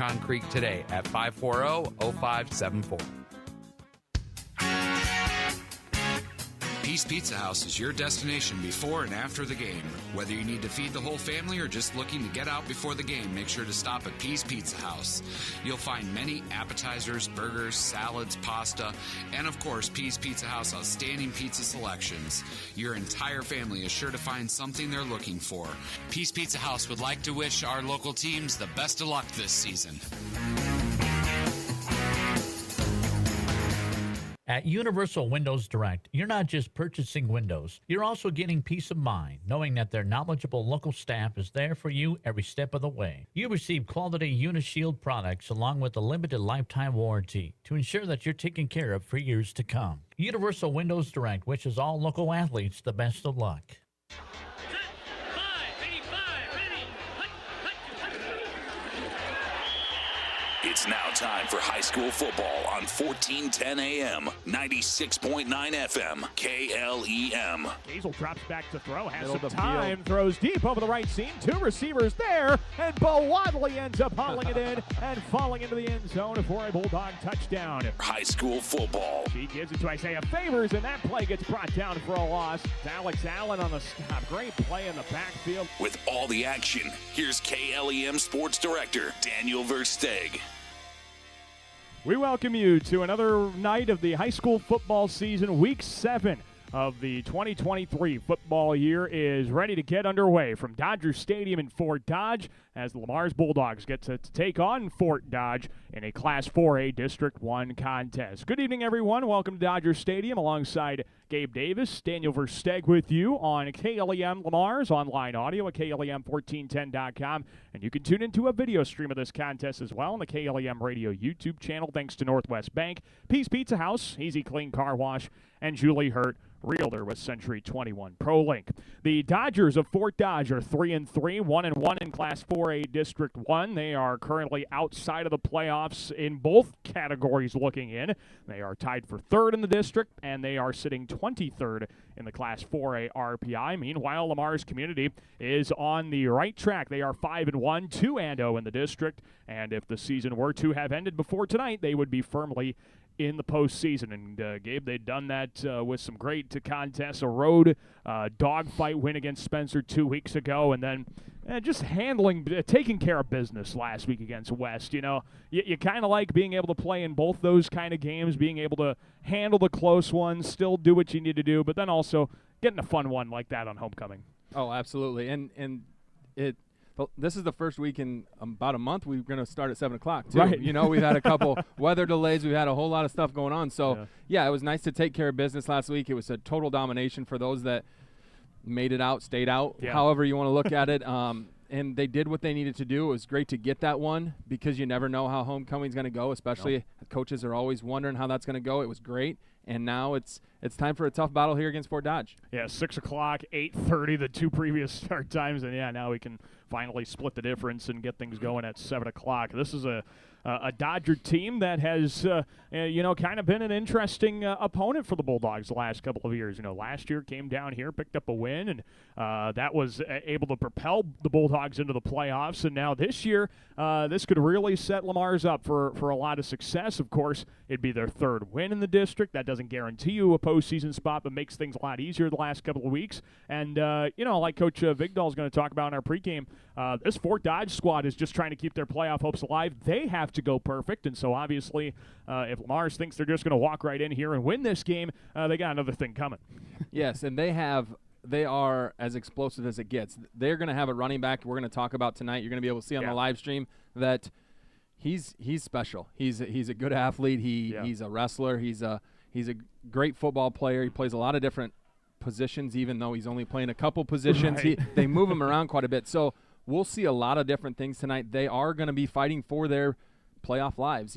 Concrete today at 540-0574. Peace Pizza House is your destination before and after the game. Whether you need to feed the whole family or just looking to get out before the game, make sure to stop at Peace Pizza House. You'll find many appetizers, burgers, salads, pasta, and of course, Peace Pizza House outstanding pizza selections. Your entire family is sure to find something they're looking for. Peace Pizza House would like to wish our local teams the best of luck this season. At Universal Windows Direct, you're not just purchasing windows, you're also getting peace of mind, knowing that their knowledgeable local staff is there for you every step of the way. You receive quality Unishield products along with a limited lifetime warranty to ensure that you're taken care of for years to come. Universal Windows Direct wishes all local athletes the best of luck. It's now time for high school football on 1410 AM, 96.9 FM, KLEM. Hazel drops back to throw, has some time, throws deep over the right seam, two receivers there, and Bo Wadley ends up hauling it in and falling into the end zone for a Bulldog touchdown. High school football. She gives it to Isaiah Favors, and that play gets brought down for a loss. It's Alex Allen on the stop. Great play in the backfield. With all the action, here's KLEM Sports Director Daniel Versteeg. We welcome you to another night of the high school football season. Week 7 of the 2023 football year is ready to get underway from Dodger Stadium in Fort Dodge as the Lamar's Bulldogs get to take on Fort Dodge in a Class 4A District 1 contest. Good evening, everyone. Welcome to Dodger Stadium alongside Gabe Davis, Daniel Versteeg with you on KLEM Lamar's online audio at KLEM1410.com. And you can tune into a video stream of this contest as well on the KLEM Radio YouTube channel, thanks to Northwest Bank, Peace Pizza House, Easy Clean Car Wash, and Julie Hurt, Realtor with Century 21 ProLink. The Dodgers of Fort Dodge are 3-3, 1-1 in Class 4A District 1. They are currently outside of the playoffs in both categories looking in. They are tied for third in the district, and they are sitting 23rd in the Class 4A RPI. Meanwhile, Lamar's community is on the right track. They are 5-1, 2-0 in the district, and if the season were to have ended before tonight, they would be firmly in the postseason. And Gabe, they'd done that with some great contests, a road dogfight win against Spencer 2 weeks ago, and then just taking care of business last week against West. You know, you kind of like being able to play in both those kind of games, being able to handle the close ones, still do what you need to do, but then also getting a fun one like that on homecoming. Oh, absolutely. And this is the first week in about a month. We're going to start at 7 o'clock, too. Right. You know, we've had a couple weather delays. We've had a whole lot of stuff going on. So, yeah, it was nice to take care of business last week. It was a total domination for those that made it out, stayed out, however you want to look at it. And they did what they needed to do. It was great to get that one because you never know how homecoming's going to go, especially coaches are always wondering how that's going to go. It was great. And now it's time for a tough battle here against Fort Dodge. Yeah, 6 o'clock, 8:30, the two previous start times. And, now we can finally split the difference and get things going at 7 o'clock. This is a Dodger team that has, kind of been an interesting opponent for the Bulldogs the last couple of years. Last year came down here, picked up a win, and that was able to propel the Bulldogs into the playoffs. And now this year, this could really set Lamar's up for a lot of success. Of course, it'd be their third win in the district. That doesn't guarantee you a postseason spot, but makes things a lot easier the last couple of weeks. And, like Coach Vigdahl is going to talk about in our pregame, this Fort Dodge squad is just trying to keep their playoff hopes alive. They have to go perfect, and so obviously if Lamar's thinks they're just going to walk right in here and win this game, they got another thing coming. Yes, and they are as explosive as it gets. They're going to have a running back we're going to talk about tonight. You're going to be able to see on the live stream that he's special. He's a good athlete. He's a wrestler. He's a great football player. He plays a lot of different positions, even though he's only playing a couple positions. Right. They move him around quite a bit. So we'll see a lot of different things tonight. They are going to be fighting for their playoff lives,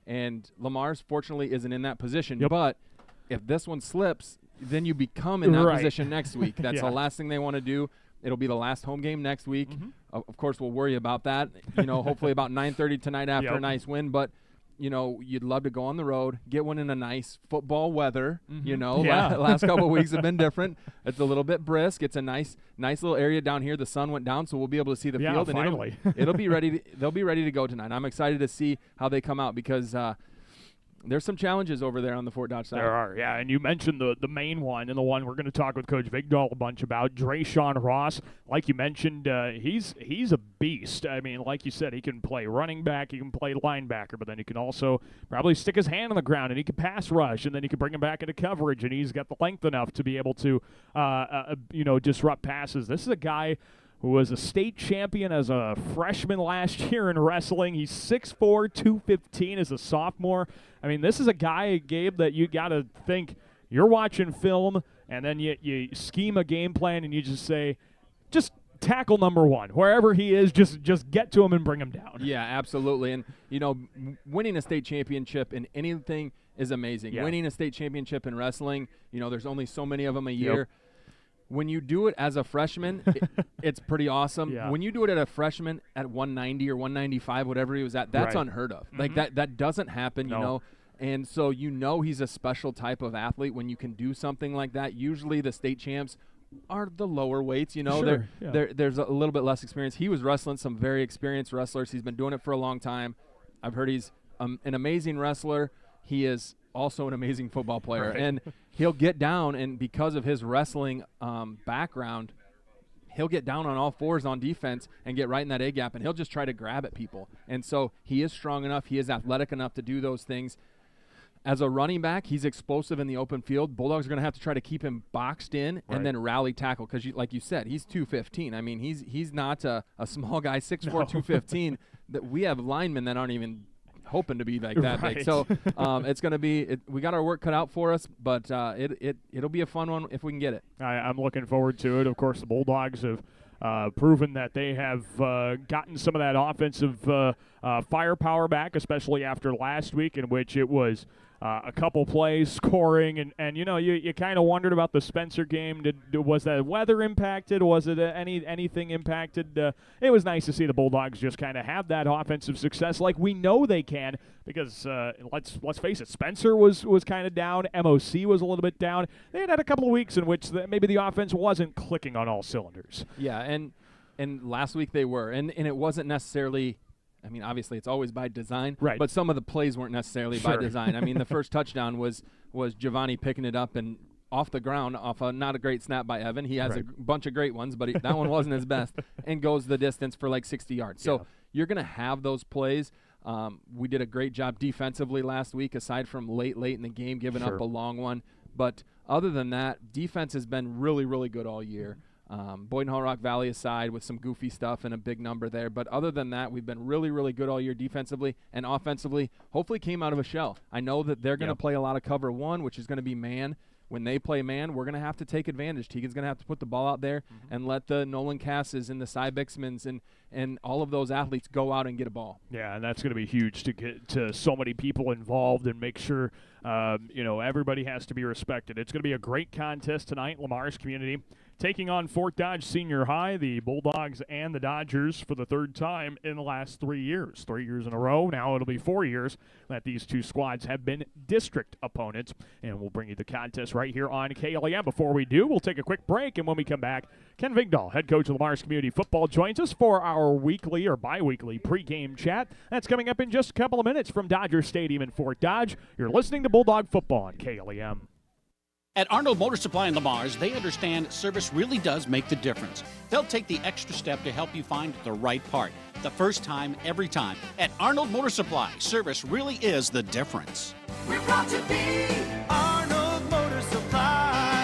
and Lamar's fortunately isn't in that position. Yep. But if this one slips, then you become in that position next week. That's the last thing they want to do. It'll be the last home game next week. Of course, we'll worry about that. Hopefully about 9:30 tonight after a nice win. But, you'd love to go on the road, get one in a nice football weather. Yeah. Last couple of weeks have been different. It's a little bit brisk. It's a nice little area down here. The sun went down, so we'll be able to see the field. Finally. And they'll be ready to go tonight. I'm excited to see how they come out because there's some challenges over there on the Fort Dodge side. There are, yeah. And you mentioned the main one, and the one we're going to talk with Coach Vigdahl a bunch about, Drayshawn Ross. Like you mentioned, he's a beast. I mean, like you said, he can play running back, he can play linebacker, but then he can also probably stick his hand on the ground, and he can pass rush, and then he can bring him back into coverage, and he's got the length enough to be able to, disrupt passes. This is a guy who was a state champion as a freshman last year in wrestling. He's 6'4", 215 as a sophomore. I mean, this is a guy, Gabe, that you got to think you're watching film, and then you scheme a game plan, and you just say, just tackle number one. Wherever he is, just get to him and bring him down. Yeah, absolutely. And, winning a state championship in anything is amazing. Yeah. Winning a state championship in wrestling, there's only so many of them a year. Yep. When you do it as a freshman, it's pretty awesome. Yeah. When you do it at a freshman at 190 or 195, whatever he was at, that's Right. unheard of. Like that doesn't happen, No. And so he's a special type of athlete when you can do something like that. Usually the state champs are the lower weights, Sure, There's a little bit less experience. He was wrestling some very experienced wrestlers. He's been doing it for a long time. I've heard he's an amazing wrestler. He is also an amazing football player. Right. And he'll get down, and because of his wrestling background, he'll get down on all fours on defense and get right in that A-gap, and he'll just try to grab at people. And so he is strong enough. He is athletic enough to do those things. As a running back, he's explosive in the open field. Bulldogs are going to have to try to keep him boxed in and then rally tackle because, like you said, he's 215. I mean, he's not a small guy, 6'4", 215. That we have linemen that aren't even hoping to be like that big. So it's going to be we got our work cut out for us, but it'll be a fun one if we can get it. I'm looking forward to it. Of course, the Bulldogs have proven that they have gotten some of that offensive firepower back, especially after last week in which it was a couple plays scoring, and you kind of wondered about the Spencer game. Was that weather impacted? Was it anything impacted? It was nice to see the Bulldogs just kind of have that offensive success like we know they can, because let's face it, Spencer was kind of down. MOC was a little bit down. They had a couple of weeks in which maybe the offense wasn't clicking on all cylinders. Yeah, and last week they were, and it wasn't necessarily. I mean, obviously, it's always by design, right? But some of the plays weren't necessarily by design. I mean, the first touchdown was Giovanni picking it up and off the ground, off a not a great snap by Evan. He has a bunch of great ones, but that one wasn't his best, and goes the distance for like 60 yards. So you're going to have those plays. We did a great job defensively last week, aside from late in the game, giving up a long one. But other than that, defense has been really, really good all year. Boyd and Hall Rock Valley aside with some goofy stuff and a big number there. But other than that, we've been really, really good all year defensively, and offensively hopefully came out of a shell. I know that they're going to play a lot of cover one, which is going to be man. When they play man, we're going to have to take advantage. Tegan's going to have to put the ball out there and let the Nolan Casses and the Cy Bixmans and all of those athletes go out and get a ball. Yeah, and that's going to be huge to get to so many people involved and make sure everybody has to be respected. It's going to be a great contest tonight. Lamar's community taking on Fort Dodge Senior High, the Bulldogs and the Dodgers for the third time in the last 3 years. 3 years in a row. Now it'll be 4 years that these two squads have been district opponents. And we'll bring you the contest right here on KLEM. Before we do, we'll take a quick break, and when we come back, Ken Vigdahl, head coach of Lamar's Community Football, joins us for our weekly or bi-weekly pregame chat. That's coming up in just a couple of minutes from Dodger Stadium in Fort Dodge. You're listening to Bulldog Football on KLEM. At Arnold Motor Supply in Lamar's, they understand service really does make the difference. They'll take the extra step to help you find the right part. The first time, every time. At Arnold Motor Supply, service really is the difference. We're proud to be Arnold Motor Supply.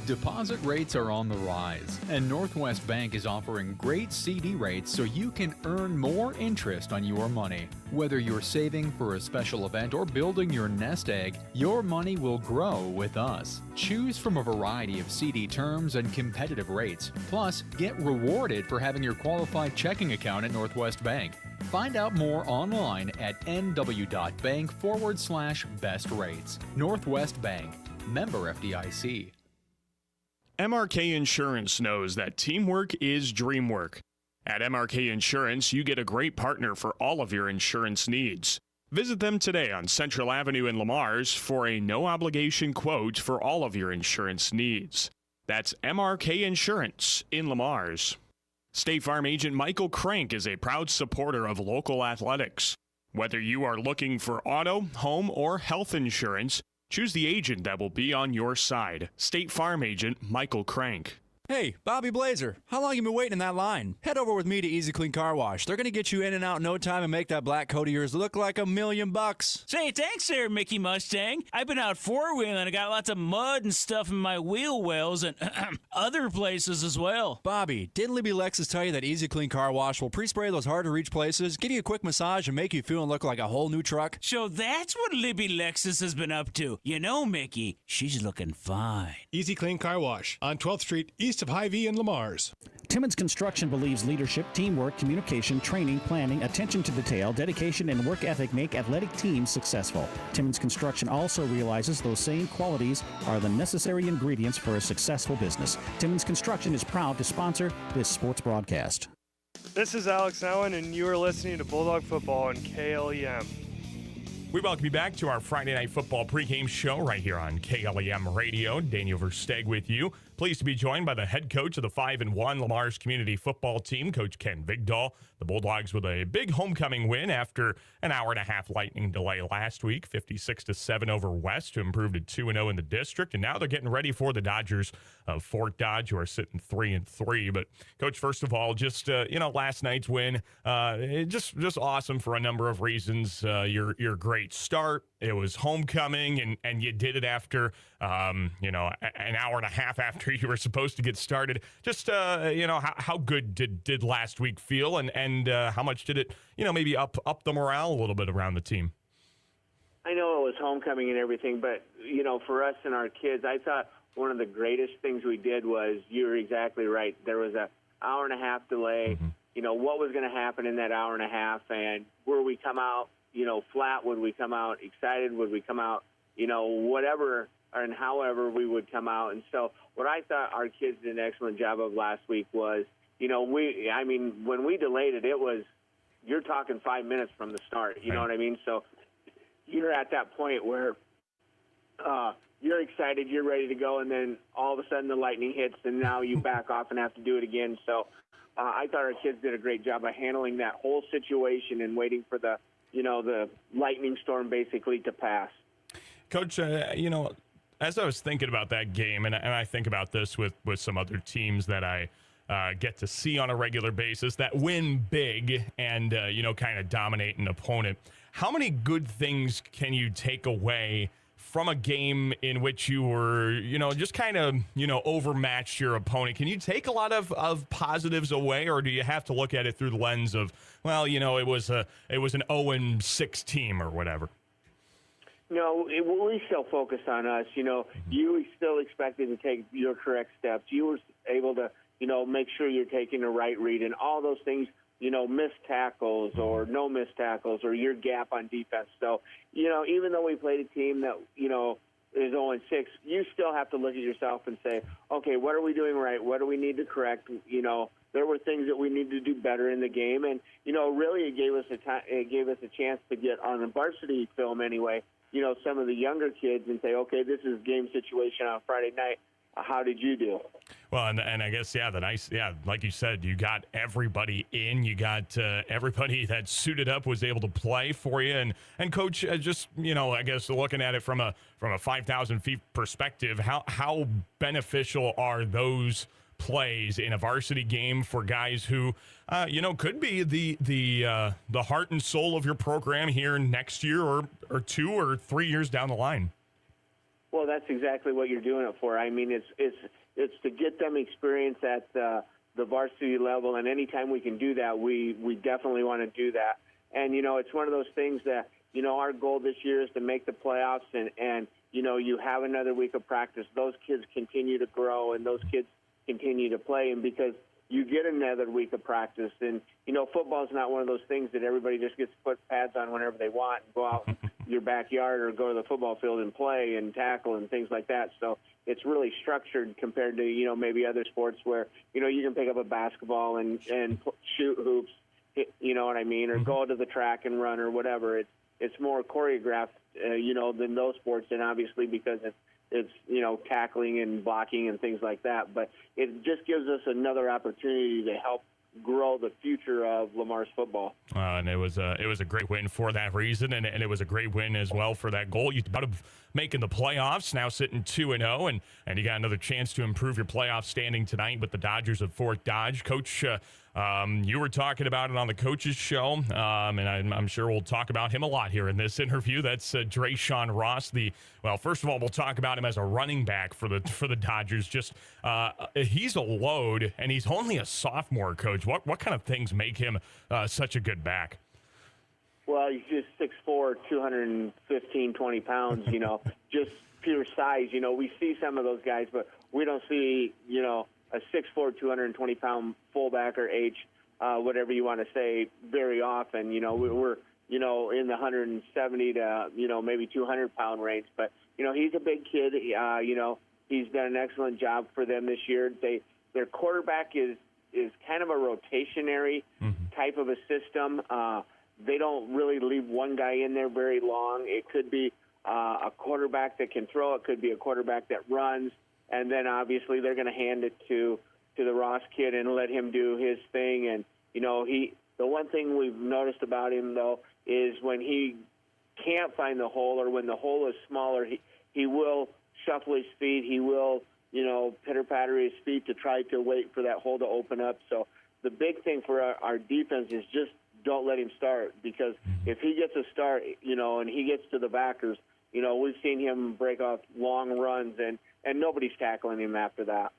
Deposit rates are on the rise, and Northwest Bank is offering great CD rates so you can earn more interest on your money. Whether you're saving for a special event or building your nest egg, your money will grow with us. Choose from a variety of CD terms and competitive rates. Plus, get rewarded for having your qualified checking account at Northwest Bank. Find out more online at nw.bank/best rates. Northwest Bank, member FDIC. MRK Insurance knows that teamwork is dream work. At MRK Insurance, you get a great partner for all of your insurance needs. Visit them today on Central Avenue in Lamar's for a no-obligation quote for all of your insurance needs. That's MRK Insurance in Lamar's. State Farm agent Michael Crank is a proud supporter of local athletics. Whether you are looking for auto, home, or health insurance, choose the agent that will be on your side. State Farm agent Michael Crank. Hey, Bobby Blazer, how long you been waiting in that line? Head over with me to Easy Clean Car Wash. They're going to get you in and out in no time and make that black coat of yours look like $1,000,000. Say, thanks there, Mickey Mustang. I've been out four-wheeling and I got lots of mud and stuff in my wheel wells and other places as well. Bobby, didn't Libby Lexus tell you that Easy Clean Car Wash will pre-spray those hard-to-reach places, give you a quick massage, and make you feel and look like a whole new truck? So that's what Libby Lexus has been up to. You know, Mickey, she's looking fine. Easy Clean Car Wash on 12th Street, east of Hy-Vee in Lamar. Timmons Construction believes leadership, teamwork, communication, training, planning, attention to detail, dedication, and work ethic make athletic teams successful. Timmons Construction also realizes those same qualities are the necessary ingredients for a successful business. Timmons Construction is proud to sponsor this sports broadcast. This is Alex Owen, and you are listening to Bulldog Football on KLEM. We welcome you back to our Friday Night Football pregame show right here on KLEM Radio. Daniel Versteeg with you. Pleased to be joined by the head coach of the 5-1 Lamar's community football team, Coach Ken Vigdahl. The Bulldogs with a big homecoming win after an hour-and-a-half lightning delay last week, 56-7 over West, to improve to 2-0 in the district. And now they're getting ready for the Dodgers of Fort Dodge, who are sitting 3-3. But, Coach, first of all, just, last night's win, just awesome for a number of reasons. Your great start. It was homecoming, and you did it after, an hour and a half after you were supposed to get started. Just, how good did last week feel, and how much did it, maybe up the morale a little bit around the team? I know it was homecoming and everything, but, for us and our kids, I thought one of the greatest things we did was, you're exactly right, there was an hour and a half delay. Mm-hmm. What was going to happen in that hour and a half, and where we come out, flat? Would we come out excited? Would we come out, whatever and however we would come out? And so what I thought our kids did an excellent job of last week was, when we delayed it, you're talking 5 minutes from the start. You know what I mean? So you're at that point where you're excited, you're ready to go, and then all of a sudden the lightning hits, and now you back off and have to do it again. So I thought our kids did a great job of handling that whole situation and waiting for the lightning storm basically to pass. Coach, as I was thinking about that game, and I think about this with some other teams that I get to see on a regular basis that win big and, kind of dominate an opponent, how many good things can you take away from a game in which you were, just kind of, overmatched your opponent? Can you take a lot of positives away, or do you have to look at it through the lens of, well, it was an 0-6 team or whatever? No, we still focus on us. You still expected to take your correct steps. You were able to, make sure you're taking the right read and all those things, missed tackles or no missed tackles or your gap on defense. So, even though we played a team that, is 0-6, you still have to look at yourself and say, okay, what are we doing right? What do we need to correct? There were things that we needed to do better in the game. And, really it gave us a chance to get on a varsity film anyway, some of the younger kids and say, okay, this is game situation on Friday night. How did you do? Well, and I guess, like you said, you got everybody in. You got everybody that suited up was able to play for you. And Coach, just, I guess looking at it from a 5,000 feet perspective, how beneficial are those plays in a varsity game for guys who, could be the heart and soul of your program here next year or 2 or 3 years down the line? Well, that's exactly what you're doing it for. I mean, it's to get them experience at the varsity level, and anytime we can do that, we definitely want to do that. And, it's one of those things that, our goal this year is to make the playoffs, and you have another week of practice. Those kids continue to grow, and those kids continue to play, and because you get another week of practice, and, football is not one of those things that everybody just gets to put pads on whenever they want and go out and your backyard or go to the football field and play and tackle and things like that. So it's really structured compared to, maybe other sports where, you can pick up a basketball and shoot hoops, you know what I mean, or go to the track and run or whatever. It's more choreographed, than those sports, and obviously because it's tackling and blocking and things like that. But it just gives us another opportunity to help grow the future of Lamar's football. And it was a great win for that reason, and it was a great win as well for that goal. You thought of making the playoffs, now sitting 2-0, and you got another chance to improve your playoff standing tonight with the Dodgers of Fort Dodge. Coach, you were talking about it on the coach's show, and I'm sure we'll talk about him a lot here in this interview. That's Drayshawn Ross. First of all, we'll talk about him as a running back for the Dodgers. Just he's a load, and he's only a sophomore. Coach, what kind of things make him such a good back? Well, he's just 6'4", 215, 20 pounds, just pure size. We see some of those guys, but we don't see, a 6'4", 220-pound fullback or H, whatever you want to say, very often. We're in the 170 to, maybe 200-pound range. But, he's a big kid. He's done an excellent job for them this year. Their quarterback is kind of a rotationary type of a system. They don't really leave one guy in there very long. It could be a quarterback that can throw. It could be a quarterback that runs. And then obviously they're going to hand it to the Ross kid and let him do his thing. And, the one thing we've noticed about him, though, is when he can't find the hole or when the hole is smaller, he will shuffle his feet. He will, pitter-patter his feet to try to wait for that hole to open up. So the big thing for our defense is just don't let him start, because if he gets a start, and he gets to the backers, we've seen him break off long runs, and nobody's tackling him after that.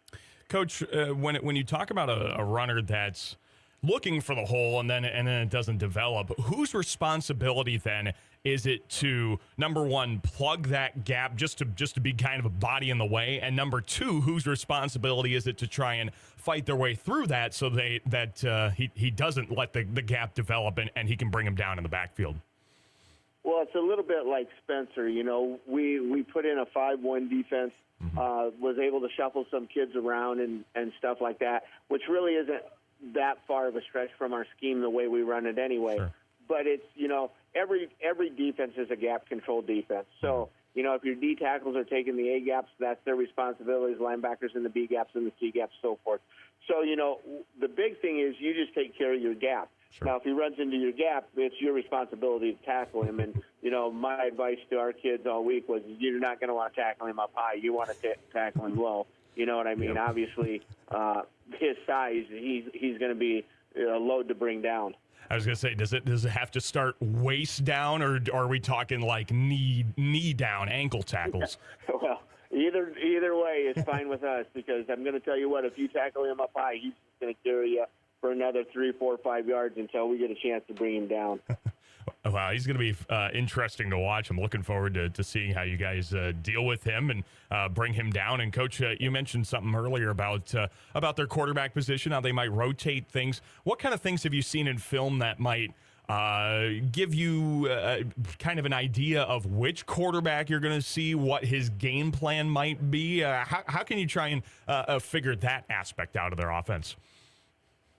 Coach, when you talk about a runner that's looking for the hole and then it doesn't develop, whose responsibility then is it to, number one, plug that gap just to be kind of a body in the way, and number two, whose responsibility is it to try and fight their way through that so that he doesn't let the gap develop and he can bring him down in the backfield? Well, it's a little bit like Spencer. We put in a 5-1 defense, was able to shuffle some kids around and stuff like that, which really isn't that far of a stretch from our scheme the way we run it anyway. Sure. But it's, every defense is a gap-controlled defense. So, if your D tackles are taking the A gaps, that's their responsibilities, linebackers in the B gaps and the C gaps, so forth. So, the big thing is you just take care of your gap. Sure. Now, if he runs into your gap, it's your responsibility to tackle him. And, my advice to our kids all week was you're not going to want to tackle him up high. You want to tackle him low. You know what I mean? Yep. Obviously, his size, he's going to be a load to bring down. I was going to say, does it have to start waist down, or are we talking like knee down, ankle tackles? Well, either way is fine with us, because I'm going to tell you what, if you tackle him up high, he's going to carry you for another 3, 4, 5 yards until we get a chance to bring him down. Wow, he's going to be interesting to watch. I'm looking forward to seeing how you guys deal with him and bring him down. And, Coach, you mentioned something earlier about their quarterback position, how they might rotate things. What kind of things have you seen in film that might give you kind of an idea of which quarterback you're going to see, what his game plan might be? How can you try and figure that aspect out of their offense?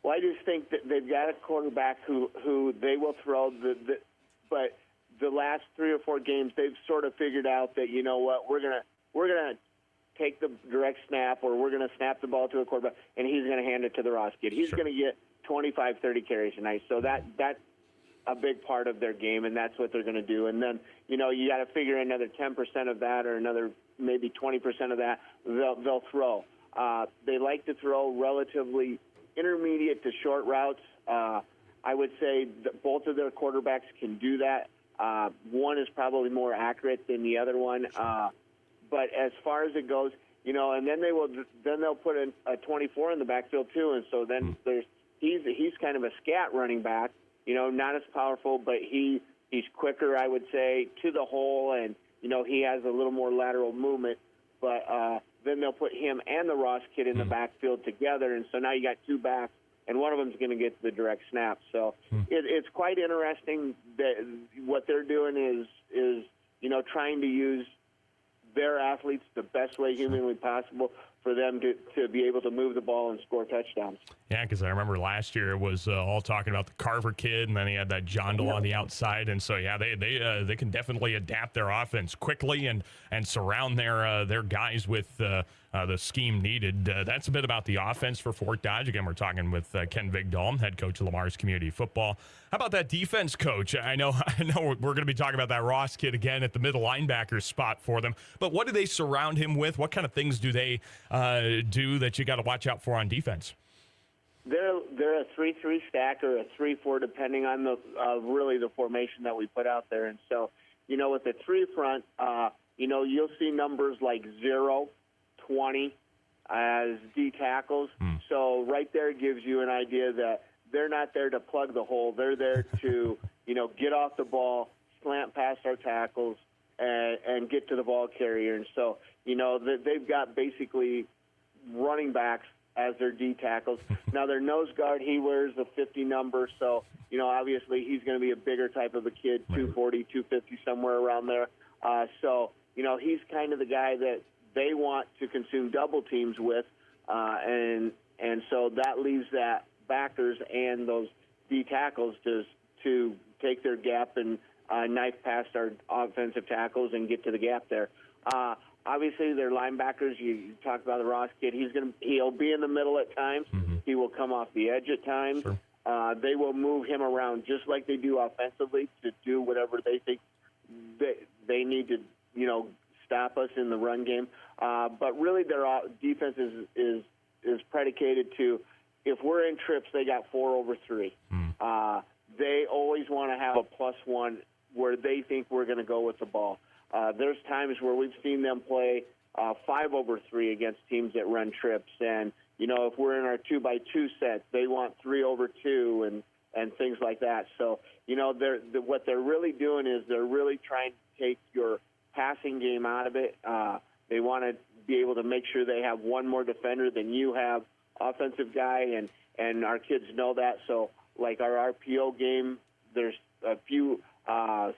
Well, I just think that they've got a quarterback who they will throw, but the last 3 or 4 games they've sort of figured out that, we're gonna take the direct snap, or we're gonna snap the ball to a quarterback, and he's gonna hand it to the Ross kid. He's gonna get 25, 30 carries tonight. So that's a big part of their game, and that's what they're gonna do. And then you got to figure another 10% of that, or another maybe 20% of that they'll throw. They like to throw relatively intermediate to short routes. I would say that both of their quarterbacks can do that. One is probably more accurate than the other one. But as far as it goes, and then they'll put a 24 in the backfield too. And so then he's kind of a scat running back, not as powerful, but he's quicker, I would say, to the hole, and he has a little more lateral movement. But then they'll put him and the Ross kid in the backfield together, and so now you got 2 backs, and one of them is going to get the direct snap. So it's quite interesting that what they're doing is trying to use their athletes the best way humanly possible for them to be able to move the ball and score touchdowns. Yeah, because I remember last year it was all talking about the Carver kid, and then he had that Jondal on the outside, and so they can definitely adapt their offense quickly and surround their guys with the scheme needed. That's a bit about the offense for Fort Dodge. Again, we're talking with Ken Vigdahl, head coach of Lamar's Community Football. How about that defense, coach? I know we're going to be talking about that Ross kid again at the middle linebacker spot for them, but what do they surround him with? What kind of things do they do that you got to watch out for on defense? They're a 3-3 stack or a 3-4, depending on really the formation that we put out there. And so, with the 3 front, you'll see numbers like 0, 20 as D tackles. So right there gives you an idea that they're not there to plug the hole. They're there to, get off the ball, slant past our tackles, and get to the ball carrier. And so, they've got basically running backs as their D tackles. Now, their nose guard, he wears the 50 number, so, obviously he's going to be a bigger type of a kid, 240, 250, somewhere around there. So, he's kind of the guy that they want to consume double teams with, and so that leaves that backers and those D tackles to take their gap and knife past our offensive tackles and get to the gap there. Obviously, their linebackers, you talk about the Ross kid, he'll be in the middle at times. He will come off the edge at times. Sure. They will move him around just like they do offensively to do whatever they think they need to, stop us in the run game. But really, their defense is predicated to, if we're in trips, they got 4 over 3. They always want to have a +1 where they think we're going to go with the ball. There's times where we've seen them play 5 over 3 against teams that run trips. And, if we're in our 2x2 set, they want 3 over 2 and things like that. So, what they're really doing is they're really trying to take your passing game out of it. They want to be able to make sure they have one more defender than you have, offensive guy, and our kids know that. So, like our RPO game, there's a few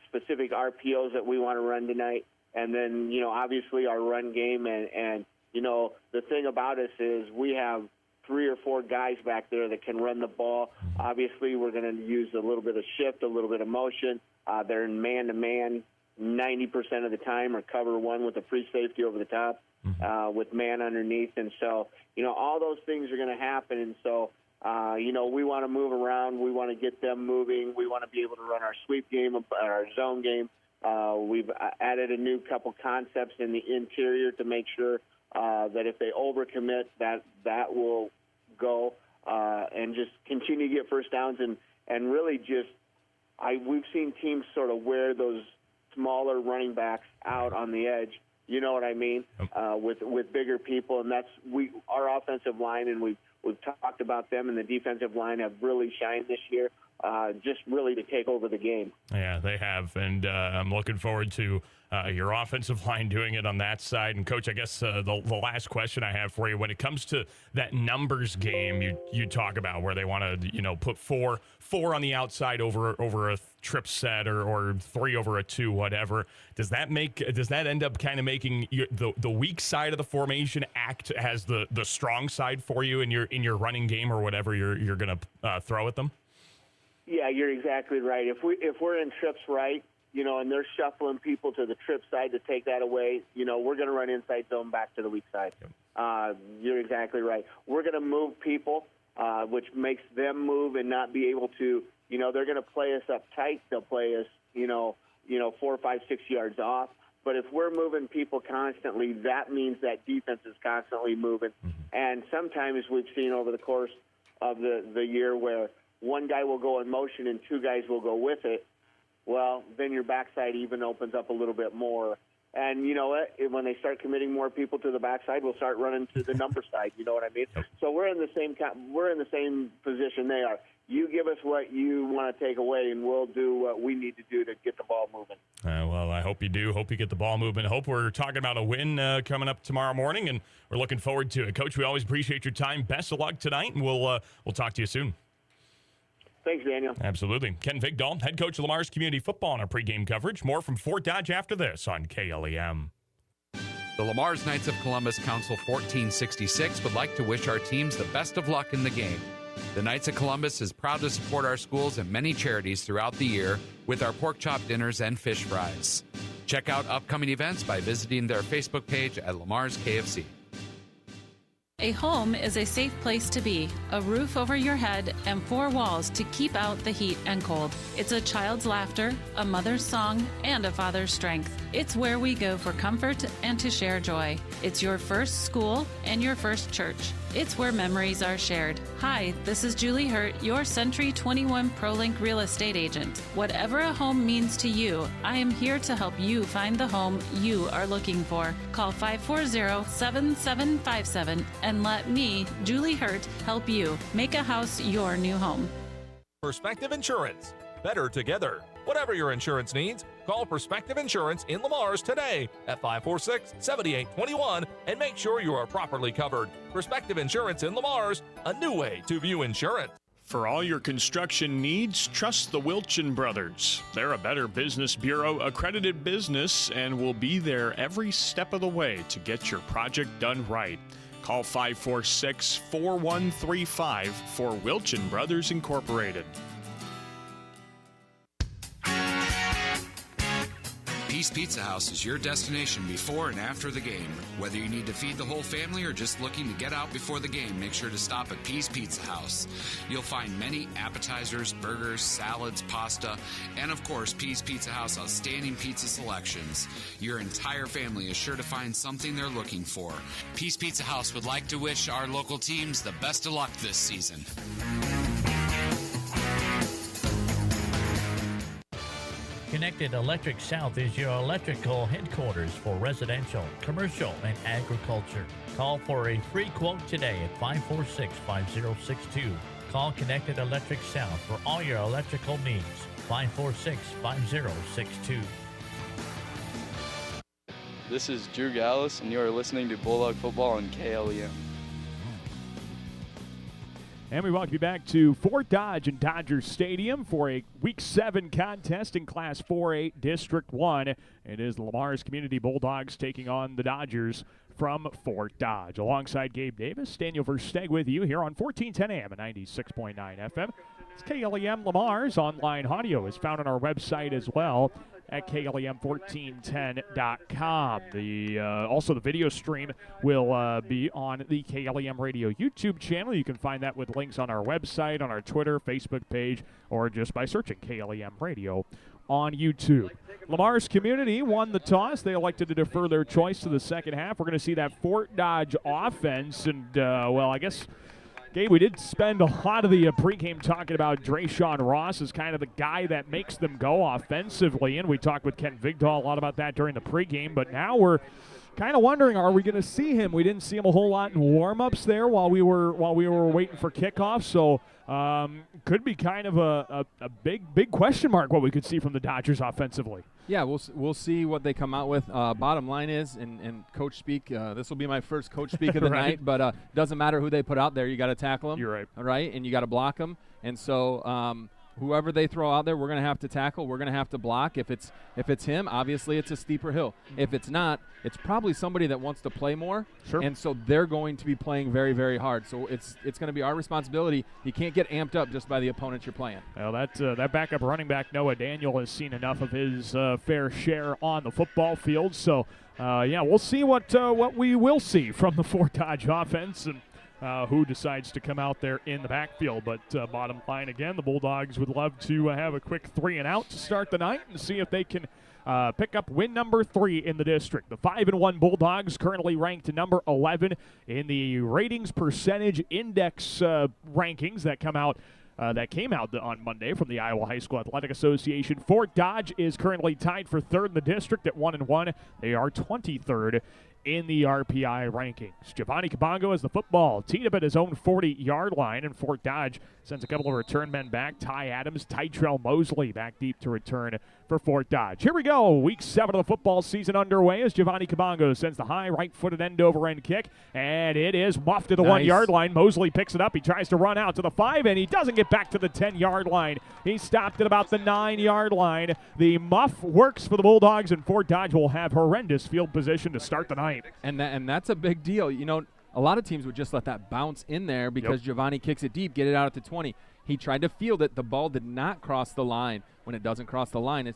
specific RPOs that we want to run tonight. And then, obviously our run game. And the thing about us is we have 3 or 4 guys back there that can run the ball. Obviously, we're going to use a little bit of shift, a little bit of motion. They're in man-to-man 90% of the time, or cover 1 with a free safety over the top with man underneath. And so, all those things are going to happen. And so, we want to move around. We want to get them moving. We want to be able to run our sweep game, our zone game. We've added a new couple concepts in the interior to make sure that if they overcommit, that will go and just continue to get first downs. And really just we've seen teams sort of wear those smaller running backs out on the edge. You know what I mean? With bigger people, and that's our offensive line, and we've talked about them, and the defensive line have really shined this year, just really to take over the game. Yeah, they have, and I'm looking forward to your offensive line doing it on that side. And, Coach, I guess the last question I have for you, when it comes to that numbers game you talk about where they want to, put four on the outside over a trip set or 3 over a 2, whatever, does that end up kind of making the weak side of the formation act as the strong side for you in your running game or whatever you're going to throw at them? Yeah, you're exactly right. If we're in trips right, and they're shuffling people to the trip side to take that away, we're going to run inside zone back to the weak side. You're exactly right. We're going to move people, which makes them move and not be able to, they're going to play us up tight. They'll play us, 4, 5, 6 yards off. But if we're moving people constantly, that means that defense is constantly moving. And sometimes we've seen over the course of the year where one guy will go in motion and 2 guys will go with it. Well, then your backside even opens up a little bit more. And you know what? When they start committing more people to the backside, we'll start running to the number side. You know what I mean? So we're in the same position they are. You give us what you want to take away, and we'll do what we need to do to get the ball moving. Well, I hope you do. Hope you get the ball moving. Hope we're talking about a win coming up tomorrow morning, and we're looking forward to it. Coach, we always appreciate your time. Best of luck tonight, and we'll talk to you soon. Thanks, Daniel. Absolutely. Ken Vigdahl, head coach of Lamar's Community Football, on our pregame coverage. More from Fort Dodge after this on KLEM. The Lamar's Knights of Columbus Council 1466 would like to wish our teams the best of luck in the game. The Knights of Columbus is proud to support our schools and many charities throughout the year with our pork chop dinners and fish fries. Check out upcoming events by visiting their Facebook page at Lamar's KFC. A home is a safe place to be, a roof over your head, and 4 walls to keep out the heat and cold. It's a child's laughter, a mother's song, and a father's strength. It's where we go for comfort and to share joy. It's your first school and your first church. It's where memories are shared. Hi, this is Julie Hurt, your Century 21 ProLink real estate agent. Whatever a home means to you, I am here to help you find the home you are looking for. Call 540-7757 and let me, Julie Hurt, help you make a house your new home. Perspective Insurance. Better together. Whatever your insurance needs, call Perspective Insurance in Lamar's today at 546-7821 and make sure you are properly covered. Perspective Insurance in Lamar's, a new way to view insurance. For all your construction needs, trust the Wilchin Brothers. They're a Better Business Bureau accredited business and will be there every step of the way to get your project done right. Call 546-4135 for Wilchin Brothers Incorporated. Peace Pizza House is your destination before and after the game. Whether you need to feed the whole family or just looking to get out before the game, make sure to stop at Peace Pizza House. You'll find many appetizers, burgers, salads, pasta, and of course, Peace Pizza House outstanding pizza selections. Your entire family is sure to find something they're looking for. Peace Pizza House would like to wish our local teams the best of luck this season. Connected Electric South is your electrical headquarters for residential, commercial, and agriculture. Call for a free quote today at 546-5062. Call Connected Electric South for all your electrical needs. 546-5062. This is Drew Gallus, and you are listening to Bulldog Football on KLEM. And we welcome you back to Fort Dodge and Dodgers Stadium for a Week 7 contest in Class 4A District 1. It is the Lamar's Community Bulldogs taking on the Dodgers from Fort Dodge. Alongside Gabe Davis, Daniel Versteg with you here on 1410 AM and 96.9 FM. It's KLEM Lamar's online audio is found on our website as well at KLEM1410.com. Also, the video stream will be on the KLEM Radio YouTube channel. You can find that with links on our website, on our Twitter, Facebook page, or just by searching KLEM Radio on YouTube. Lamar's Community won the toss. They elected to defer their choice to the second half. We're going to see that Fort Dodge offense, and, I guess, Gabe, we did spend a lot of the pregame talking about Drayshawn Ross as kind of the guy that makes them go offensively, and we talked with Ken Vigdahl a lot about that during the pregame, but now we're kind of wondering, are we going to see him? We didn't see him a whole lot in warm-ups there while we were waiting for kickoff, so could be kind of a big question mark what we could see from the Dodgers offensively. Yeah, we'll see what they come out with. Bottom line is, and coach speak, this will be my first coach speak of the right. night, but doesn't matter who they put out there, you got to tackle them. You're right. All right, and you got to block them. And so whoever they throw out there, we're going to have to tackle. We're going to have to block. If it's him, obviously it's a steeper hill. If it's not, it's probably somebody that wants to play more. Sure. And so they're going to be playing very, very hard. So it's going to be our responsibility. You can't get amped up just by the opponent you're playing. Well, that backup running back, Noah Daniel, has seen enough of his fair share on the football field. So, we'll see what we will see from the Fort Dodge offense and who decides to come out there in the backfield. But bottom line, again, the Bulldogs would love to have a quick 3-and-out to start the night and see if they can pick up win number 3 in the district. The 5-1 Bulldogs currently ranked number 11 in the ratings percentage index rankings that came out on Monday from the Iowa High School Athletic Association. Fort Dodge is currently tied for 3rd in the district at 1-1. They are 23rd in the RPI rankings. Giovanni Cabongo has the football teed up at his own 40-yard line, and Fort Dodge sends a couple of return men back. Ty Adams, Tytrell Mosley back deep to return for Fort Dodge. Here we go. Week 7 of the football season underway as Giovanni Kabongo sends the high right-footed end-over-end kick, and it is muffed to the 1-yard line. Mosley picks it up. He tries to run out to the 5, and he doesn't get back to the 10-yard line. He stopped at about the 9-yard line. The muff works for the Bulldogs, and Fort Dodge will have horrendous field position to start the night. And that's a big deal. You know, a lot of teams would just let that bounce in there because Giovanni kicks it deep, get it out at the 20. He tried to field it. The ball did not cross the line. When it doesn't cross the line,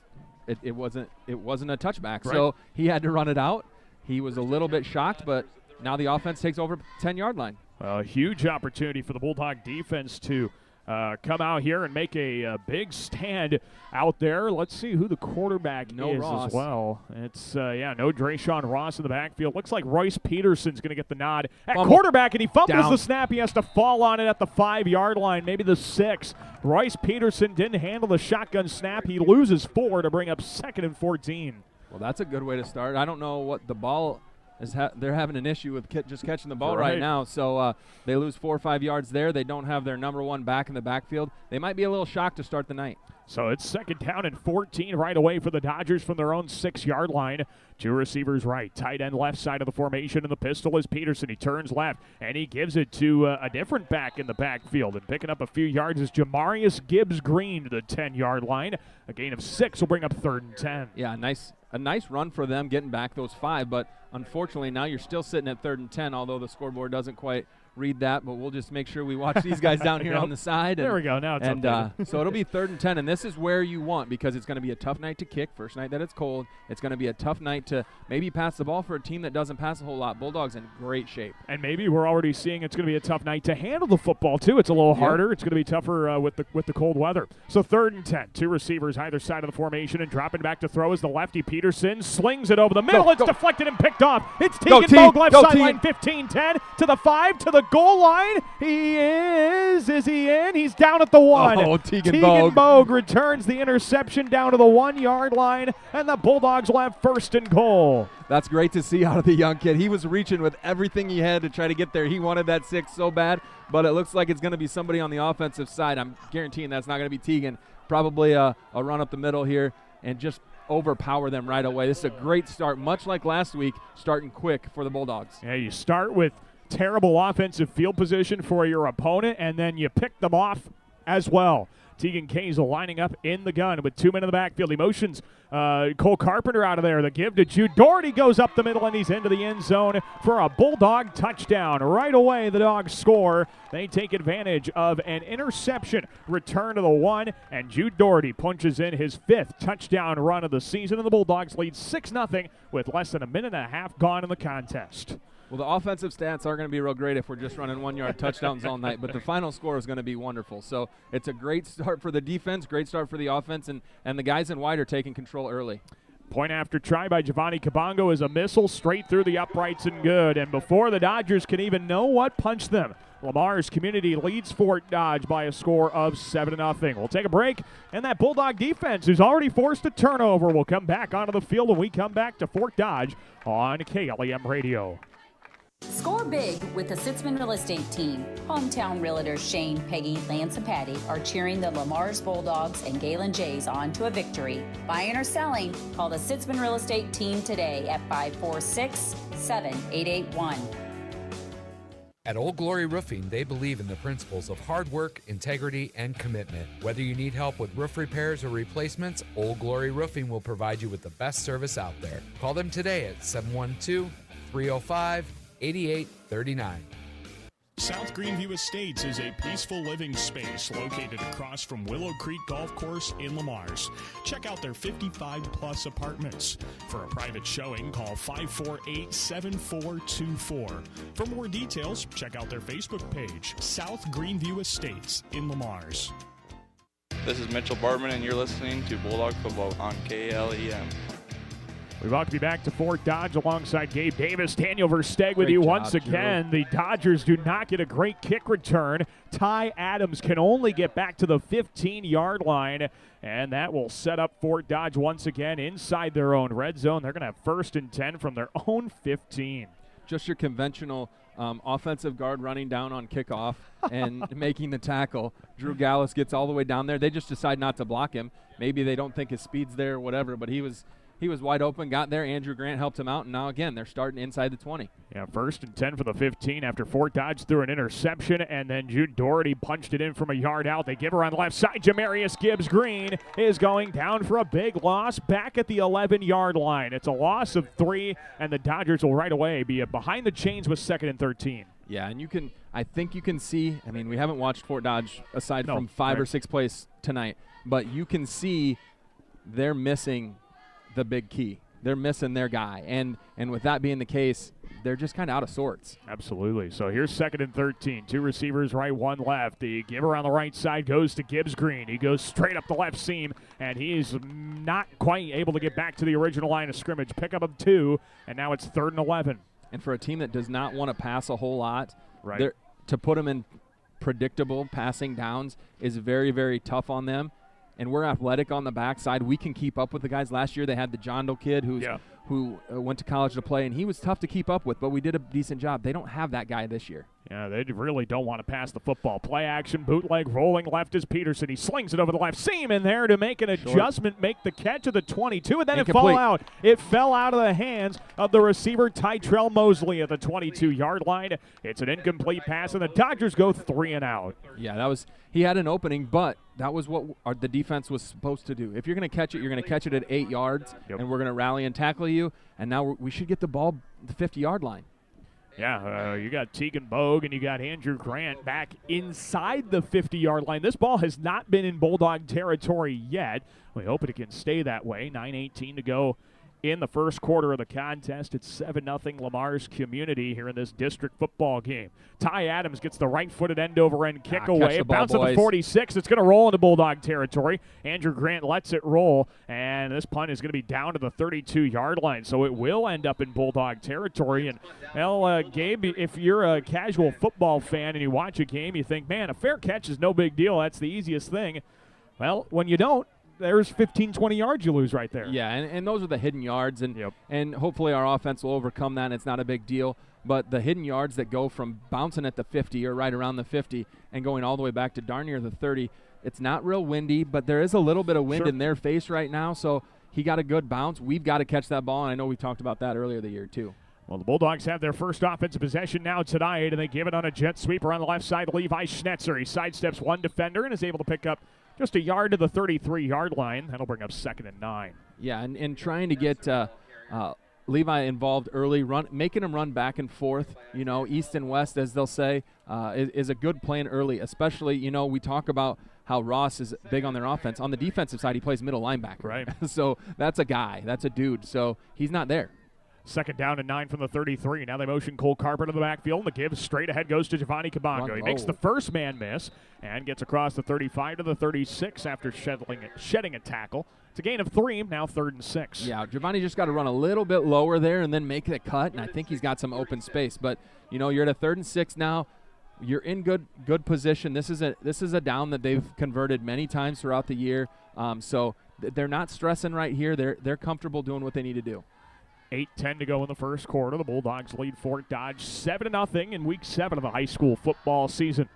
it wasn't a touchback. Right. So he had to run it out. He was a little bit shocked, but now the offense takes over 10-yard line. A huge opportunity for the Bulldog defense to come out here and make a big stand out there. Let's see who the quarterback is Ross as well. It's, no Drayshawn Ross in the backfield. Looks like Royce Peterson's going to get the nod at quarterback, and he fumbles the snap. He has to fall on it at the 5-yard line, maybe the 6. Royce Peterson didn't handle the shotgun snap. He loses 4 to bring up 2nd and 14. Well, that's a good way to start. I don't know what the ball is. They're having an issue with just catching the ball right now. So they lose 4 or 5 yards there. They don't have their number 1 back in the backfield. They might be a little shocked to start the night. So it's 2nd down and 14 right away for the Dodgers from their own 6-yard line. 2 receivers right, tight end left side of the formation, and the pistol is Peterson. He turns left, and he gives it to a different back in the backfield. And picking up a few yards is Jamarius Gibbs-Green to the 10-yard line. A gain of 6 will bring up 3rd and 10. Yeah, a nice run for them getting back those 5, but unfortunately now you're still sitting at 3rd and 10, although the scoreboard doesn't quite read that, but we'll just make sure we watch these guys down here on the side. There we go. Now it's updated. So it'll be 3rd and 10, and this is where you want, because it's going to be a tough night to kick. First night that it's cold. It's going to be a tough night to maybe pass the ball for a team that doesn't pass a whole lot. Bulldogs in great shape. And maybe we're already seeing it's going to be a tough night to handle the football, too. It's a little harder. It's going to be tougher with the cold weather. So 3rd and 10. 2 receivers either side of the formation, and dropping back to throw is the lefty Peterson. Slings it over the middle. It's deflected and picked off. It's Teagan Bogue, left sideline, 15-10 to the 5, to the goal line. He is he in? He's down at the 1. Oh, Teagan Bogue returns the interception down to the 1-yard line, and the Bulldogs will have 1st and goal. That's great to see out of the young kid. He was reaching with everything he had to try to get there. He wanted that 6 so bad, but it looks like it's going to be somebody on the offensive side. I'm guaranteeing that's not going to be Teagan. Probably a run up the middle here and just overpower them right away. This is a great start, much like last week, starting quick for the Bulldogs. Yeah, you start with terrible offensive field position for your opponent, and then you pick them off as well. Teagan Kazel lining up in the gun with 2 men in the backfield. He motions Cole Carpenter out of there. The give to Jude Doherty goes up the middle, and he's into the end zone for a Bulldog touchdown. Right away, the Dogs score. They take advantage of an interception return to the 1, and Jude Doherty punches in his 5th touchdown run of the season, and the Bulldogs lead 6-0 with less than a minute and a half gone in the contest. Well, the offensive stats are going to be real great if we're just running 1-yard touchdowns all night, but the final score is going to be wonderful. So it's a great start for the defense, great start for the offense, and the guys in white are taking control early. Point after try by Giovanni Kabongo is a missile straight through the uprights and good. And before the Dodgers can even know what punched them, Lamar's Community leads Fort Dodge by a score of 7-0. We'll take a break, and that Bulldog defense, who's already forced a turnover, will come back onto the field when we come back to Fort Dodge on KLEM Radio. Score big with the Sitzman Real Estate Team. Hometown realtors Shane, Peggy, Lance, and Patty are cheering the Lamar's Bulldogs and Galen Jays on to a victory. Buying or selling, call the Sitzman Real Estate Team today at 546-7881. At Old Glory Roofing, they believe in the principles of hard work, integrity, and commitment. Whether you need help with roof repairs or replacements, Old Glory Roofing will provide you with the best service out there. Call them today at 712-305-8839. South Greenview Estates is a peaceful living space located across from Willow Creek Golf Course in Lamar's. Check out their 55-plus apartments. For a private showing, call 548-7424. For more details, check out their Facebook page, South Greenview Estates in Lamar's. This is Mitchell Bartman, and you're listening to Bulldog Football on KLEM. We welcome you back to Fort Dodge alongside Gabe Davis. Daniel Versteg with you once again. The Dodgers do not get a great kick return. Ty Adams can only get back to the 15-yard line, and that will set up Fort Dodge once again inside their own red zone. They're going to have 1st and 10 from their own 15. Just your conventional offensive guard running down on kickoff and making the tackle. Drew Gallus gets all the way down there. They just decide not to block him. Maybe they don't think his speed's there or whatever, but he was wide open, got there. Andrew Grant helped him out, and now, again, they're starting inside the 20. Yeah, 1st and 10 for the 15 after Fort Dodge threw an interception, and then Jude Doherty punched it in from a yard out. They give her on the left side. Jamarius Gibbs-Green is going down for a big loss back at the 11-yard line. It's a loss of 3, and the Dodgers will right away be behind the chains with 2nd and 13. Yeah, and I think you can see, I mean, we haven't watched Fort Dodge aside from 5 or 6 plays tonight, but you can see they're missing the big key. They're missing their guy. And with that being the case, they're just kind of out of sorts. Absolutely. So here's 2nd and 13. 2 receivers right, 1 left. The giver on the right side goes to Gibbs-Green. He goes straight up the left seam, and he's not quite able to get back to the original line of scrimmage. Pickup of 2, and now it's 3rd and 11. And for a team that does not want to pass a whole lot, right, to put them in predictable passing downs is very, very tough on them. And we're athletic on the backside. We can keep up with the guys. Last year they had the John Doe kid who went to college to play, and he was tough to keep up with, but we did a decent job. They don't have that guy this year. Yeah, they really don't want to pass the football. Play action, bootleg, rolling left is Peterson. He slings it over the left seam in there to make an adjustment, make the catch of the 22, and then it fell out. It fell out of the hands of the receiver, Tytrell Mosley, at the 22-yard line. It's an incomplete pass, and the Dodgers go 3 and out. Yeah, he had an opening, but that was what the defense was supposed to do. If you're going to catch it, you're going to catch it at 8 yards, and we're going to rally and tackle you, and now we should get the ball the 50-yard line. Yeah, you got Tegan Bogue and you got Andrew Grant back inside the 50-yard line. This ball has not been in Bulldog territory yet. We hope it can stay that way. 9:18 to go in the first quarter of the contest. It's 7-0 Lamar's Community here in this district football game. Ty Adams gets the right-footed end-over-end kick away. Bounce at the 46. It's going to roll into Bulldog territory. Andrew Grant lets it roll, and this punt is going to be down to the 32-yard line, so it will end up in Bulldog territory. And, well, Gabe, if you're a casual football fan and you watch a game, you think, man, a fair catch is no big deal. That's the easiest thing. Well, when you don't, there's 15, 20 yards you lose right there. Yeah, and those are the hidden yards, and hopefully our offense will overcome that, and it's not a big deal. But the hidden yards that go from bouncing at the 50 or right around the 50 and going all the way back to darn near the 30, it's not real windy, but there is a little bit of wind in their face right now, so he got a good bounce. We've got to catch that ball, and I know we talked about that earlier the year too. Well, the Bulldogs have their first offensive possession now tonight, and they give it on a jet sweeper on the left side. Levi Schnetzer, he sidesteps one defender and is able to pick up just a yard to the 33-yard line. That'll bring up 2nd and 9. Yeah, and trying to get Levi involved early, making him run back and forth, east and west, as they'll say, is a good plan early, especially, we talk about how Ross is big on their offense. On the defensive side, he plays middle linebacker. Right. So that's a guy. That's a dude. So he's not there. 2nd down and 9 from the 33. Now they motion Cole Carper to the backfield. The give straight ahead goes to Giovanni Cabango. He makes the first man miss and gets across the 35 to the 36 after shedding a tackle. It's a gain of 3, now 3rd and 6. Yeah, Giovanni just got to run a little bit lower there and then make the cut, and I think he's got some open space. But, you're at a 3rd and 6 now. You're in good position. This is a down that they've converted many times throughout the year. So they're not stressing right here. They're comfortable doing what they need to do. 8:10 to go in the first quarter. The Bulldogs lead Fort Dodge 7-0 in Week 7 of the high school football season.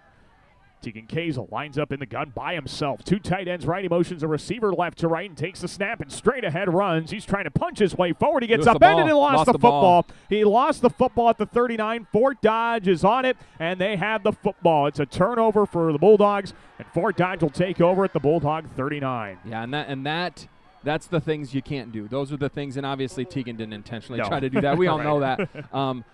Tegan Kazel lines up in the gun by himself. 2 tight ends right. He motions a receiver left to right and takes the snap and straight ahead runs. He's trying to punch his way forward. He gets upended and lost the football. He lost the football at the 39. Fort Dodge is on it, and they have the football. It's a turnover for the Bulldogs, and Fort Dodge will take over at the Bulldog 39. Yeah, and that's the things you can't do. Those are the things, and obviously Tegan didn't intentionally try to do that. We all know that.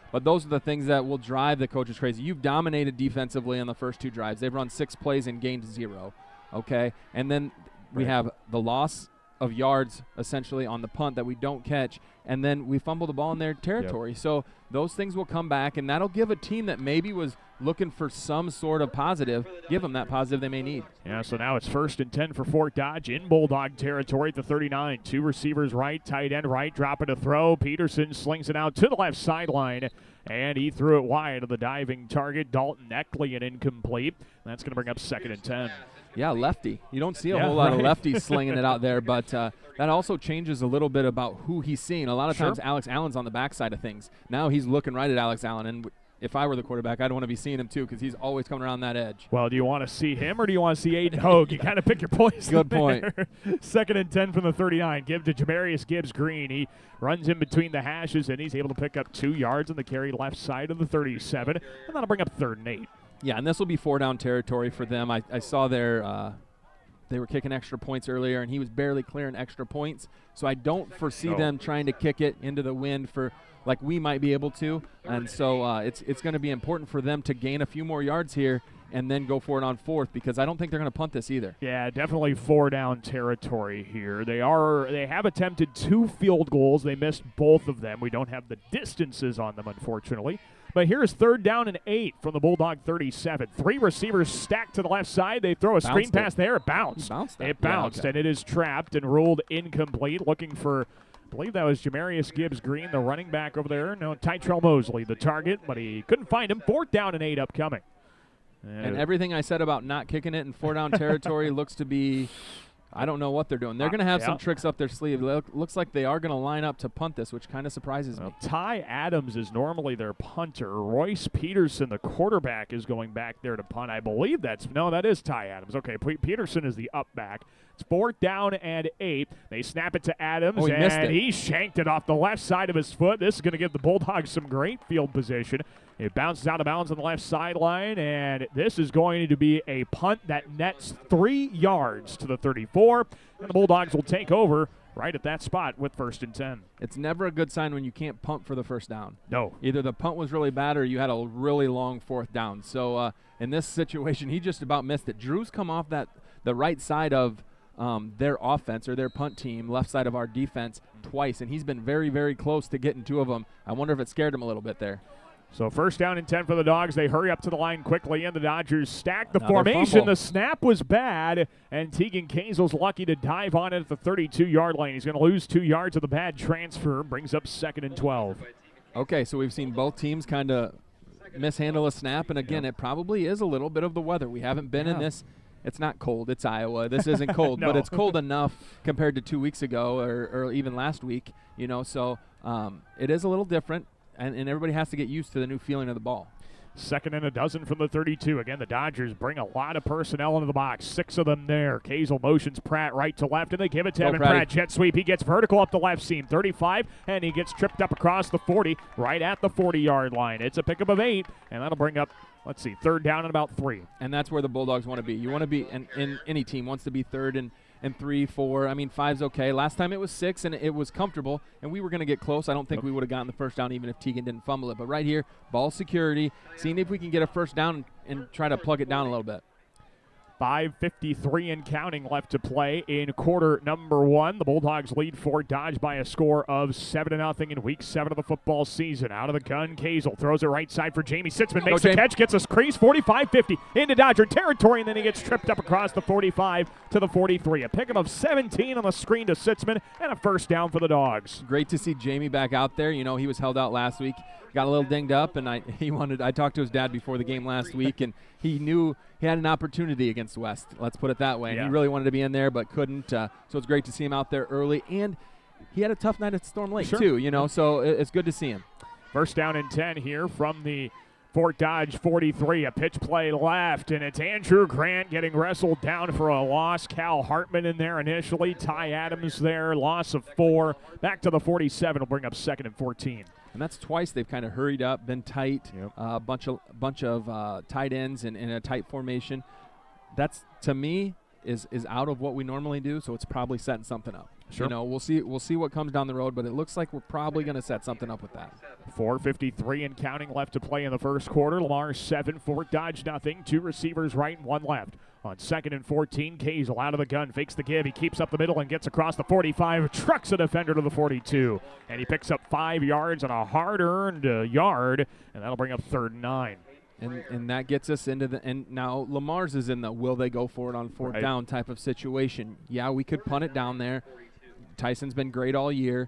But those are the things that will drive the coaches crazy. You've dominated defensively on the first 2 drives. They've run 6 plays and gained 0, okay? And then we have the loss of yards essentially on the punt that we don't catch, and then we fumble the ball in their territory. So those things will come back, and that'll give a team that maybe was looking for some sort of positive, give them that positive they may need. Yeah, so now it's 1st and 10 for Fort Dodge in Bulldog territory at the 39. 2 receivers right, tight end right, dropping to throw. Peterson slings it out to the left sideline, and he threw it wide of the diving target, Dalton Eckley, and incomplete. That's going to bring up 2nd and 10. Yeah, lefty. You don't see a whole lot of lefties slinging it out there, but that also changes a little bit about who he's seeing. A lot of times Alex Allen's on the backside of things. Now he's looking right at Alex Allen, and if I were the quarterback, I'd want to be seeing him too because he's always coming around that edge. Well, do you want to see him or do you want to see Aiden Hogue? You kind of pick your poison. Good point. 2nd and 10 from the 39. Give to Jamarius Gibbs-Green. He runs in between the hashes, and he's able to pick up 2 yards on the carry left side of the 37, and that'll bring up 3rd and 8. Yeah, and this will be 4-down territory for them. I saw their they were kicking extra points earlier, and he was barely clearing extra points. So I don't foresee them trying to kick it into the wind for – like we might be able to. And so it's going to be important for them to gain a few more yards here and then go for it on 4th because I don't think they're going to punt this either. Yeah, definitely 4-down territory here. They have attempted 2 field goals. They missed both of them. We don't have the distances on them, unfortunately. But here's 3rd down and 8 from the Bulldog 37. 3 receivers stacked to the left side. They throw a screen pass there. It bounced. It bounced, and it is trapped and ruled incomplete. Looking for, I believe that was Jamarius Gibbs-Green, the running back over there. No, Tytrell Mosley, the target, but he couldn't find him. 4th down and 8 upcoming. And everything I said about not kicking it in 4-down territory looks to be, I don't know what they're doing. They're going to have some tricks up their sleeve. Looks like they are going to line up to punt this, which kind of surprises me. Ty Adams is normally their punter. Royce Peterson, the quarterback, is going back there to punt. I believe that is Ty Adams. Okay, Peterson is the up back. It's 4th down and 8. They snap it to Adams, and he shanked it off the left side of his foot. This is going to give the Bulldogs some great field position. It bounces out of bounds on the left sideline, and this is going to be a punt that nets 3 yards to the 34, and the Bulldogs will take over right at that spot with 1st and 10. It's never a good sign when you can't punt for the 1st down. No. Either the punt was really bad or you had a really long 4th down. So in this situation, he just about missed it. Drew's come off the right side of their offense or their punt team, left side of our defense, twice, and he's been very, very close to getting 2 of them. I wonder if it scared him a little bit there. So 1st down and 10 for the Dogs. They hurry up to the line quickly, and the Dodgers stack the formation. The snap was bad, and Tegan Kazel's lucky to dive on it at the 32-yard line. He's going to lose 2 yards of the bad transfer. Brings up 2nd and 12. Okay, so we've seen both teams kind of mishandle a snap, and again, it probably is a little bit of the weather. We haven't been in this. It's not cold. It's Iowa. This isn't cold, No. but it's cold enough compared to 2 weeks ago or even last week, so it is a little different. And everybody has to get used to the new feeling of the ball. 2nd and 12 from the 32. Again, the Dodgers bring a lot of personnel into the box. 6 of them there. Kazel motions Pratt right to left, and they give it to Evan Pratt. Jet sweep. He gets vertical up the left seam. 35, and he gets tripped up across the 40, right at the 40-yard line. It's a pickup of 8, and that'll bring up, 3rd down and about 3. And that's where the Bulldogs want to be. You want to be, in any team wants to be 3rd and 3, 4. I mean, 5's okay. Last time it was 6, and it was comfortable, and we were going to get close. I don't think we would have gotten the 1st down even if Tegan didn't fumble it. But right here, ball security, seeing if we can get a 1st down and try to plug it down a little bit. 5:53 and counting left to play in quarter number 1. The Bulldogs lead Fort Dodge by a score of 7-0 in week 7 of the football season. Out of the gun, Kazel throws it right side for Jamie Sitzman. Makes the catch, gets a crease, 45-50 into Dodger territory, and then he gets tripped up across the 45 to the 43. A pickup of 17 on the screen to Sitzman, and a 1st down for the Dogs. Great to see Jamie back out there. He was held out last week. Got a little dinged up, and I talked to his dad before the game last week, and he knew he had an opportunity against West. Let's put it that way. And he really wanted to be in there, but couldn't. So it's great to see him out there early, and he had a tough night at Storm Lake too. So it's good to see him. 1st down and 10 here from the Fort Dodge 43. A pitch play left, and it's Andrew Grant getting wrestled down for a loss. Cal Hartman in there initially. Ty Adams there, loss of 4. Back to the 47 will bring up 2nd and 14. And that's twice they've kind of hurried up, been tight, a bunch of tight ends in a tight formation. That's, to me, is out of what we normally do, so it's probably setting something up. Sure. We'll see what comes down the road, but it looks like we're probably going to set something up with that. 4:53 and counting left to play in the 1st quarter. Lamar 7, Fort Dodge nothing. 2 receivers right and 1 left. On 2nd and 14, Kazel out of the gun, fakes the give. He keeps up the middle and gets across the 45, trucks a defender to the 42. And he picks up 5 yards on a hard-earned yard, and that'll bring up 3rd and 9. And that gets us into the – and now Lamar's is in the will they go for it on 4th down type of situation. Yeah, we could punt it down there. Tyson's been great all year.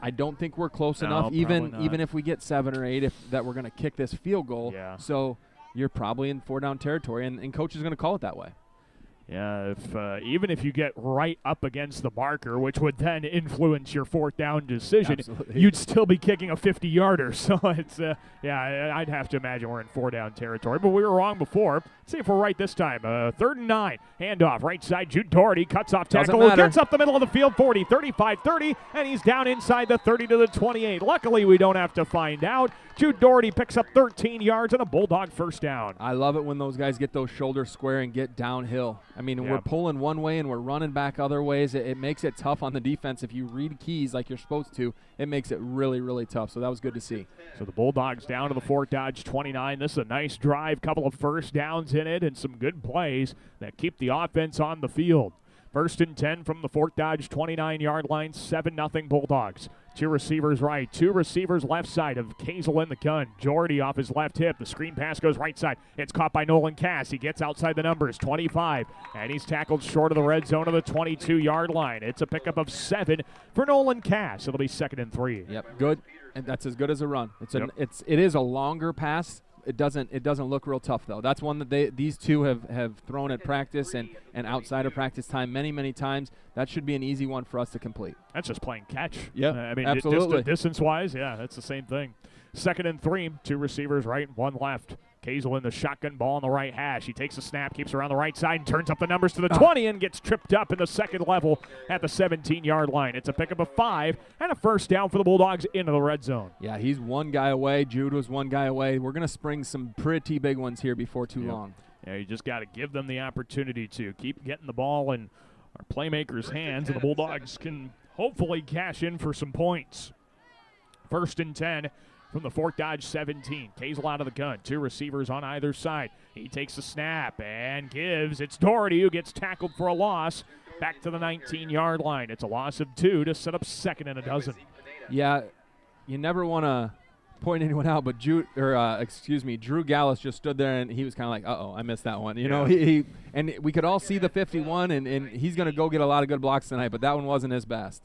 I don't think we're close enough, even if we get 7 or 8, that we're going to kick this field goal. Yeah. So you're probably in 4-down territory, and Coach is going to call it that way. Yeah, even if you get right up against the marker, which would then influence your fourth down decision, you'd still be kicking a 50-yarder. So it's, I'd have to imagine we're in four-down territory. But we were wrong before. Let's see if we're right this time. 3rd and 9. Handoff, right side. Jude Doherty cuts off tackle. Gets up the middle of the field, 40, 35, 30, and he's down inside the 30 to the 28. Luckily, we don't have to find out. Jude Doherty picks up 13 yards and a Bulldog first down. I love it when those guys get those shoulders square and get downhill. I mean, we're pulling one way and we're running back other ways. It makes it tough on the defense. If you read keys like you're supposed to, it makes it really, really tough. So that was good to see. So the Bulldogs down to the Fort Dodge 29. This is a nice drive, couple of first downs in it, and some good plays that keep the offense on the field. 1st and 10 from the Fort Dodge 29-yard line, 7-0 Bulldogs. 2 receivers right, 2 receivers left side of Kazel in the gun. Jordy off his left hip. The screen pass goes right side. It's caught by Nolan Cass. He gets outside the numbers, 25, and he's tackled short of the red zone of the 22-yard line. It's a pickup of 7 for Nolan Cass. It'll be 2nd and 3. Yep, good, and that's as good as a run. It is a longer pass. It doesn't look real tough, though. That's one that these two have thrown at practice and outside of practice time many times. That should be an easy one for us to complete. That's just playing catch. Yeah, I mean, absolutely. Distance-wise, that's the same thing. 2nd and 3, 2 receivers right, 1 left. Kazel in the shotgun, ball on the right hash. He takes a snap, keeps around the right side, and turns up the numbers to the 20 and gets tripped up in the second level at the 17-yard line. It's a pickup of 5 and a first down for the Bulldogs into the red zone. Yeah, he's one guy away. Jude was one guy away. We're going to spring some pretty big ones here before too long. Yeah, you just got to give them the opportunity to keep getting the ball in our playmakers' hands, and the Bulldogs can hopefully cash in for some points. 1st and 10. From the Fort Dodge 17. Kazel out of the gun. 2 receivers on either side. He takes a snap and gives. It's Doherty who gets tackled for a loss. Back to the 19-yard line. It's a loss of 2 to set up 2nd and 12. Yeah, you never want to point anyone out, but Drew Gallus just stood there and he was kind of like, uh-oh, I missed that one. You know, and we could all see the 51, and he's going to go get a lot of good blocks tonight, but that one wasn't his best.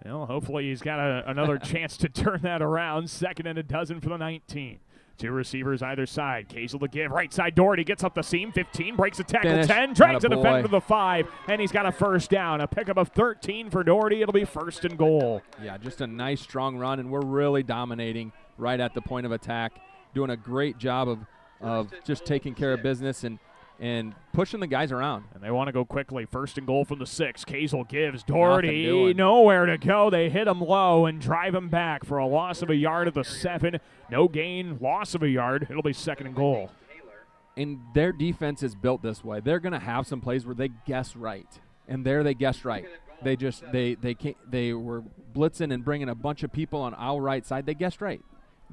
Well, hopefully he's got another chance to turn that around. 2nd and 12 for the 19. 2 receivers either side. Kazel to give. Right side, Doherty gets up the seam. 15, breaks a tackle. Finish. 10, drags a defender to the 5, and he's got a first down. A pickup of 13 for Doherty. It'll be 1st and goal. Yeah, just a nice, strong run, and we're really dominating right at the point of attack, doing a great job of just taking care of business and pushing the guys around. And they want to go quickly. 1st and goal from the 6. Kazel gives. Doherty nowhere to go. They hit him low and drive him back for a loss of a yard at the 7. No gain, loss of a yard. It'll be 2nd and goal. And their defense is built this way. They're going to have some plays where they guess right. And there they guessed right. They were blitzing and bringing a bunch of people on our right side. They guessed right.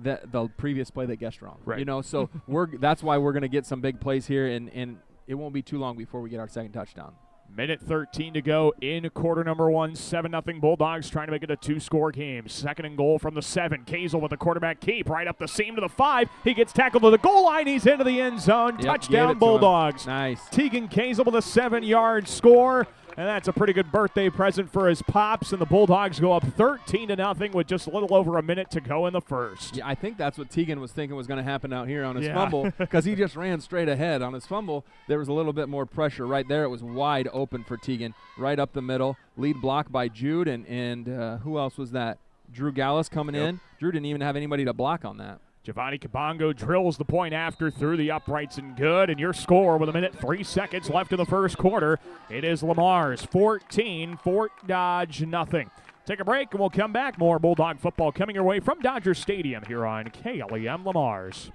The previous play they guessed wrong. Right. You know, so that's why we're going to get some big plays here, and it won't be too long before we get our 2nd touchdown. Minute 13 to go in quarter number 1. 7-0 Bulldogs trying to make it a 2-score game. 2nd and goal from the 7. Kazel with the quarterback keep right up the seam to the 5. He gets tackled to the goal line. He's into the end zone. Yep, touchdown Bulldogs. Nice. Tegan Kazel with a 7-yard score. And that's a pretty good birthday present for his pops. And the Bulldogs go up 13-0 with just a little over a minute to go in the first. Yeah, I think that's what Tegan was thinking was going to happen out here on his fumble, because he just ran straight ahead. On his fumble, there was a little bit more pressure. Right there, it was wide open for Tegan, right up the middle. Lead block by Jude, and who else was that? Drew Gallus coming in. Drew didn't even have anybody to block on that. Giovanni Kabongo drills the point after through the uprights and good. And your score with 1:03 left in the first quarter. It is Lamar's 14, Fort Dodge nothing. Take a break and we'll come back. More Bulldog football coming your way from Dodger Stadium here on KLEM Lamar's.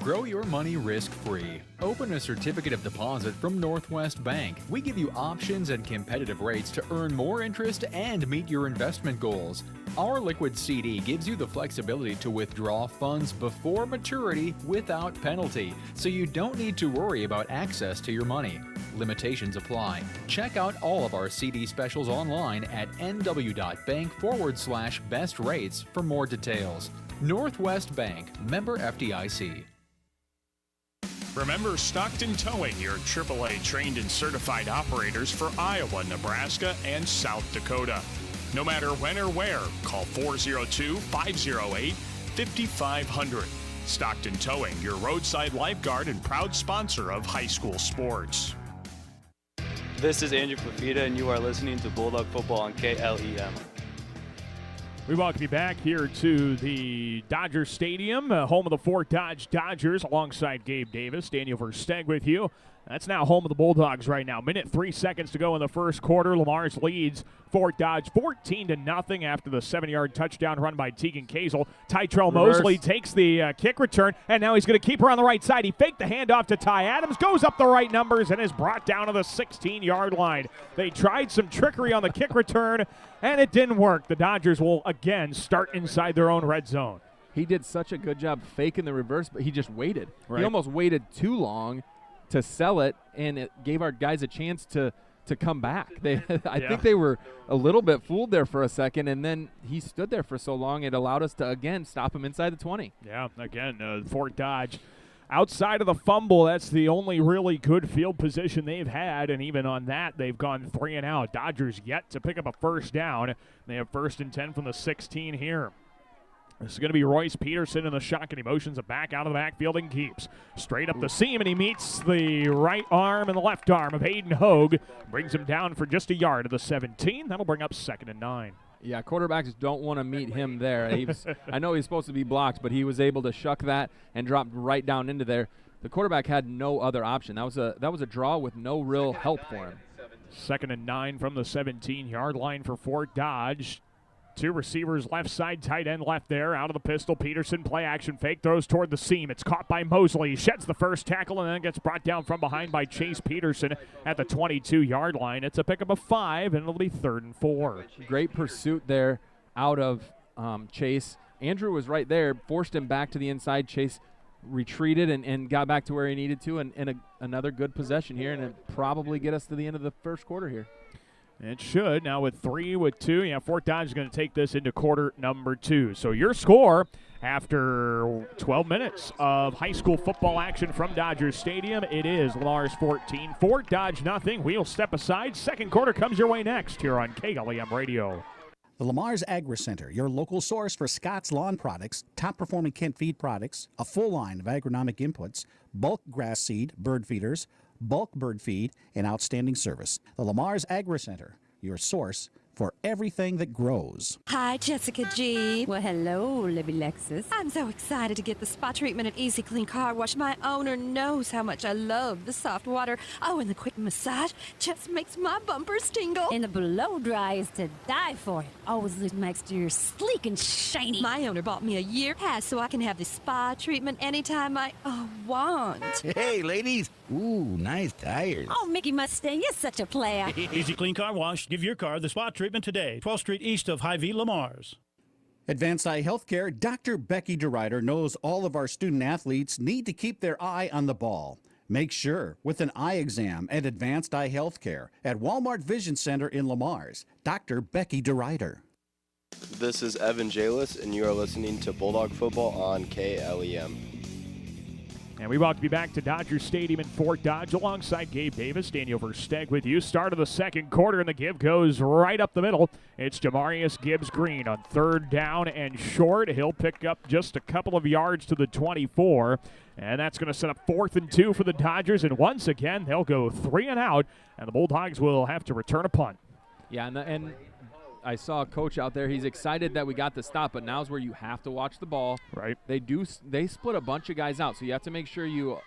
Grow your money risk-free. Open a certificate of deposit from Northwest Bank. We give you options and competitive rates to earn more interest and meet your investment goals. Our liquid CD gives you the flexibility to withdraw funds before maturity without penalty, so you don't need to worry about access to your money. Limitations apply. Check out all of our CD specials online at nw.bank/best rates for more details. Northwest Bank, member FDIC. Remember Stockton Towing, your AAA trained and certified operators for Iowa, Nebraska, and South Dakota. No matter when or where, call 402-508-5500. Stockton Towing, your roadside lifeguard and proud sponsor of high school sports. This is Andrew Fafita, and you are listening to Bulldog Football on KLEM. We welcome you back here to the Dodger Stadium, home of the Fort Dodge Dodgers, alongside Gabe Davis. Daniel Versteg with you. That's now home of the Bulldogs right now. 3 to go in the first quarter. Lamar's leads Fort Dodge 14-0 after the 7-yard touchdown run by Tegan Kazel. Tytrell Mosley takes the kick return, and now he's going to keep her on the right side. He faked the handoff to Ty Adams, goes up the right numbers, and is brought down to the 16-yard line. They tried some trickery on the kick return, and it didn't work. The Dodgers will again start inside their own red zone. He did such a good job faking the reverse, but he just waited. Right. He almost waited too long to sell it, and it gave our guys a chance to come back. I think they were a little bit fooled there for a second, and then he stood there for so long, it allowed us to, again, stop him inside the 20. Yeah, again, Fort Dodge, outside of the fumble, that's the only really good field position they've had, and even on that, they've gone 3 and out. Dodgers yet to pick up a first down. They have 1st and 10 from the 16 here. This is going to be Royce Peterson in the shotgun. He motions it back out of the backfield and keeps straight up the seam, and he meets the right arm and the left arm of Hayden Hogue. Brings him down for just a yard to the 17. That'll bring up 2nd and 9. Yeah, quarterbacks don't want to meet him there. I know he's supposed to be blocked, but he was able to shuck that and drop right down into there. The quarterback had no other option. That was a draw with no real help for him. 2nd and 9 from the 17-yard line for Fort Dodge. 2 receivers left side, tight end left there. Out of the pistol, Peterson, play action fake, throws toward the seam. It's caught by Mosley. He sheds the first tackle and then gets brought down from behind by Chase Peterson at the 22-yard line. It's a pickup of 5, and it'll be 3rd and 4. Great pursuit there out of Chase. Andrew was right there, forced him back to the inside. Chase retreated and got back to where he needed to, and another good possession here, and it'll probably get us to the end of the first quarter here. It should. Now with 3, with 2, Fort Dodge is going to take this into quarter number 2. So your score after 12 minutes of high school football action from Dodgers Stadium, it is Lamar's 14, Fort Dodge nothing. We'll step aside. Second quarter comes your way next here on KLEM Radio. The Lamar's Agri Center, your local source for Scott's Lawn products, top-performing Kent feed products, a full line of agronomic inputs, bulk grass seed, bird feeders, bulk bird feed, and outstanding service. The Lamar's Agri Center, your source for everything that grows. Hi, Jessica G. Well, hello, Libby Lexus. I'm so excited to get the spa treatment at Easy Clean Car Wash. My owner knows how much I love the soft water. Oh, and the quick massage just makes my bumpers tingle. And the blow dry is to die for. It always leaves my exterior sleek and shiny. My owner bought me a year pass so I can have the spa treatment anytime I want. Hey, ladies. Ooh, nice tires. Oh, Mickey Mustang, you're such a player. Easy Clean Car Wash. Give your car the spa treatment today. 12th Street east of Hy-Vee Lamar's. Advanced Eye Healthcare, Dr. Becky DeRuyter knows all of our student athletes need to keep their eye on the ball. Make sure with an eye exam at Advanced Eye Healthcare at Walmart Vision Center in Lamar's. Dr. Becky DeRuyter. This is Evan Jalis, and you are listening to Bulldog Football on KLEM. And we welcome you back to Dodger Stadium in Fort Dodge alongside Gabe Davis. Daniel Versteg with you. Start of the second quarter, and the give goes right up the middle. It's Jamarius Gibbs-Green on 3rd down and short. He'll pick up just a couple of yards to the 24, and that's going to set up 4th and 2 for the Dodgers. And once again, they'll go 3 and out, and the Bulldogs will have to return a punt. Yeah, and I saw a coach out there. He's excited that we got the stop, but now's where you have to watch the ball. Right. They split a bunch of guys out, so you have to make sure you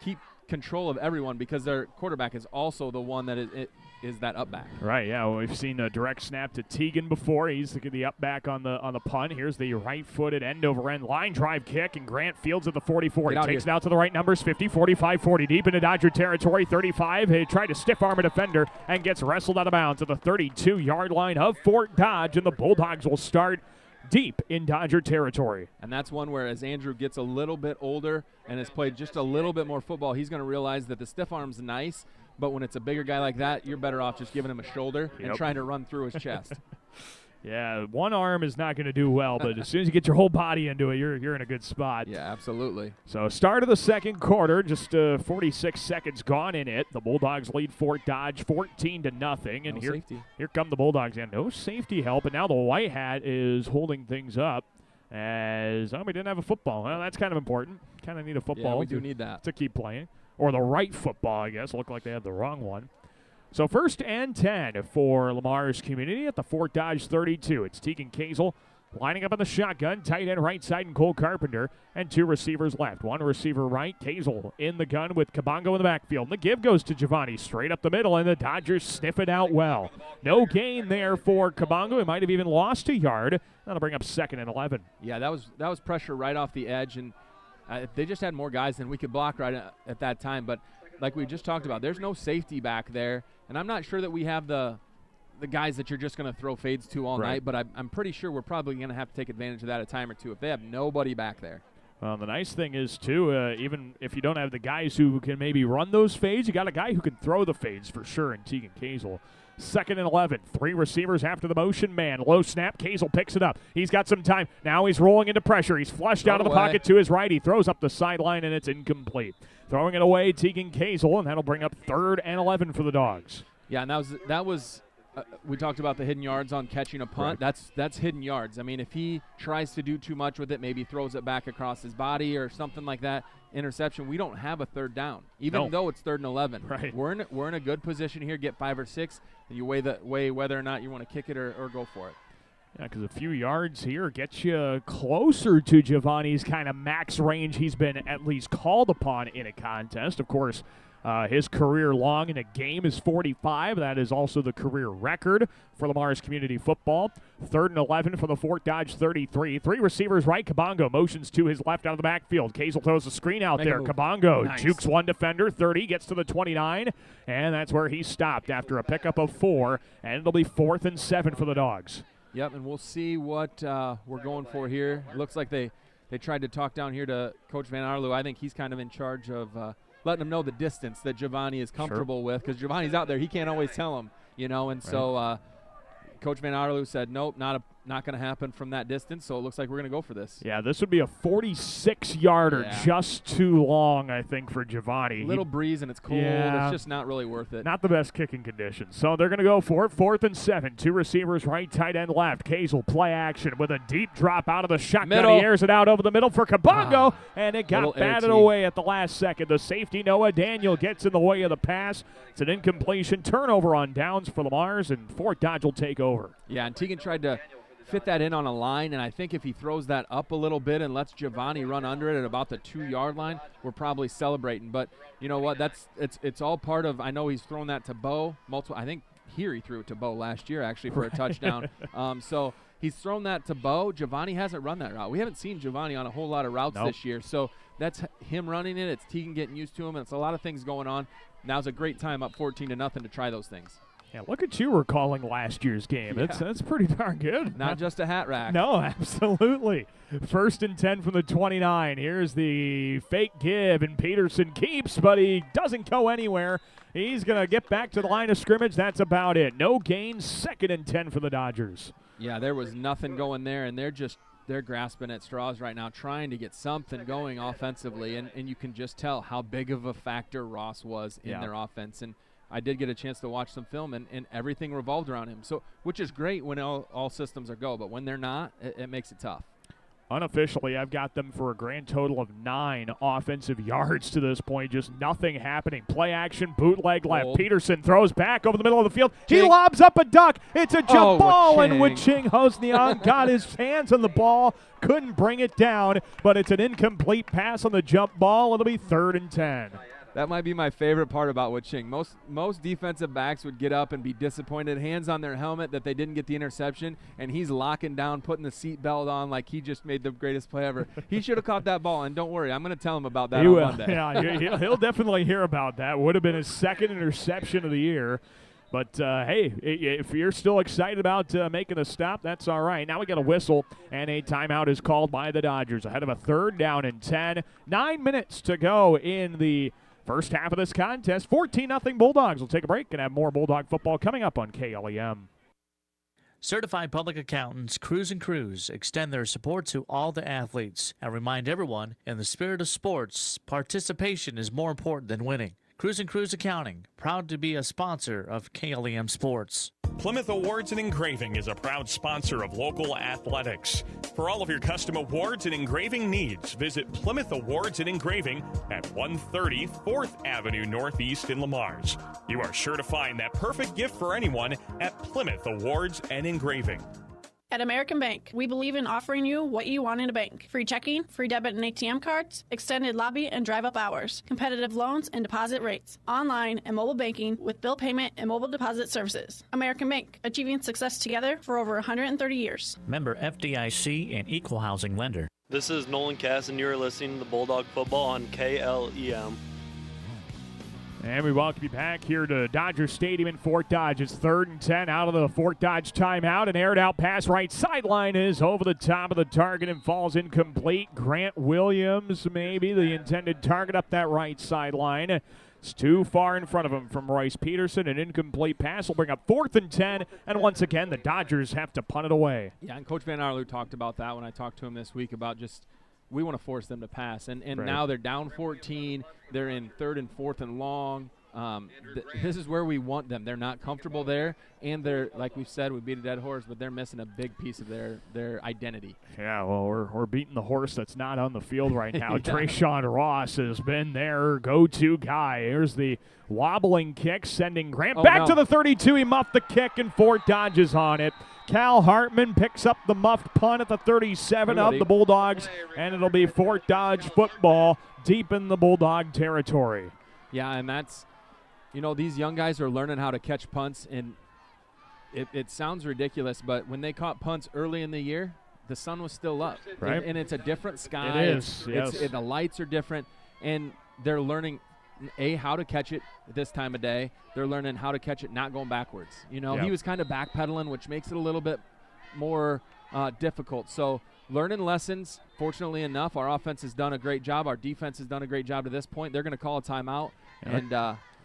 keep control of everyone because their quarterback is also the one that is that up back. Right, yeah. Well, we've seen a direct snap to Tegan before. He's the up back on the punt. Here's the right-footed end-over-end line drive kick, and Grant fields at the 44. He takes it out to the right numbers, 50, 45, 40, deep into Dodger territory, 35. He tried to stiff-arm a defender and gets wrestled out of bounds at the 32-yard line of Fort Dodge, and the Bulldogs will start deep in Dodger territory. And that's one where as Andrew gets a little bit older and has played just a little bit more football, he's going to realize that the stiff arm's nice, but when it's a bigger guy like that, you're better off just giving him a shoulder and trying to run through his chest. Yeah, one arm is not going to do well, but as soon as you get your whole body into it, you're in a good spot. Yeah, absolutely. So start of the second quarter, just 46 seconds gone in it. The Bulldogs lead Fort Dodge 14-0. And here come the Bulldogs. And no safety help, and now the White Hat is holding things up as we didn't have a football. Well, that's kind of important. Kind of need a football. Yeah, we do need that. To keep playing. Or the right football, I guess. Looked like they had the wrong one. So 1st and 10 for Lamar's Community at the Fort Dodge 32. It's Tegan Kazel lining up in the shotgun, tight end right side and Cole Carpenter, and 2 receivers left. 1 receiver right, Kazel in the gun with Kabongo in the backfield. And the give goes to Giovanni straight up the middle, and the Dodgers sniff it out well. No gain there for Kabongo. He might have even lost a yard. That'll bring up 2nd and 11. Yeah, that was pressure right off the edge, and they just had more guys than we could block right at that time. But like we just talked about, there's no safety back there, and I'm not sure that we have the guys that you're just going to throw fades to all night, but I'm pretty sure we're probably going to have to take advantage of that a time or two if they have nobody back there. Well, the nice thing is, too, even if you don't have the guys who can maybe run those fades, you got a guy who can throw the fades for sure in Tegan Kazel. 2nd and 11. 3 receivers after the motion man. Low snap. Kazel picks it up. He's got some time. Now he's rolling into pressure. He's flushed out of the pocket to his right. He throws up the sideline, and it's incomplete. Throwing it away, Tegan Kazel, and that'll bring up 3rd and 11 for the Dogs. Yeah, and that was we talked about the hidden yards on catching a punt. That's hidden yards. I mean, if he tries to do too much with it, maybe throws it back across his body or something like that, interception, we don't have a 3rd down, even though it's 3rd and 11. Right. We're in a good position here, get 5 or 6, and you weigh whether or not you want to kick it or go for it. Yeah, because a few yards here gets you closer to Giovanni's kind of max range he's been at least called upon in a contest. Of course, his career long in a game is 45. That is also the career record for Lamar's Community Football. 3rd and 11 for the Fort Dodge 33. 3 receivers right. Kabongo motions to his left out of the backfield. Kazel throws a screen out there. Kabongo jukes 1 defender. 30 gets to the 29, and that's where he stopped after a pickup of 4, and it'll be 4th and 7 for the Dogs. Yep, and we'll see what we're going for here. It looks like they tried to talk down here to Coach Van Arlo. I think he's kind of in charge of letting them know the distance that Giovanni is comfortable with, because Giovanni's out there. He can't always tell him, and so Coach Van Arlo said, nope, not going to happen from that distance, so it looks like we're going to go for this. Yeah, this would be a 46-yarder, just too long, I think, for Giovanni. Little breeze and it's cold. Yeah. It's just not really worth it. Not the best kicking conditions. So they're going to go for it. 4th and 7. 2 receivers right, tight end left. Kazel play action with a deep drop out of the shotgun. Middle. He airs it out over the middle for Kabongo, and it got batted away at the last second. The safety, Noah Daniel, gets in the way of the pass. It's an incompletion. Turnover on downs for Lamar's, and Fort Dodge will take over. Yeah, and Tegan tried to fit that in on a line, and I think if he throws that up a little bit and lets Giovanni run under it at about the 2-yard line, we're probably celebrating. But you know what? It's all part of. I know he's thrown that to Bo multiple. I think here he threw it to Bo last year actually for a touchdown. So he's thrown that to Bo. Giovanni hasn't run that route. We haven't seen Giovanni on a whole lot of routes this year. So that's him running it. It's Tegan getting used to him. And it's a lot of things going on. Now's a great time up 14-0 to try those things. Yeah, look at you recalling last year's game. Yeah. That's pretty darn good. Not just a hat rack. No, absolutely. 1st and 10 from the 29. Here's the fake give, and Peterson keeps, but he doesn't go anywhere. He's going to get back to the line of scrimmage. That's about it. No gain. 2nd and 10 for the Dodgers. Yeah, there was nothing going there, and they're grasping at straws right now, trying to get something going offensively, and you can just tell how big of a factor Ross was in their offense. And I did get a chance to watch some film, and everything revolved around him. So, which is great when all systems are go, but when they're not, it makes it tough. Unofficially, I've got them for a grand total of 9 offensive yards to this point. Just nothing happening. Play action, bootleg left. Peterson throws back over the middle of the field. He lobs up a duck. It's a jump ball, and Wuching Hosnian got his hands on the ball. Couldn't bring it down, but it's an incomplete pass on the jump ball. It'll be 3rd and 10. That might be my favorite part about Wuching. Most defensive backs would get up and be disappointed, hands on their helmet that they didn't get the interception, and he's locking down, putting the seatbelt on like he just made the greatest play ever. He should have caught that ball, and don't worry, I'm going to tell him about that on Monday. Yeah, he'll definitely hear about that. Would have been his 2nd interception of the year. But, hey, if you're still excited about making a stop, that's all right. Now we got a whistle, and a timeout is called by the Dodgers ahead of a 3rd down and 10. 9 minutes to go in the first half of this contest. 14-0 Bulldogs. We'll take a break and have more Bulldog football coming up on KLEM. Certified Public Accountants Cruz & Cruz extend their support to all the athletes and remind everyone, in the spirit of sports, participation is more important than winning. Cruz & Cruz Accounting, proud to be a sponsor of KLEM Sports. Plymouth Awards and Engraving is a proud sponsor of local athletics. For all of your custom awards and engraving needs, visit Plymouth Awards and Engraving at 130 4th Avenue Northeast in Lamars. You are sure to find that perfect gift for anyone at Plymouth Awards and Engraving. At American Bank, we believe in offering you what you want in a bank. Free checking, free debit and ATM cards, extended lobby and drive-up hours, competitive loans and deposit rates, online and mobile banking with bill payment and mobile deposit services. American Bank, achieving success together for over 130 years. Member FDIC and equal housing lender. This is Nolan Cass, and you're listening to Bulldog Football on KLEM. And we welcome you back here to Dodger Stadium in Fort Dodge. It's 3rd and 10 out of the Fort Dodge timeout. An aired out pass right sideline is over the top of the target and falls incomplete. Grant Williams, maybe the intended target up that right sideline. It's too far in front of him from Royce Peterson. An incomplete pass will bring up 4th and 10. And once again, the Dodgers have to punt it away. Yeah, and Coach Van Arlo talked about that when I talked to him this week about just we want to force them to pass. And right. Now they're down 14. They're in 3rd and 4th and long. This is where we want them. They're not comfortable there, and they're, like we've said, we beat a dead horse, but they're missing a big piece of their identity. Yeah, well, we're beating the horse that's not on the field right now. Yeah. Trayshawn Ross has been their go-to guy. Here's the wobbling kick, sending Grant back to the 32. He muffed the kick, and Fort Dodge is on it. Cal Hartman picks up the muffed punt at the 37 of the Bulldogs, and it'll be Fort Dodge football deep in the Bulldog territory. Yeah, and that's, these young guys are learning how to catch punts, and it sounds ridiculous, but when they caught punts early in the year, the sun was still up. Right. And it's a different sky. It is, yes. The lights are different, and they're learning, how to catch it this time of day. They're learning how to catch it not going backwards. He was kind of backpedaling, which makes it a little bit more difficult. So learning lessons, fortunately enough, our offense has done a great job. Our defense has done a great job to this point. They're going to call a timeout, and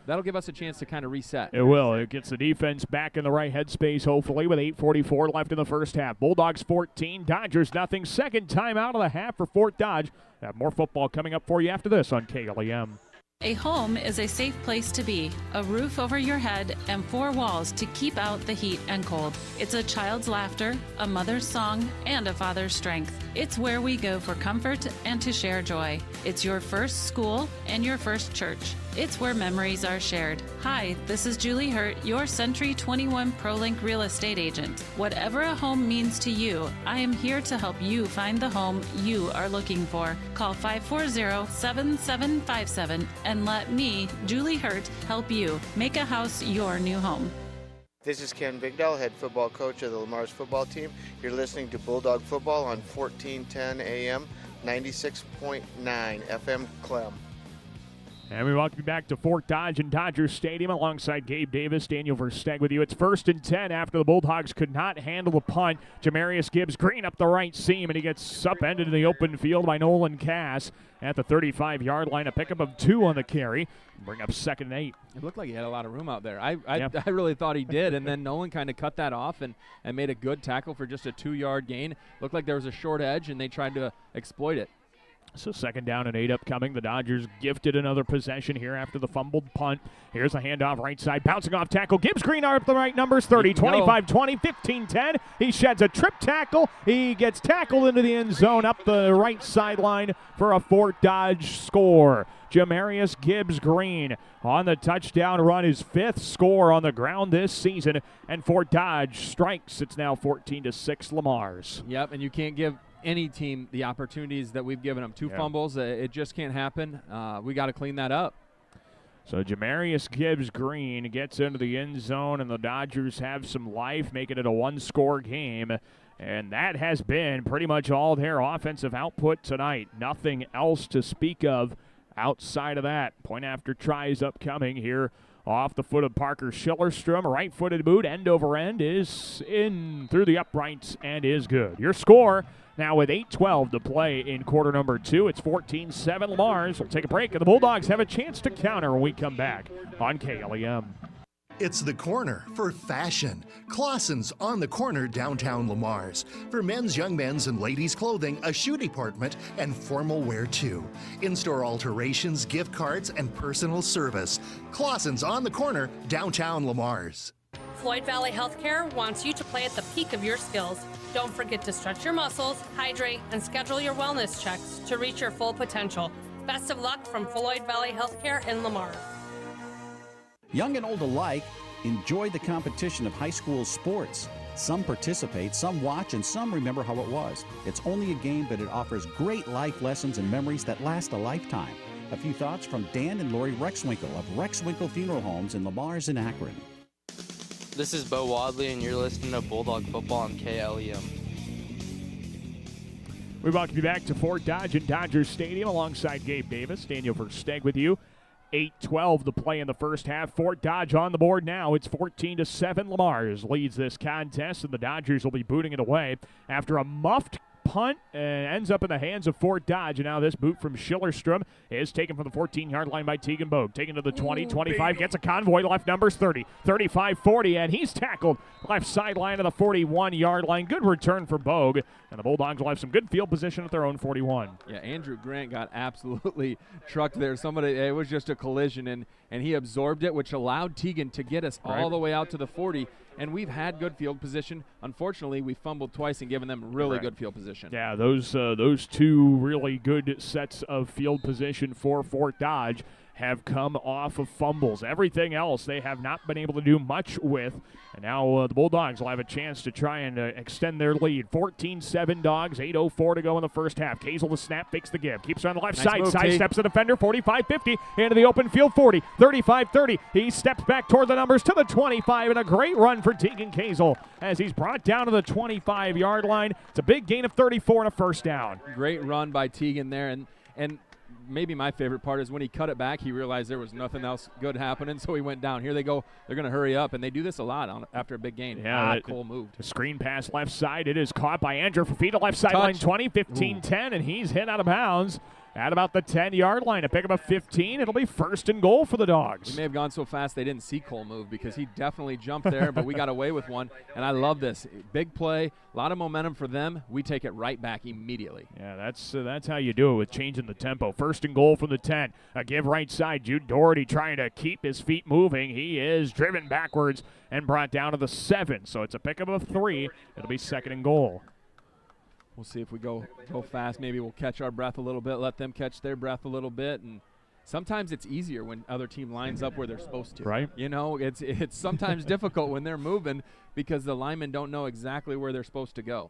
that'll give us a chance to kind of reset. It will. It gets the defense back in the right headspace, hopefully, with 8:44 left in the first half. Bulldogs 14, Dodgers nothing. Second timeout of the half for Fort Dodge. Have more football coming up for you after this on KLEM. A home is a safe place to be, a roof over your head, and 4 walls to keep out the heat and cold. It's a child's laughter, a mother's song, and a father's strength. It's where we go for comfort and to share joy. It's your first school and your first church. It's where memories are shared. Hi, this is Julie Hurt, your Century 21 ProLink real estate agent. Whatever a home means to you, I am here to help you find the home you are looking for. Call 540-7757 and let me, Julie Hurt, help you make a house your new home. This is Ken Bigdahl, head football coach of the Lamar's football team. You're listening to Bulldog Football on 1410 AM, 96.9 FM KLEM. And we welcome you back to Fort Dodge and Dodger Stadium alongside Gabe Davis, Daniel Versteg with you. It's 1st and 10 after the Bulldogs could not handle the punt. Jamarius Gibbs Green up the right seam, and he gets upended in the open field by Nolan Cass at the 35-yard line. A pickup of 2 on the carry. Bring up 2nd and 8. It looked like he had a lot of room out there. I really thought he did, and then Nolan kind of cut that off and made a good tackle for just a 2-yard gain. Looked like there was a short edge, and they tried to exploit it. So 2nd down and 8 upcoming. The Dodgers gifted another possession here after the fumbled punt. Here's a handoff right side. Bouncing off tackle. Gibbs Green are up the right numbers. 30, 25, 20, 15, 10. He sheds a trip tackle. He gets tackled into the end zone up the right sideline for a Fort Dodge score. Jamarius Gibbs Green on the touchdown run, his 5th score on the ground this season. And Fort Dodge strikes. It's now 14-6 Lamar's. Yep, and you can't give any team the opportunities that we've given them. 2 fumbles, it just can't happen. We got to clean that up. So Jamarius Gibbs Green gets into the end zone, and the Dodgers have some life, making it a 1-score game. And that has been pretty much all their offensive output tonight. Nothing else to speak of outside of that. Point after tries upcoming here off the foot of Parker Schillerstrom. Right-footed boot, end over end, is in through the uprights and is good. Your score now with 8:12 to play in quarter number 2. It's 14-7 Lamars. We'll take a break, and the Bulldogs have a chance to counter when we come back on KLEM. It's the corner for fashion. Clausen's on the corner downtown Lamars. For men's, young men's, and ladies' clothing, a shoe department, and formal wear too. In-store alterations, gift cards, and personal service. Clausen's on the corner downtown Lamars. Floyd Valley Healthcare wants you to play at the peak of your skills. Don't forget to stretch your muscles, hydrate, and schedule your wellness checks to reach your full potential. Best of luck from Floyd Valley Healthcare in Lamar. Young and old alike enjoy the competition of high school sports. Some participate, some watch, and some remember how it was. It's only a game, but it offers great life lessons and memories that last a lifetime. A few thoughts from Dan and Lori Rexwinkle of Rexwinkle Funeral Homes in Lamars and Akron. This is Bo Wadley, and you're listening to Bulldog Football on KLEM. We welcome you back to Fort Dodge and Dodgers Stadium alongside Gabe Davis. Daniel Versteg with you. 8:12 to play in the first half. Fort Dodge on the board now. It's 14-7. Lamars leads this contest, and the Dodgers will be booting it away after a muffed punt and ends up in the hands of Fort Dodge. And now this boot from Schillerstrom is taken from the 14-yard line by Tegan Bogue. Taken to the 20, 25, gets a convoy, left numbers 30, 35, 40, and he's tackled left sideline of the 41-yard line. Good return for Bogue, and the Bulldogs will have some good field position at their own 41. Yeah, Andrew Grant got absolutely trucked there. It was just a collision, and he absorbed it, which allowed Tegan to get us all the way out to the 40. And we've had good field position. Unfortunately, we fumbled twice and given them really good field position. Yeah, those two really good sets of field position for Fort Dodge have come off of fumbles. Everything else they have not been able to do much with. And now the Bulldogs will have a chance to try and extend their lead. 14-7 Dogs, 8:04 to go in the first half. Kazel the snap, fakes the give. Keeps it on the left side, sidesteps the defender, 45-50, into the open field, 40, 35-30. He steps back toward the numbers to the 25, and a great run for Tegan Kazel as he's brought down to the 25-yard line. It's a big gain of 34 and a first down. Great run by Tegan there, and maybe my favorite part is when he cut it back, he realized there was nothing else good happening, so he went down. Here they go. They're going to hurry up, and they do this a lot after a big gain. Yeah, Cole moved. The screen pass left side. It is caught by Andrew Fafita, left sideline 20, 15-10, and he's hit out of bounds at about the 10-yard line. A pick up a 15. It'll be first and goal for the Dogs. We may have gone so fast they didn't see Cole move because he definitely jumped there, but we got away with one, and I love this. Big play, a lot of momentum for them. We take it right back immediately. Yeah, that's how you do it with changing the tempo. First and goal from the 10. A give right side. Jude Doherty trying to keep his feet moving. He is driven backwards and brought down to the 7. So it's a pickup of 3. It'll be second and goal. We'll see if we go fast. Maybe we'll catch our breath a little bit, let them catch their breath a little bit. And sometimes it's easier when other team lines up where they're supposed to. Right. You know, it's sometimes difficult when they're moving because the linemen don't know exactly where they're supposed to go.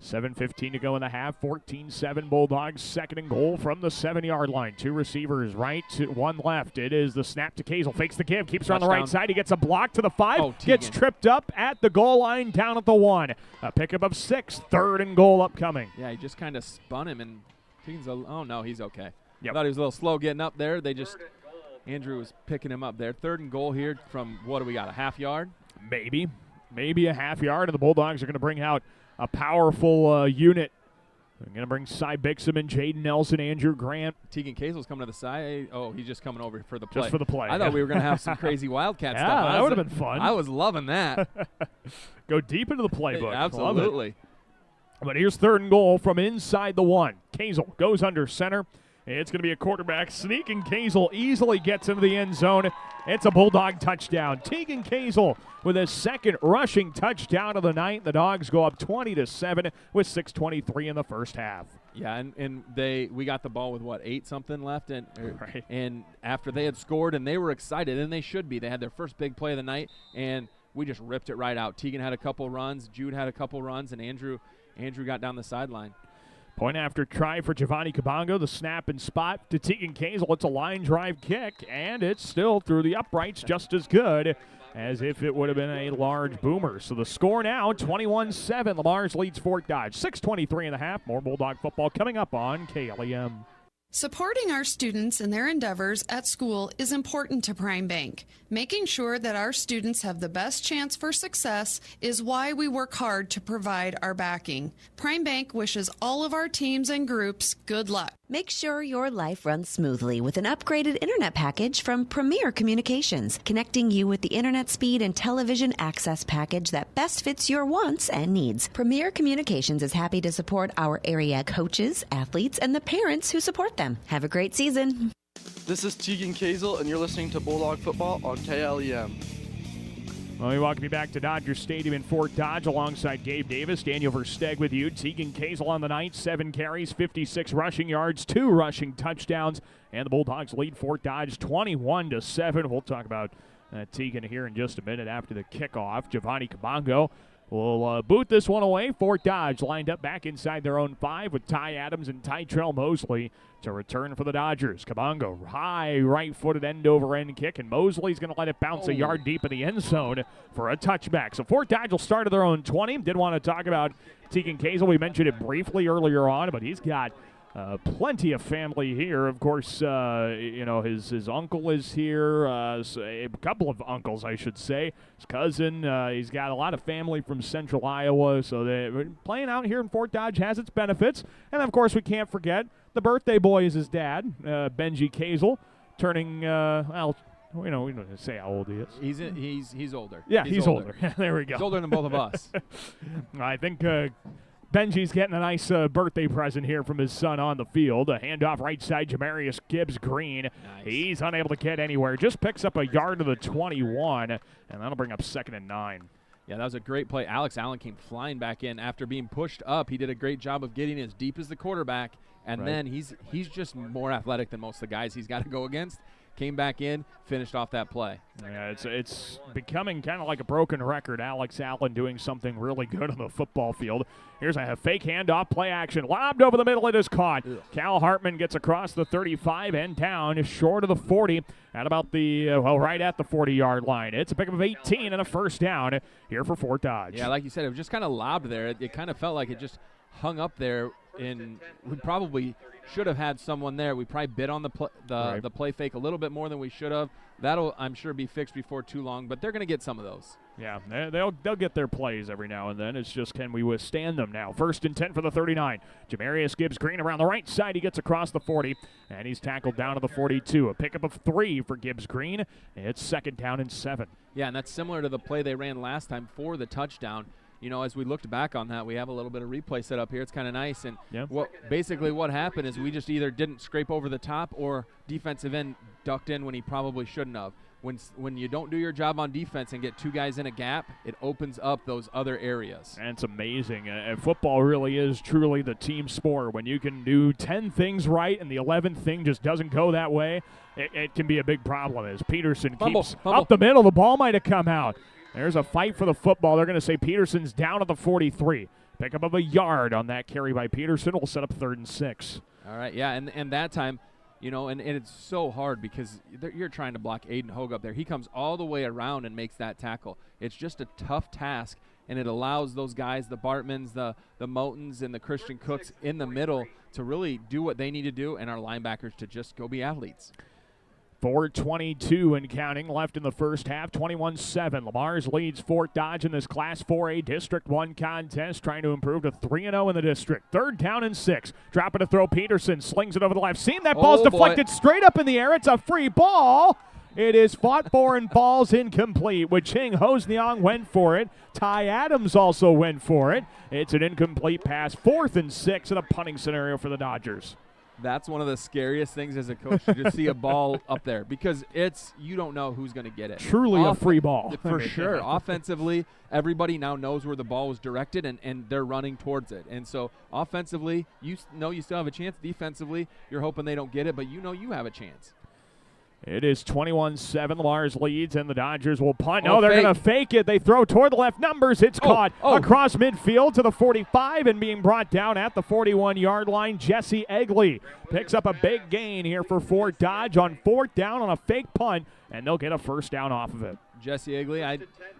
7:15 to go in the half. 14-7 Bulldogs. Second and goal from the 7-yard line. 2 receivers right, 1 left. It is the snap to Kazel. Fakes the give. Keeps her on the right side. He gets a block to the 5. Gets tripped up at the goal line down at the 1. A pickup of 6. Third and goal upcoming. Yeah, he just kind of spun him, and oh, no, he's okay. Yep. I thought he was a little slow getting up there. Andrew was picking him up there. Third and goal here from, what do we got, a half yard? Maybe a half yard, and the Bulldogs are going to bring out a powerful unit. They're going to bring Cy Bixom and Jaden Nelson, Andrew Grant. Tegan Kazel's coming to the side. Oh, he's just coming over for the play. Just for the play. I thought we were going to have some crazy Wildcat stuff. Yeah, that would have been fun. I was loving that. Go deep into the playbook. Absolutely. But here's third and goal from inside the 1. Kazel goes under center. It's going to be a quarterback sneak, and Kazel easily gets into the end zone. It's a Bulldog touchdown. Tegan Kazel with his second rushing touchdown of the night. The Dogs go up 20-7 with 6:23 in the first half. Yeah, and we got the ball with, 8-something left, and after they had scored, and they were excited, and they should be. They had their first big play of the night, and we just ripped it right out. Tegan had a couple runs, Jude had a couple runs, and Andrew got down the sideline. Point after try for Giovanni Kabongo. The snap and spot to Tegan Kazel. It's a line drive kick, and it's still through the uprights just as good as if it would have been a large boomer. So the score now, 21-7. Lamars leads Fort Dodge. 6:23 in the half. More Bulldog football coming up on KLEM. Supporting our students in their endeavors at school is important to Prime Bank. Making sure that our students have the best chance for success is why we work hard to provide our backing. Prime Bank wishes all of our teams and groups good luck. Make sure your life runs smoothly with an upgraded internet package from Premier Communications, connecting you with the internet speed and television access package that best fits your wants and needs. Premier Communications is happy to support our area coaches, athletes, and the parents who support them. Have a great season. This is Tegan Kazel, and you're listening to Bulldog Football on KLEM. Well, we welcome you back to Dodger Stadium in Fort Dodge alongside Gabe Davis. Daniel Versteg with you. Tegan Kazel on the night, 7 carries, 56 rushing yards, 2 rushing touchdowns, and the Bulldogs lead Fort Dodge 21-7. We'll talk about Tegan here in just a minute after the kickoff. Giovanni Kabongo will boot this one away. Fort Dodge lined up back inside their own 5 with Ty Adams and Tytrell Mosley to return for the Dodgers. Kabongo, high right-footed end-over-end kick, and Mosley's going to let it bounce a yard deep in the end zone for a touchback. So Fort Dodge will start at their own 20. Did want to talk about Tegan Kazel. We mentioned it briefly earlier on, but he's got plenty of family here. Of course, his uncle is here, a couple of uncles, I should say. His cousin, he's got a lot of family from central Iowa, so playing out here in Fort Dodge has its benefits. And, of course, we can't forget the birthday boy is his dad, Benji Kazel, turning, we don't say how old he is. He's older. Yeah, he's older. There we go. He's older than both of us. I think Benji's getting a nice birthday present here from his son on the field. A handoff right side, Jamarius Gibbs-Green. Nice. He's unable to get anywhere. Just picks up a yard to the 21, and that'll bring up 2nd and 9. Yeah, that was a great play. Alex Allen came flying back in after being pushed up. He did a great job of getting as deep as the quarterback, and then he's just more athletic than most of the guys he's got to go against. Came back in, finished off that play. Yeah, it's becoming kind of like a broken record. Alex Allen doing something really good on the football field. Here's a fake handoff, play action, lobbed over the middle. It is caught. Ugh. Cal Hartman gets across the 35 and down, short of the 40, at about right at the 40-yard line. It's a pickup of 18 and a first down here for Fort Dodge. Yeah, like you said, it was just kind of lobbed there. It kind of felt like it just hung up there, and we probably should have had someone there. We probably bid on the play fake a little bit more than we should have. That'll, I'm sure, be fixed before too long, but they're going to get some of those. Yeah, they'll get their plays every now and then. It's just, can we withstand them now? 1st and 10 for the 39. Jamarius Gibbs-Green around the right side. He gets across the 40, and he's tackled down to the 42. A pickup of 3 for Gibbs-Green. It's 2nd down and 7. Yeah, and that's similar to the play they ran last time for the touchdown. You know, as we looked back on that, we have a little bit of replay set up here. It's kind of nice. And basically what happened is we just either didn't scrape over the top or defensive end ducked in when he probably shouldn't have. When you don't do your job on defense and get 2 guys in a gap, it opens up those other areas. And it's amazing. Football really is truly the team sport. When you can do 10 things right and the 11th thing just doesn't go that way, it can be a big problem. As Peterson keeps up the middle, the ball might have come out. There's a fight for the football. They're going to say Peterson's down at the 43. Pickup of a yard on that carry by Peterson will set up 3rd and 6. All right, yeah, and that time, you know, and it's so hard because you're trying to block Aiden Hogue up there. He comes all the way around and makes that tackle. It's just a tough task, and it allows those guys, the Bartmans, the Motons, and the Christian Cooks in the middle to really do what they need to do, and our linebackers to just go be athletes. 4:22 and counting left in the first half, 21-7. Lamar's leads Fort Dodge in this Class 4A District 1 contest, trying to improve to 3-0 in the district. 3rd down and 6. Dropping to throw, Peterson slings it over the left seam. That ball's deflected straight up in the air. It's a free ball. It is fought for and falls incomplete. With Ching Hosniong went for it. Ty Adams also went for it. It's an incomplete pass. 4th and 6 in a punting scenario for the Dodgers. That's one of the scariest things as a coach to just see a ball up there because you don't know who's going to get it. Truly a free ball. For sure. Offensively, everybody now knows where the ball was directed and they're running towards it. And so offensively, you know you still have a chance. Defensively, you're hoping they don't get it, but you know you have a chance. It is 21-7. Lamar's leads, and the Dodgers will punt. No, they're going to fake it. They throw toward the left. Numbers. It's caught across midfield to the 45 and being brought down at the 41-yard line. Jesse Egley picks up a big gain here for Fort Dodge on 4th down on a fake punt, and they'll get a 1st down off of it. Jesse Egley,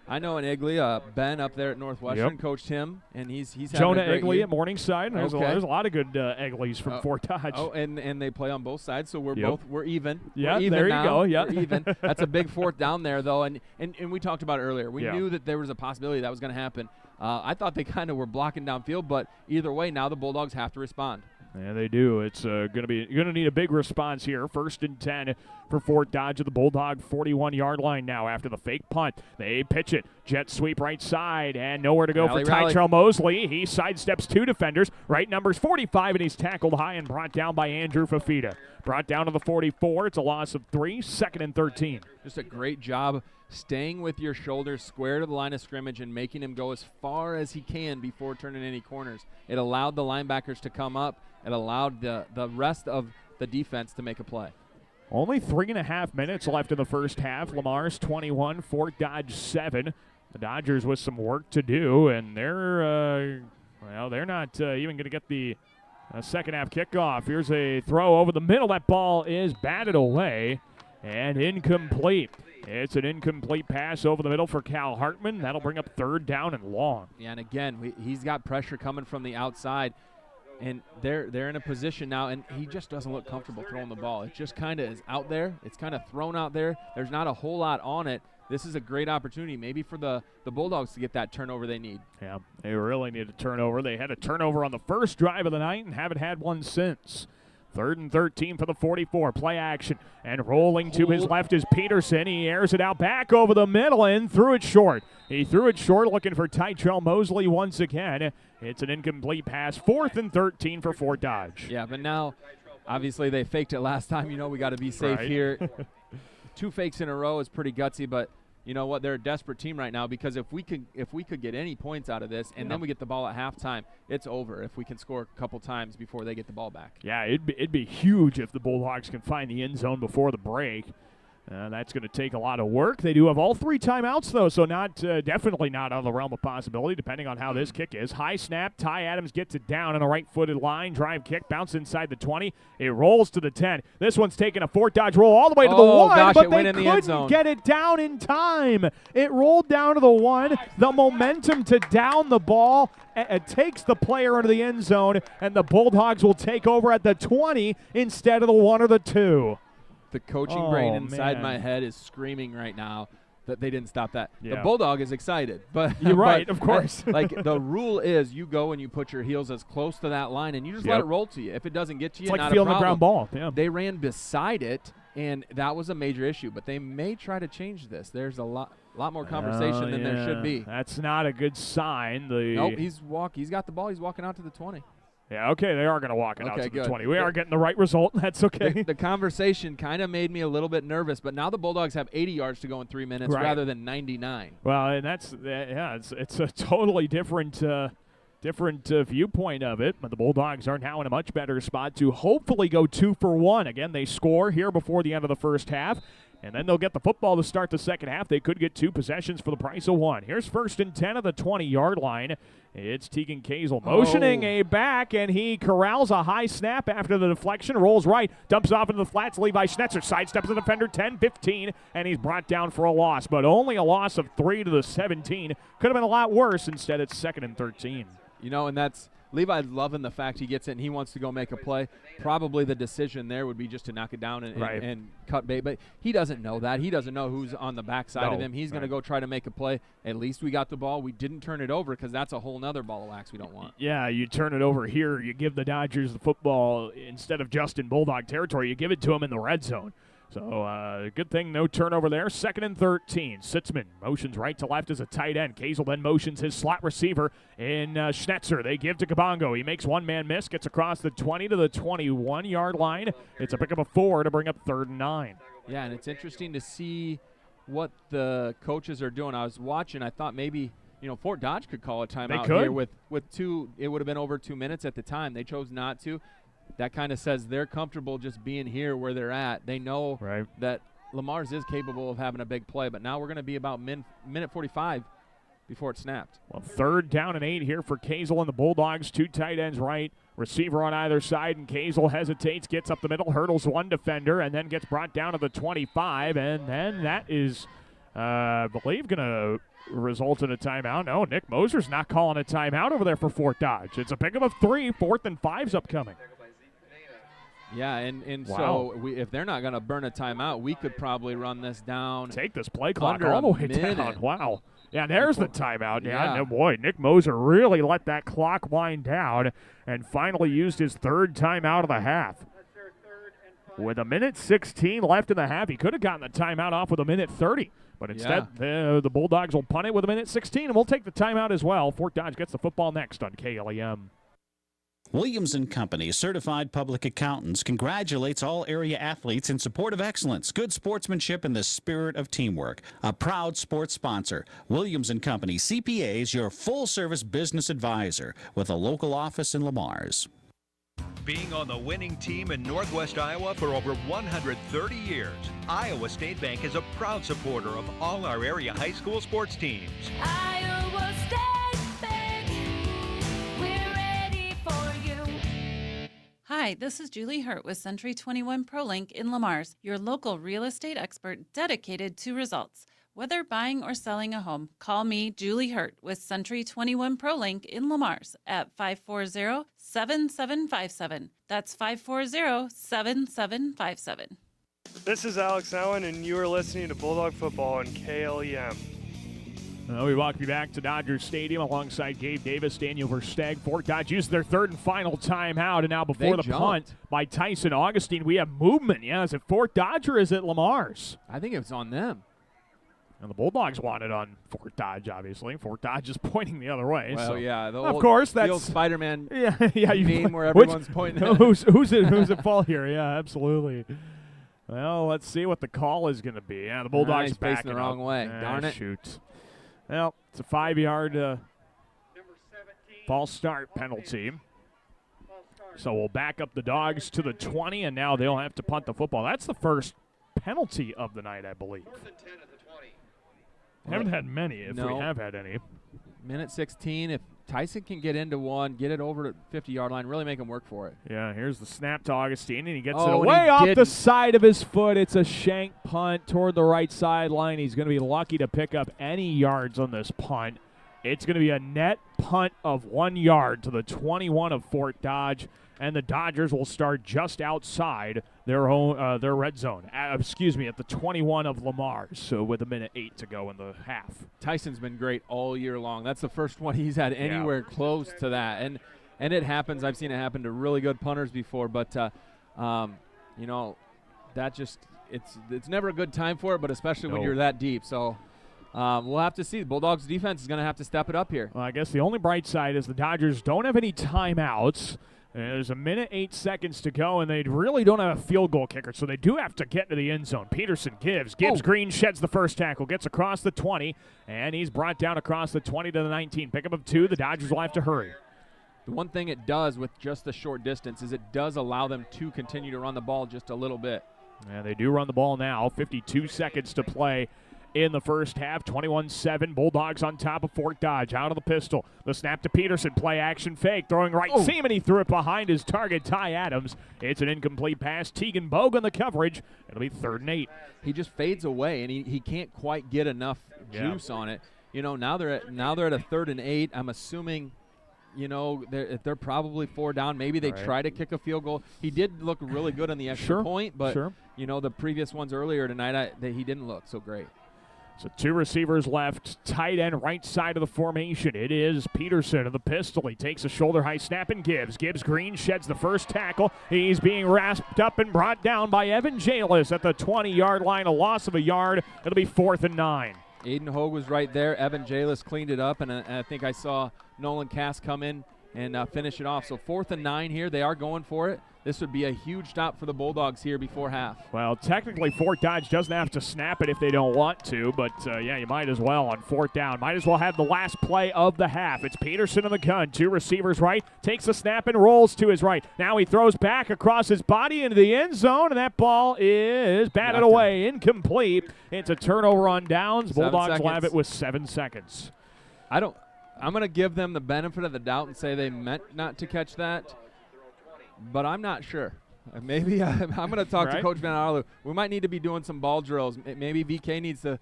I know an Egley. Ben up there at Northwestern coached him, and he's Jonah having a great Egley year. at Morningside. There's a lot of good Egleys from Fort Dodge. Oh, and they play on both sides, so we're even. Yeah, we're even there now. you go. Yeah, we're even. That's a big 4th down there, though, and we talked about it earlier. We knew that there was a possibility that was going to happen. I thought they kind of were blocking downfield, but either way, now the Bulldogs have to respond. Yeah, they do. It's going to need a big response here. 1st and 10 for Fort Dodge at the Bulldog 41-yard line now after the fake punt. They pitch it. Jet sweep right side and nowhere to go for Tytrell Mosley. He sidesteps 2 defenders. Right number's 45, and he's tackled high and brought down by Andrew Fafita. Brought down to the 44. It's a loss of 3. 2nd and 13. Just a great job staying with your shoulders square to the line of scrimmage and making him go as far as he can before turning any corners. It allowed the linebackers to come up. It allowed the rest of the defense to make a play. Only 3.5 minutes left in the first half. Lamar's 21, Fort Dodge 7. The Dodgers with some work to do, and they're not even going to get the second half kickoff. Here's a throw over the middle. That ball is batted away and incomplete. It's an incomplete pass over the middle for Cal Hartman. That'll bring up 3rd down and long. Yeah, and again, he's got pressure coming from the outside, and they're in a position now, and he just doesn't look comfortable throwing the ball. It just kind of is out there. It's kind of thrown out there. There's not a whole lot on it. This is a great opportunity maybe for the Bulldogs to get that turnover they need. Yeah, they really need a turnover. They had a turnover on the first drive of the night and haven't had one since. 3rd and 13 for the 44. Play action. And rolling to his left is Peterson. He airs it out back over the middle and threw it short. He threw it short looking for Tytrell Mosley once again. It's an incomplete pass. 4th and 13 for Fort Dodge. Yeah, but now obviously they faked it last time. We got to be safe here. 2 fakes in a row is pretty gutsy, but you know what? They're a desperate team right now because if we could get any points out of this and then we get the ball at halftime, it's over if we can score a couple times before they get the ball back. Yeah, it'd be huge if the Bulldogs can find the end zone before the break. That's going to take a lot of work. They do have all 3 timeouts, though, so definitely not out of the realm of possibility, depending on how this kick is. High snap. Ty Adams gets it down on a right-footed line. Drive kick. Bounce inside the 20. It rolls to the 10. This one's taking a Fort Dodge roll all the way to the 1, but they couldn't get it down in time. It rolled down to the 1. The momentum to down the ball it takes the player into the end zone, and the Bulldogs will take over at the 20 instead of the 1 or the 2. The coaching brain inside my head is screaming right now that they didn't stop that. Yeah. The Bulldog is excited, but you're right, of course. Like the rule is, you go and you put your heels as close to that line, and you just let it roll to you. If it doesn't get to you, it's like not fielding a a ground ball. Yeah. They ran beside it, and that was a major issue. But they may try to change this. There's a lot more conversation than there should be. That's not a good sign. Nope, he's got the ball. He's walking out to the 20. Yeah, okay, they are going to walk it out to good. the 20. We are getting the right result, and that's okay. The conversation kind of made me a little bit nervous, but now the Bulldogs have 80 yards to go in 3 minutes rather than 99. Well, and it's a totally different viewpoint of it, but the Bulldogs are now in a much better spot to hopefully go 2 for 1. Again, they score here before the end of the first half, and then they'll get the football to start the second half. They could get 2 possessions for the price of 1. Here's 1st and 10 of the 20-yard line. It's Tegan Kazel motioning a back, and he corrals a high snap after the deflection, rolls right, dumps off into the flats. Levi Schnetzer sidesteps the defender, 10-15, and he's brought down for a loss, but only a loss of 3 to the 17. Could have been a lot worse. Instead, it's 2nd and 13. And that's Levi's loving the fact he gets it and he wants to go make a play. Probably the decision there would be just to knock it down and cut bait. But he doesn't know that. He doesn't know who's on the backside of him. He's going to go try to make a play. At least we got the ball. We didn't turn it over because that's a whole nother ball of wax we don't want. Yeah, you turn it over here. You give the Dodgers the football instead of just in Bulldog territory. You give it to them in the red zone. So good thing no turnover there. 2nd and 13. Sitzman motions right to left as a tight end. Kazel then motions his slot receiver in Schnetzer. They give to Kabongo. He makes one man miss, gets across the 20 to the 21-yard line. It's a pickup of 4 to bring up 3rd and 9. Yeah, and it's interesting to see what the coaches are doing. I was watching. I thought maybe Fort Dodge could call a timeout here with 2. It would have been over 2 minutes at the time. They chose not to. That kind of says they're comfortable just being here where they're at. They know that Lamar's is capable of having a big play, but now we're going to be about minute 45 before it snapped. Well, 3rd down and 8 here for Kazel and the Bulldogs. 2 tight ends right, receiver on either side, and Kazel hesitates, gets up the middle, hurdles one defender, and then gets brought down to the 25, and then that is, I believe, going to result in a timeout. No, Nick Moser's not calling a timeout over there for Fort Dodge. It's a pickup of 3, 4th and 5's upcoming. Yeah, and so if they're not going to burn a timeout, we could probably run this down. Take this play clock all the way down. Wow. Yeah, there's the timeout. Yeah, boy, Nick Moser really let that clock wind down and finally used his 3rd timeout of the half. With a minute 16 left in the half, he could have gotten the timeout off with a minute 30. But instead, the Bulldogs will punt it with a minute 16, and we'll take the timeout as well. Fort Dodge gets the football next on KLEM. Williams & Company, certified public accountants, congratulates all area athletes in support of excellence, good sportsmanship, and the spirit of teamwork. A proud sports sponsor, Williams & Company, CPAs, your full-service business advisor with a local office in Lamar's. Being on the winning team in Northwest Iowa for over 130 years, Iowa State Bank is a proud supporter of all our area high school sports teams. Iowa State Bank, we're ready for you. Hi, this is Julie Hurt with Century 21 ProLink in Lamar's, your local real estate expert dedicated to results. Whether buying or selling a home, call me, Julie Hurt, with Century 21 ProLink in Lamar's at 540-7757. That's 540-7757. This is Alex Allen, and you are listening to Bulldog Football on KLEM. We welcome you back to Dodger Stadium alongside Gabe Davis, Daniel Versteg. Fort Dodge used their third and final timeout, and now before the punt by Tyson Augustine, we have movement. Yeah, is it Fort Dodge or is it Lamar's? I think it was on them. And the Bulldogs want it on Fort Dodge, obviously. Fort Dodge is pointing the other way. Well, so. yeah. Of course, that's the old Spider-Man meme where everyone's pointing at. Who's at fault here? Yeah, absolutely. Well, let's see what the call is going to be. Yeah, the Bulldogs facing the wrong way. Darn it. Shoot. Well, it's a 5-yard false start penalty. So we'll back up the Dogs to the 20, and now they'll have to punt the football. That's the first penalty of the night, I believe. Haven't had many, if we have had any. Minute 16. If Tyson can get into one, get it over to 50-yard line, really make him work for it. Yeah, here's the snap to Augustine, and he gets it way off the side of his foot. It's a shank punt toward the right sideline. He's going to be lucky to pick up any yards on this punt. It's going to be a net punt of 1 yard to the 21 of Fort Dodge, and the Dodgers will start just outside their red zone. At the 21 of Lamar's, so with 1:08 to go in the half. Tyson's been great all year long. That's the first one he's had anywhere close to that, and it happens. I've seen it happen to really good punters before, but that just it's never a good time for it, but especially when you're that deep. So. We'll have to see. The Bulldogs defense is going to have to step it up here. Well, I guess the only bright side is the Dodgers don't have any timeouts. There's 1:08 to go, and they really don't have a field goal kicker, so they do have to get to the end zone. Peterson gives Green, sheds the first tackle, gets across the 20, and he's brought down across the 20 to the 19. Pickup of 2. The Dodgers will have to hurry. The one thing it does with just the short distance is it does allow them to continue to run the ball just a little bit. Yeah, they do run the ball now. 52 seconds to play in the first half. 21-7. Bulldogs on top of Fort Dodge. Out of the pistol. The snap to Peterson. Play action fake. Throwing right seam, and he threw it behind his target, Ty Adams. It's an incomplete pass. Tegan Bogan the coverage. It'll be 3rd and 8. He just fades away, and he can't quite get enough juice on it. Now they're at a 3rd and 8. I'm assuming if they're probably 4 down, maybe they try to kick a field goal. He did look really good on the extra point, but the previous ones earlier tonight he didn't look so great. So 2 receivers left, tight end right side of the formation. It is Peterson of the pistol. He takes a shoulder-high snap and gives. Green sheds the first tackle. He's being rasped up and brought down by Evan Jalis at the 20-yard line, a loss of a yard. It'll be 4th and 9. Aiden Hogue was right there. Evan Jalis cleaned it up, and I think I saw Nolan Cass come in and finish it off. So 4th and 9 here. They are going for it. This would be a huge stop for the Bulldogs here before half. Well, technically Fort Dodge doesn't have to snap it if they don't want to, but you might as well on 4th down. Might as well have the last play of the half. It's Peterson in the gun. 2 receivers right. Takes a snap and rolls to his right. Now he throws back across his body into the end zone, and that ball is batted away. Incomplete. It's a turnover on downs. Bulldogs will have it with 7 seconds. I'm going to give them the benefit of the doubt and say they meant not to catch that. But I'm not sure. Maybe I'm going to talk to Coach Van Arlo. We might need to be doing some ball drills. Maybe VK needs a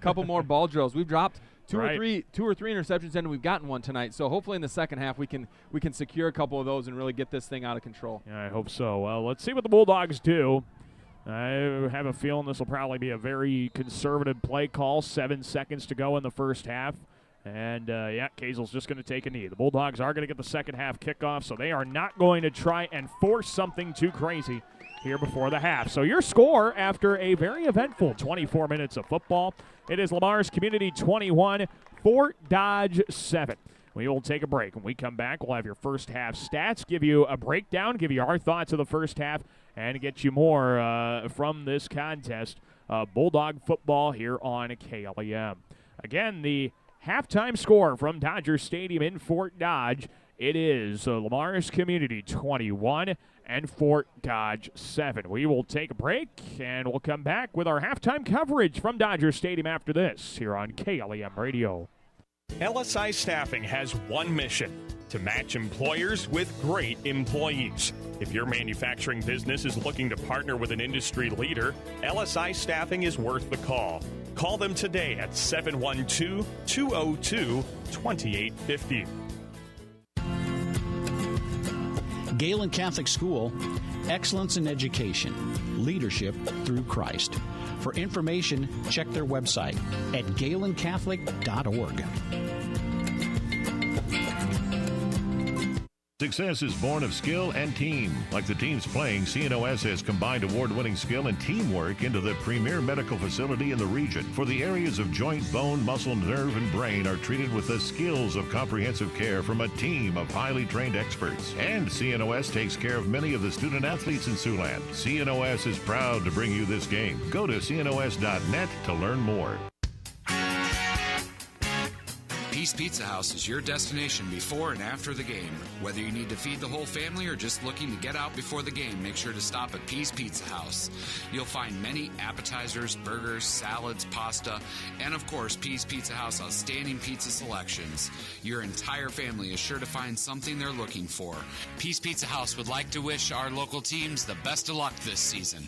couple more ball drills. We've dropped two or three interceptions, and we've gotten one tonight. So hopefully in the second half we can secure a couple of those and really get this thing out of control. Yeah, I hope so. Well, let's see what the Bulldogs do. I have a feeling this will probably be a very conservative play call. 7 seconds to go in the first half. And, Kazel's just going to take a knee. The Bulldogs are going to get the second half kickoff, so they are not going to try and force something too crazy here before the half. So your score after a very eventful 24 minutes of football, it is Lamar's Community 21, Fort Dodge 7. We will take a break. When we come back, we'll have your first half stats, give you a breakdown, give you our thoughts of the first half, and get you more from this contest. Bulldog football here on KLEM. Again, the halftime score from Dodger Stadium in Fort Dodge. It is Lamar's Community 21 and Fort Dodge 7. We will take a break, and we'll come back with our halftime coverage from Dodger Stadium after this here on KLEM Radio. LSI Staffing has one mission: to match employers with great employees. If your manufacturing business is looking to partner with an industry leader, LSI Staffing is worth the call. Call them today at 712-202-2850. Galen Catholic School, excellence in education, leadership through Christ. For information, check their website at galencatholic.org. Success is born of skill and team. Like the teams playing, CNOS has combined award-winning skill and teamwork into the premier medical facility in the region. For the areas of joint, bone, muscle, nerve, and brain are treated with the skills of comprehensive care from a team of highly trained experts. And CNOS takes care of many of the student athletes in Siouxland. CNOS is proud to bring you this game. Go to cnos.net to learn more. Peace Pizza House is your destination before and after the game. Whether you need to feed the whole family or just looking to get out before the game, make sure to stop at Peace Pizza House. You'll find many appetizers, burgers, salads, pasta, and of course, Peace Pizza House outstanding pizza selections. Your entire family is sure to find something they're looking for. Peace Pizza House would like to wish our local teams the best of luck this season.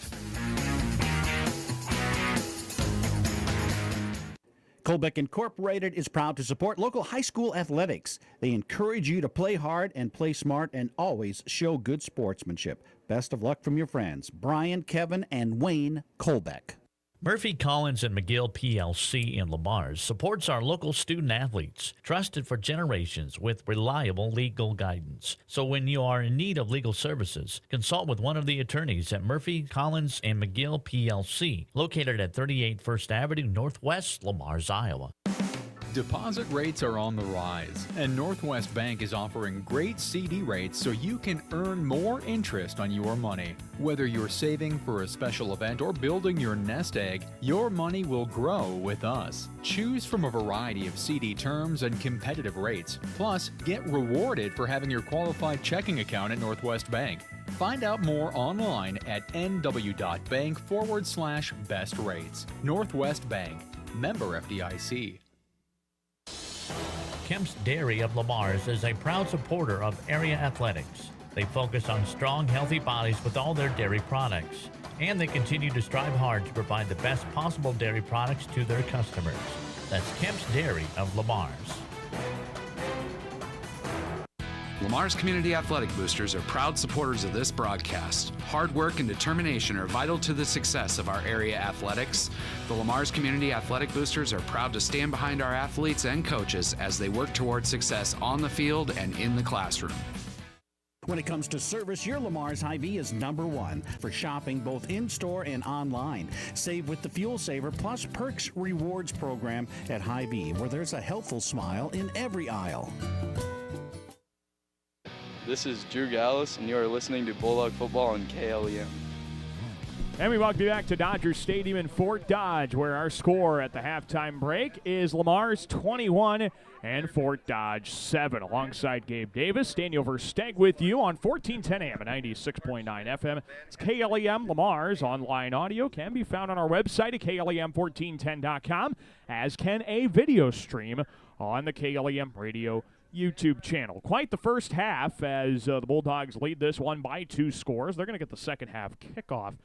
Colbeck Incorporated is proud to support local high school athletics. They encourage you to play hard and play smart and always show good sportsmanship. Best of luck from your friends, Brian, Kevin, and Wayne Colbeck. Murphy, Collins, and McGill PLC in Lamar's supports our local student athletes, trusted for generations with reliable legal guidance. So when you are in need of legal services, consult with one of the attorneys at Murphy, Collins, and McGill PLC, located at 38 First Avenue Northwest, Lamar's, Iowa. Deposit rates are on the rise, and Northwest Bank is offering great CD rates so you can earn more interest on your money. Whether you're saving for a special event or building your nest egg, your money will grow with us. Choose from a variety of CD terms and competitive rates. Plus, get rewarded for having your qualified checking account at Northwest Bank. Find out more online at nw.bank/best rates. Northwest Bank, member FDIC. Kemp's Dairy of Lamar's is a proud supporter of area athletics. They focus on strong, healthy bodies with all their dairy products, and they continue to strive hard to provide the best possible dairy products to their customers. That's Kemp's Dairy of Lamar's. Lamar's Community Athletic Boosters are proud supporters of this broadcast. Hard work and determination are vital to the success of our area athletics. The Lamar's Community Athletic Boosters are proud to stand behind our athletes and coaches as they work toward success on the field and in the classroom. When it comes to service, your Lamar's Hy-Vee is number one for shopping both in-store and online. Save with the Fuel Saver Plus Perks Rewards program at Hy-Vee, where there's a helpful smile in every aisle. This is Drew Gallus, and you are listening to Bulldog Football on KLEM. And we welcome you back to Dodger Stadium in Fort Dodge, where our score at the halftime break is Lamar's 21 and Fort Dodge 7. Alongside Gabe Davis, Daniel Versteg with you on 1410 AM and 96.9 FM. It's KLEM. Lamar's online audio can be found on our website at KLEM1410.com, as can a video stream on the KLEM Radio YouTube channel. Quite the first half as the Bulldogs lead this one by 2 scores. They're going to get the second half kickoff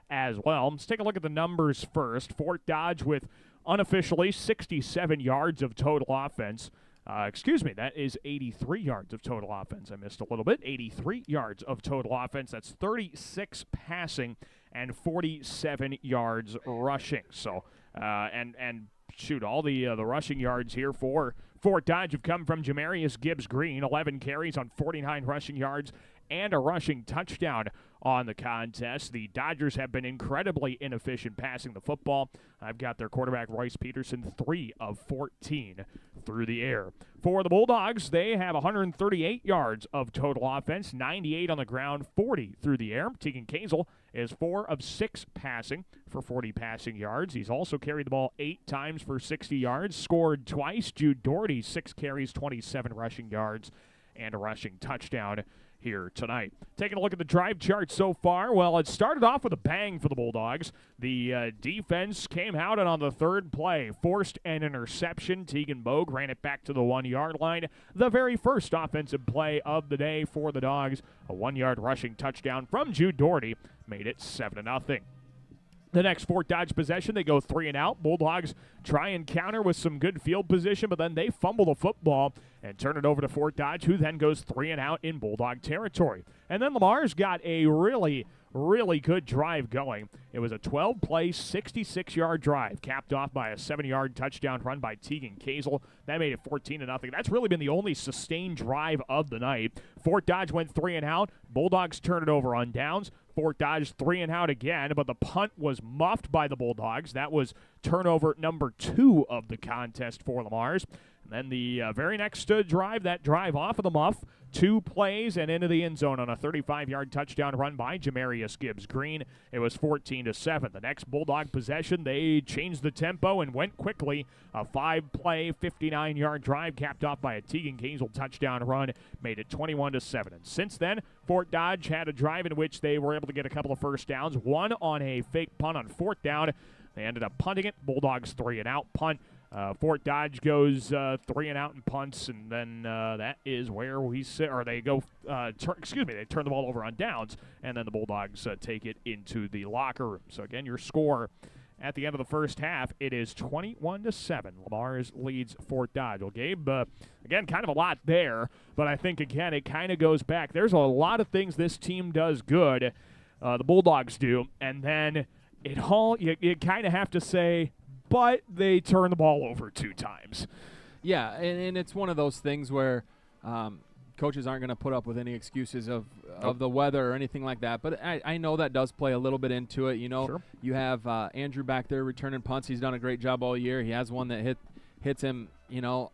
as well. Let's take a look at the numbers first. Fort Dodge with unofficially 67 yards of total offense. That is 83 yards of total offense. I missed a little bit. 83 yards of total offense. That's 36 passing and 47 yards rushing. So, all the rushing yards here for Fort Dodge have come from Jamarius Gibbs Green, 11 carries on 49 rushing yards and a rushing touchdown on the contest. The Dodgers have been incredibly inefficient passing the football. I've got their quarterback, Royce Peterson, 3 of 14 through the air. For the Bulldogs, they have 138 yards of total offense, 98 on the ground, 40 through the air. Tegan Kazel is 4 of 6 passing for 40 passing yards. He's also carried the ball 8 times for 60 yards, scored twice. Jude Doherty, 6 carries, 27 rushing yards, and a rushing touchdown here tonight. Taking a look at the drive chart so far, well, it started off with a bang for the Bulldogs. The defense came out and on the third play forced an interception. Tegan Bogue ran it back to the 1-yard line. The very first offensive play of the day for the Dogs, a 1-yard rushing touchdown from Jude Doherty, made it 7-0. The next Fort Dodge possession, they go 3 and out. Bulldogs try and counter with some good field position, but then they fumble the football and turn it over to Fort Dodge, who then goes 3 and out in Bulldog territory. And then Lamar's got a really good drive going. It was a 12-play, 66-yard drive, capped off by a 7-yard touchdown run by Tegan Kazel. That made it 14-0. That's really been the only sustained drive of the night. Fort Dodge went 3 and out. Bulldogs turn it over on downs. Fort Dodge 3 and out again, but the punt was muffed by the Bulldogs. That was turnover number 2 of the contest for Lamar's. And then the very next drive, that drive off of the muff, 2 plays and into the end zone on a 35-yard touchdown run by Jamarius Gibbs-Green. It was 14-7. The next Bulldog possession, they changed the tempo and went quickly. A 5-play, 59-yard drive capped off by a Tegan Kazel touchdown run made it 21-7. And since then, Fort Dodge had a drive in which they were able to get a couple of first downs, one on a fake punt on 4th down. They ended up punting it. Bulldogs 3 and out punt. Fort Dodge goes 3 and out and punts, and then that is where we sit. Or they go, they turn the ball over on downs, and then the Bulldogs take it into the locker room. So again, your score at the end of the first half, it is 21-7. Lamar's leads Fort Dodge. Well, Gabe, again, kind of a lot there, but I think again it kind of goes back. There's a lot of things this team does good, the Bulldogs do, and then you kind of have to say, but they turn the ball over 2 times. Yeah, and it's one of those things where coaches aren't going to put up with any excuses of the weather or anything like that. But I know that does play a little bit into it. You know, Sure. You have Andrew back there returning punts. He's done a great job all year. He has one that hits him,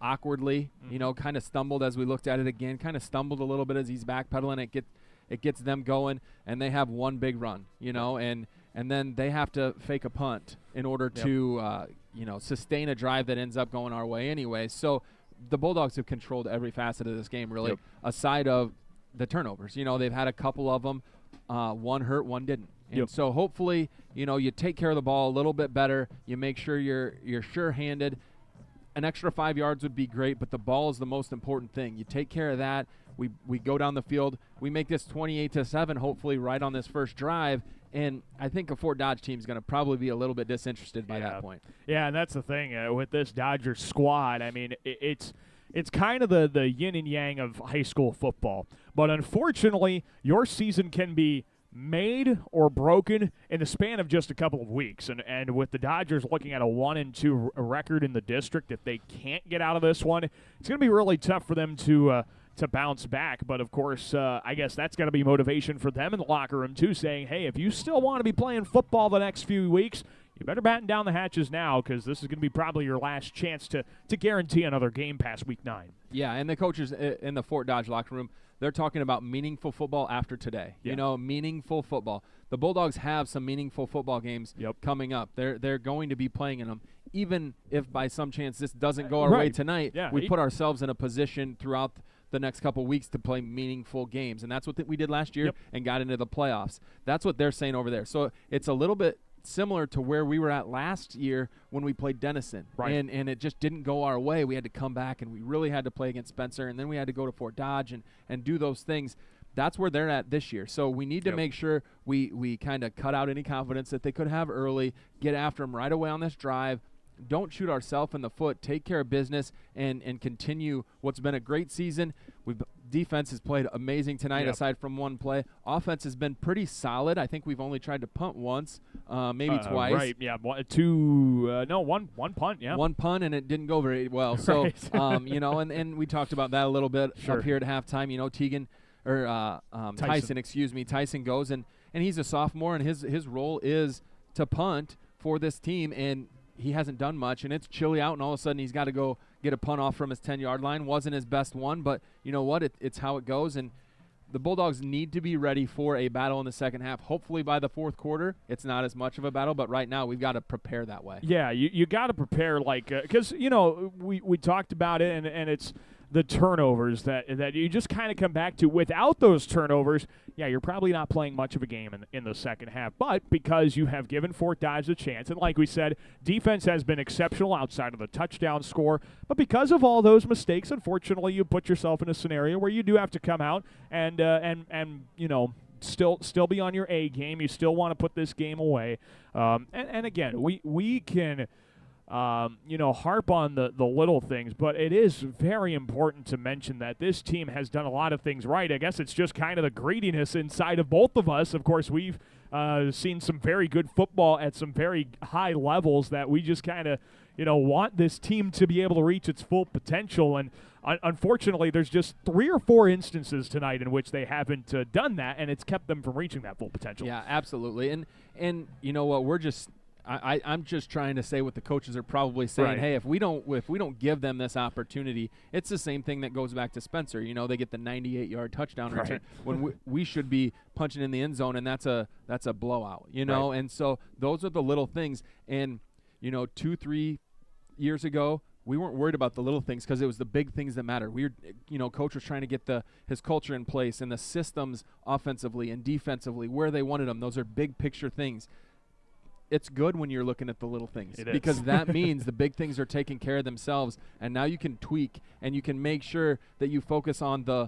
awkwardly. Mm-hmm. Kind of stumbled as we looked at it again. Kind of stumbled a little bit as he's backpedaling. It gets them going, and they have one big run. And then they have to fake a punt in order to, sustain a drive that ends up going our way anyway. So the Bulldogs have controlled every facet of this game, really, aside of the turnovers. They've had a couple of them. One hurt, one didn't. And so hopefully, you take care of the ball a little bit better. You make sure you're sure-handed. An extra 5 yards would be great, but the ball is the most important thing. You take care of that. We go down the field. We make this 28-7, hopefully, right on this first drive. And I think a Fort Dodge team is going to probably be a little bit disinterested by that point. Yeah, and that's the thing with this Dodgers squad. I mean, it's kind of the yin and yang of high school football. But unfortunately, your season can be made or broken in the span of just a couple of weeks. And with the Dodgers looking at a 1-2 record in the district, if they can't get out of this one, it's going to be really tough for them to bounce back. But, of course, I guess that's going to be motivation for them in the locker room, too, saying, hey, if you still want to be playing football the next few weeks, you better batten down the hatches now because this is going to be probably your last chance to guarantee another game past Week 9. Yeah, and the coaches in the Fort Dodge locker room, they're talking about meaningful football after today. Yeah. Meaningful football. The Bulldogs have some meaningful football games coming up. They're going to be playing in them. Even if by some chance this doesn't go our way tonight, we put ourselves in a position throughout the next couple weeks to play meaningful games. And that's what we did last year and got into the playoffs. That's what they're saying over there. So it's a little bit similar to where we were at last year when we played Denison. Right. And it just didn't go our way. We had to come back, and we really had to play against Spencer, and then we had to go to Fort Dodge and do those things. That's where they're at this year. So we need to make sure we kind of cut out any confidence that they could have early, get after them right away on this drive. Don't shoot ourselves in the foot. Take care of business and continue what's been a great season. Defense has played amazing tonight aside from one play. Offense has been pretty solid. I think we've only tried to punt once, maybe twice. Right, yeah. One punt, yeah. One punt, and it didn't go very well. So, Right. and we talked about that a little bit up here at halftime. Tegan Tyson goes, and he's a sophomore, and his role is to punt for this team, and he hasn't done much, and it's chilly out, and all of a sudden he's got to go get a punt off from his 10-yard line. Wasn't his best one, but you know what? It's how it goes, and the Bulldogs need to be ready for a battle in the second half. Hopefully by the fourth quarter, it's not as much of a battle, but right now we've got to prepare that way. Yeah, you got to prepare because, we talked about it, and it's the turnovers that you just kind of come back to. Without those turnovers, yeah, you're probably not playing much of a game in the second half. But because you have given Fort Dodge a chance, and like we said, defense has been exceptional outside of the touchdown score. But because of all those mistakes, unfortunately, you put yourself in a scenario where you do have to come out and still be on your A game. You still want to put this game away. And again, we can harp on the little things, but it is very important to mention that this team has done a lot of things right. I guess it's just kind of the greediness inside of both of us. Of course, we've seen some very good football at some very high levels that we just kind of, want this team to be able to reach its full potential. And unfortunately, there's just 3 or 4 instances tonight in which they haven't done that, and it's kept them from reaching that full potential. Yeah, absolutely. And you know what? I'm just trying to say what the coaches are probably saying. Right. Hey, if we don't give them this opportunity, it's the same thing that goes back to Spencer. They get the 98-yard touchdown return when we should be punching in the end zone, and that's a blowout. Right. And so those are the little things. And 2-3 years ago, we weren't worried about the little things because it was the big things that matter. Coach was trying to get his culture in place and the systems offensively and defensively where they wanted them. Those are big picture things. It's good when you're looking at the little things because that means the big things are taking care of themselves, and now you can tweak and you can make sure that you focus on the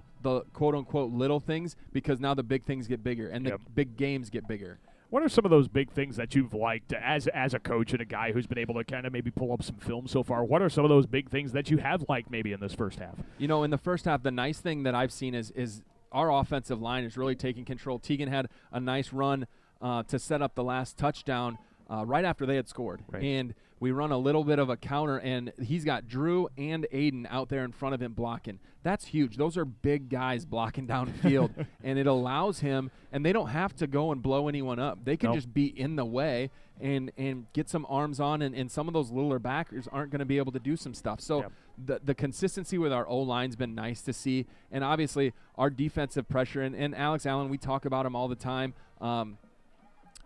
quote-unquote little things because now the big things get bigger and the big games get bigger. What are some of those big things that you've liked as a coach and a guy who's been able to kind of maybe pull up some film so far? What are some of those big things that you have liked maybe in this first half? In the first half, the nice thing that I've seen is our offensive line is really taking control. Tegan had a nice run to set up the last touchdown right after they had scored. Right. And we run a little bit of a counter, and he's got Drew and Aiden out there in front of him blocking. That's huge. Those are big guys blocking downfield, and it allows him, and they don't have to go and blow anyone up. They can just be in the way and get some arms on, and some of those littler backers aren't going to be able to do some stuff. So the consistency with our O-line's been nice to see, and obviously our defensive pressure, and Alex Allen, we talk about him all the time.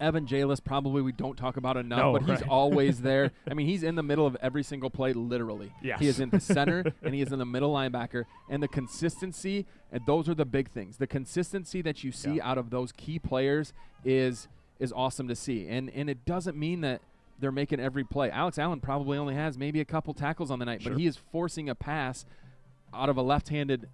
Evan Jalis, probably we don't talk about enough, but he's always there. I mean, he's in the middle of every single play, literally. Yes. He is in the center, and he is in the middle linebacker. And the consistency, and those are the big things. The consistency that you see out of those key players is awesome to see. And it doesn't mean that they're making every play. Alex Allen probably only has maybe a couple tackles on the night, but he is forcing a pass out of a left-handed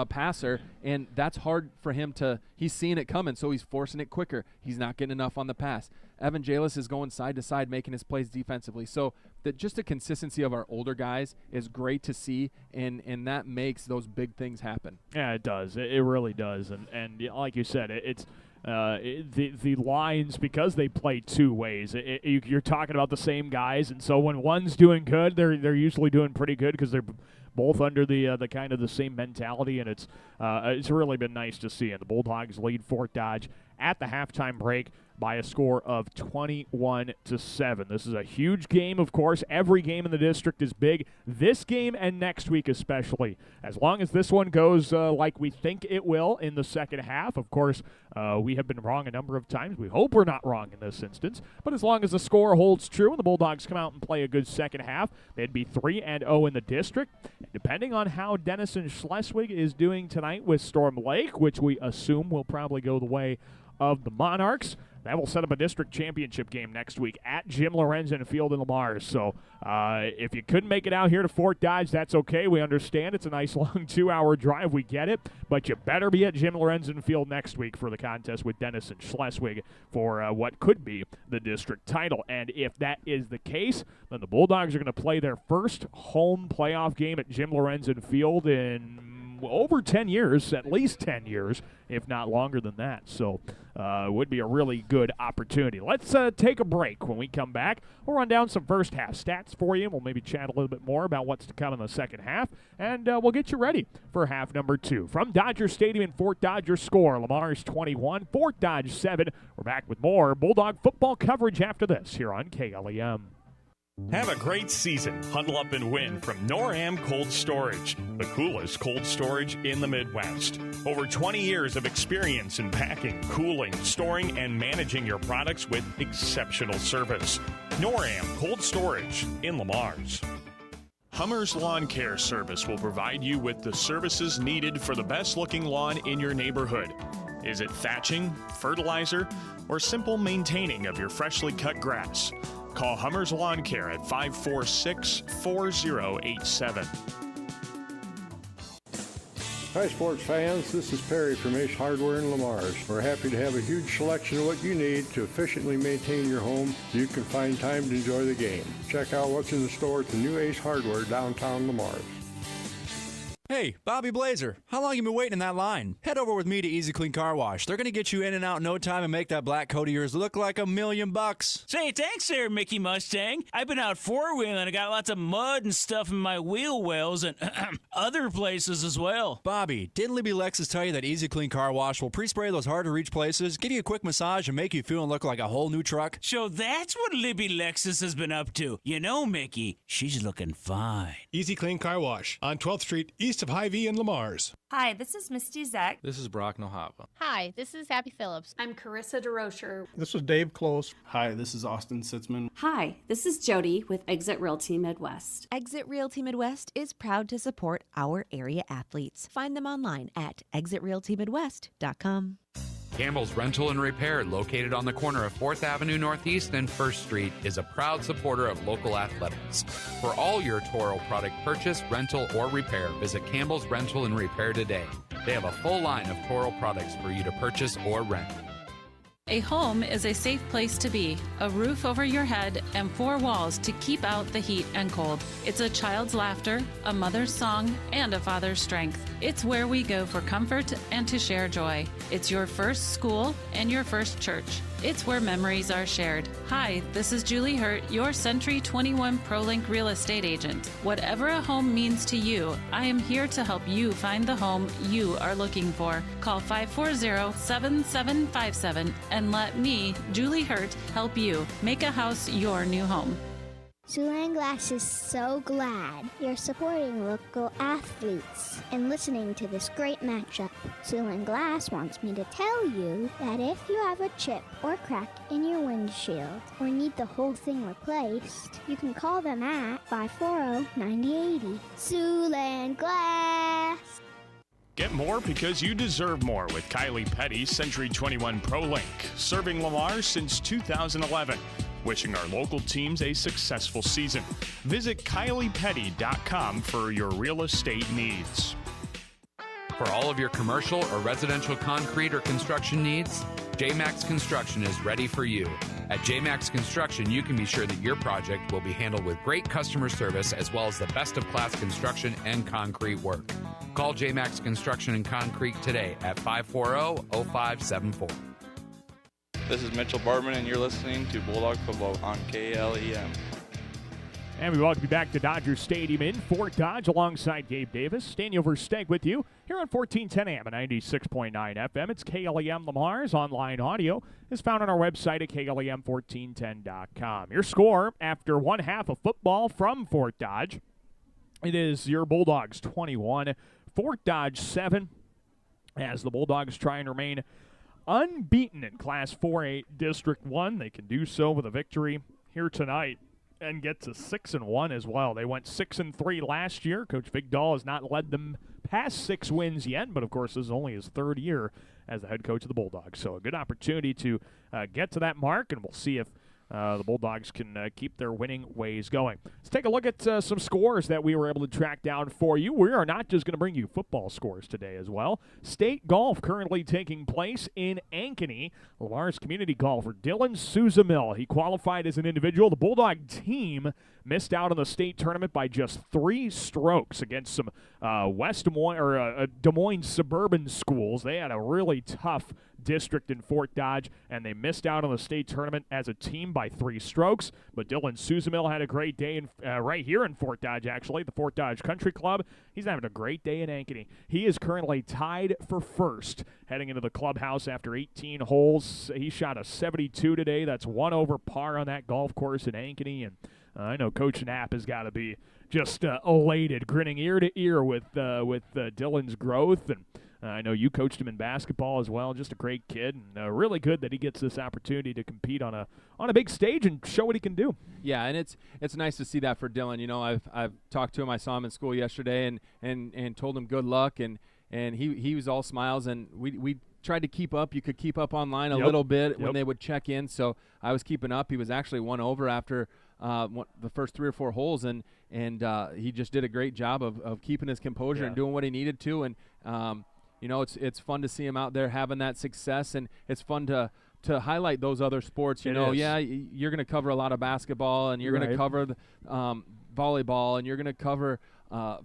passer, and that's hard for him he's seeing it coming, so he's forcing it quicker. He's not getting enough on the pass. Evan Jalis is going side to side, making his plays defensively. So just the consistency of our older guys is great to see, and that makes those big things happen. Yeah, it does. It really does. And like you said, it's the lines, because they play 2 ways. You're talking about the same guys, and so when one's doing good, they're usually doing pretty good because they're both under the kind of the same mentality, and it's really been nice to see. And the Bulldogs lead Fort Dodge at the halftime break by a score of 21-7. This is a huge game, of course. Every game in the district is big. This game and next week especially. As long as this one goes like we think it will in the second half, of course, we have been wrong a number of times. We hope we're not wrong in this instance. But as long as the score holds true and the Bulldogs come out and play a good second half, they'd be 3-0 in the district. And depending on how Denison Schleswig is doing tonight with Storm Lake, which we assume will probably go the way of the Monarchs, that will set up a district championship game next week at Jim Lorenzen Field in Lamar. So if you couldn't make it out here to Fort Dodge, that's okay. We understand it's a nice long 2-hour drive. We get it. But you better be at Jim Lorenzen Field next week for the contest with Denison Schleswig for what could be the district title. And if that is the case, then the Bulldogs are going to play their first home playoff game at Jim Lorenzen Field in over 10 years, at least 10 years, if not longer than that. So it would be a really good opportunity. Let's take a break. When we come back, we'll run down some first half stats for you. We'll maybe chat a little bit more about what's to come in the second half, and we'll get you ready for half number 2. From Dodger Stadium in Fort Dodge, your score, Lamar's 21, Fort Dodge 7. We're back with more Bulldog football coverage after this here on KLEM. Have a great season. Huddle up and win from NorAm Cold Storage, the coolest cold storage in the Midwest. Over 20 years of experience in packing, cooling, storing, and managing your products with exceptional service. NorAm Cold Storage in Lamar's. Hummer's Lawn Care Service will provide you with the services needed for the best-looking lawn in your neighborhood. Is it thatching, fertilizer, or simple maintaining of your freshly cut grass? Call Hummer's Lawn Care at 546-4087. Hi, sports fans. This is Perry from Ace Hardware in Lamar's. We're happy to have a huge selection of what you need to efficiently maintain your home so you can find time to enjoy the game. Check out what's in the store at the new Ace Hardware downtown Lamar's. Hey, Bobby Blazer, how long you been waiting in that line? Head over with me to Easy Clean Car Wash. They're going to get you in and out in no time and make that black coat of yours look like $1,000,000. Say, thanks there, Mickey Mustang. I've been out four-wheeling and I got lots of mud and stuff in my wheel wells and other places as well. Bobby, didn't Libby Lexus tell you that Easy Clean Car Wash will pre-spray those hard-to-reach places, give you a quick massage, and make you feel and look like a whole new truck? So that's what Libby Lexus has been up to. You know, Mickey, she's looking fine. Easy Clean Car Wash on 12th Street, east of Hy-Vee in Lamar. Hi, this is Misty Zek. This is Brock Nohava. Hi, this is Abby Phillips. I'm Carissa DeRocher. This is Dave Close. Hi, this is Austin Sitzman. Hi, this is Jody with Exit Realty Midwest. Exit Realty Midwest is proud to support our area athletes. Find them online at exitrealtymidwest.com. Campbell's Rental and Repair, located on the corner of 4th Avenue Northeast and 1st Street, is a proud supporter of local athletics. For all your Toro product purchase, rental, or repair, visit Campbell's Rental and Repair today. They have a full line of Toro products for you to purchase or rent. A home is a safe place to be, a roof over your head, and 4 walls to keep out the heat and cold. It's a child's laughter, a mother's song, and a father's strength. It's where we go for comfort and to share joy. It's your first school and your first church. It's where memories are shared. Hi, this is Julie Hurt, your Century 21 ProLink real estate agent. Whatever a home means to you, I am here to help you find the home you are looking for. Call 540-7757 and let me, Julie Hurt, help you make a house your new home. Siouxland Glass is so glad you're supporting local athletes and listening to this great matchup. Siouxland Glass wants me to tell you that if you have a chip or crack in your windshield or need the whole thing replaced, you can call them at 540-9080. Siouxland Glass. Get more because you deserve more with Kylie Petty, Century 21 ProLink, serving Lamar since 2011. Wishing our local teams a successful season. Visit KyliePetty.com for your real estate needs. For all of your commercial or residential concrete or construction needs, JMax Construction is ready for you. At JMax Construction, you can be sure that your project will be handled with great customer service as well as the best of class construction and concrete work. Call JMax Construction and Concrete today at 540-0574. This is Mitchell Bartman, and you're listening to Bulldog Football on KLEM. And we welcome you back to Dodger Stadium in Fort Dodge alongside Gabe Davis. Daniel Versteg with you here on 1410 AM and 96.9 FM. It's KLEM Lamar's online audio is found on our website at KLEM1410.com. Your score after one half of football from Fort Dodge. It is your Bulldogs 21, Fort Dodge 7, as the Bulldogs try and remain unbeaten in Class 4A District 1. They can do so with a victory here tonight and get to 6-1 as well. They went 6-3 last year. Coach Vigdahl has not led them past 6 wins yet, but of course this is only his 3rd year as the head coach of the Bulldogs. So a good opportunity to get to that mark, and we'll see if the Bulldogs can keep their winning ways going. Let's take a look at some scores that we were able to track down for you. We are not just going to bring you football scores today as well. State golf currently taking place in Ankeny. Lamar's community golfer Dylan Souzamil. He qualified as an individual. The Bulldog team missed out on the state tournament by just 3 strokes against some Des Moines suburban schools. They had a really tough district in Fort Dodge, and they missed out on the state tournament as a team by 3 strokes. But Dylan Souzamil had a great day right here in Fort Dodge, actually, the Fort Dodge Country Club. He's having a great day in Ankeny. He is currently tied for first heading into the clubhouse after 18 holes. He shot a 72 today. That's 1 over par on that golf course in Ankeny, and I know Coach Knapp has got to be just elated, grinning ear to ear with Dylan's growth. And I know you coached him in basketball as well. Just a great kid, and really good that he gets this opportunity to compete on a big stage and show what he can do. Yeah, and it's nice to see that for Dylan. You know, I've talked to him. I saw him in school yesterday, and told him good luck, and he was all smiles. And we tried to keep up. You could keep up online a little bit when they would check in. So I was keeping up. He was actually 1 over after the first 3 or 4 holes, and he just did a great job of keeping his composure and doing what he needed to. And you know, it's fun to see him out there having that success, and it's fun to highlight those other sports. You know, you're going to cover a lot of basketball, and you're going to cover volleyball, and you're going to cover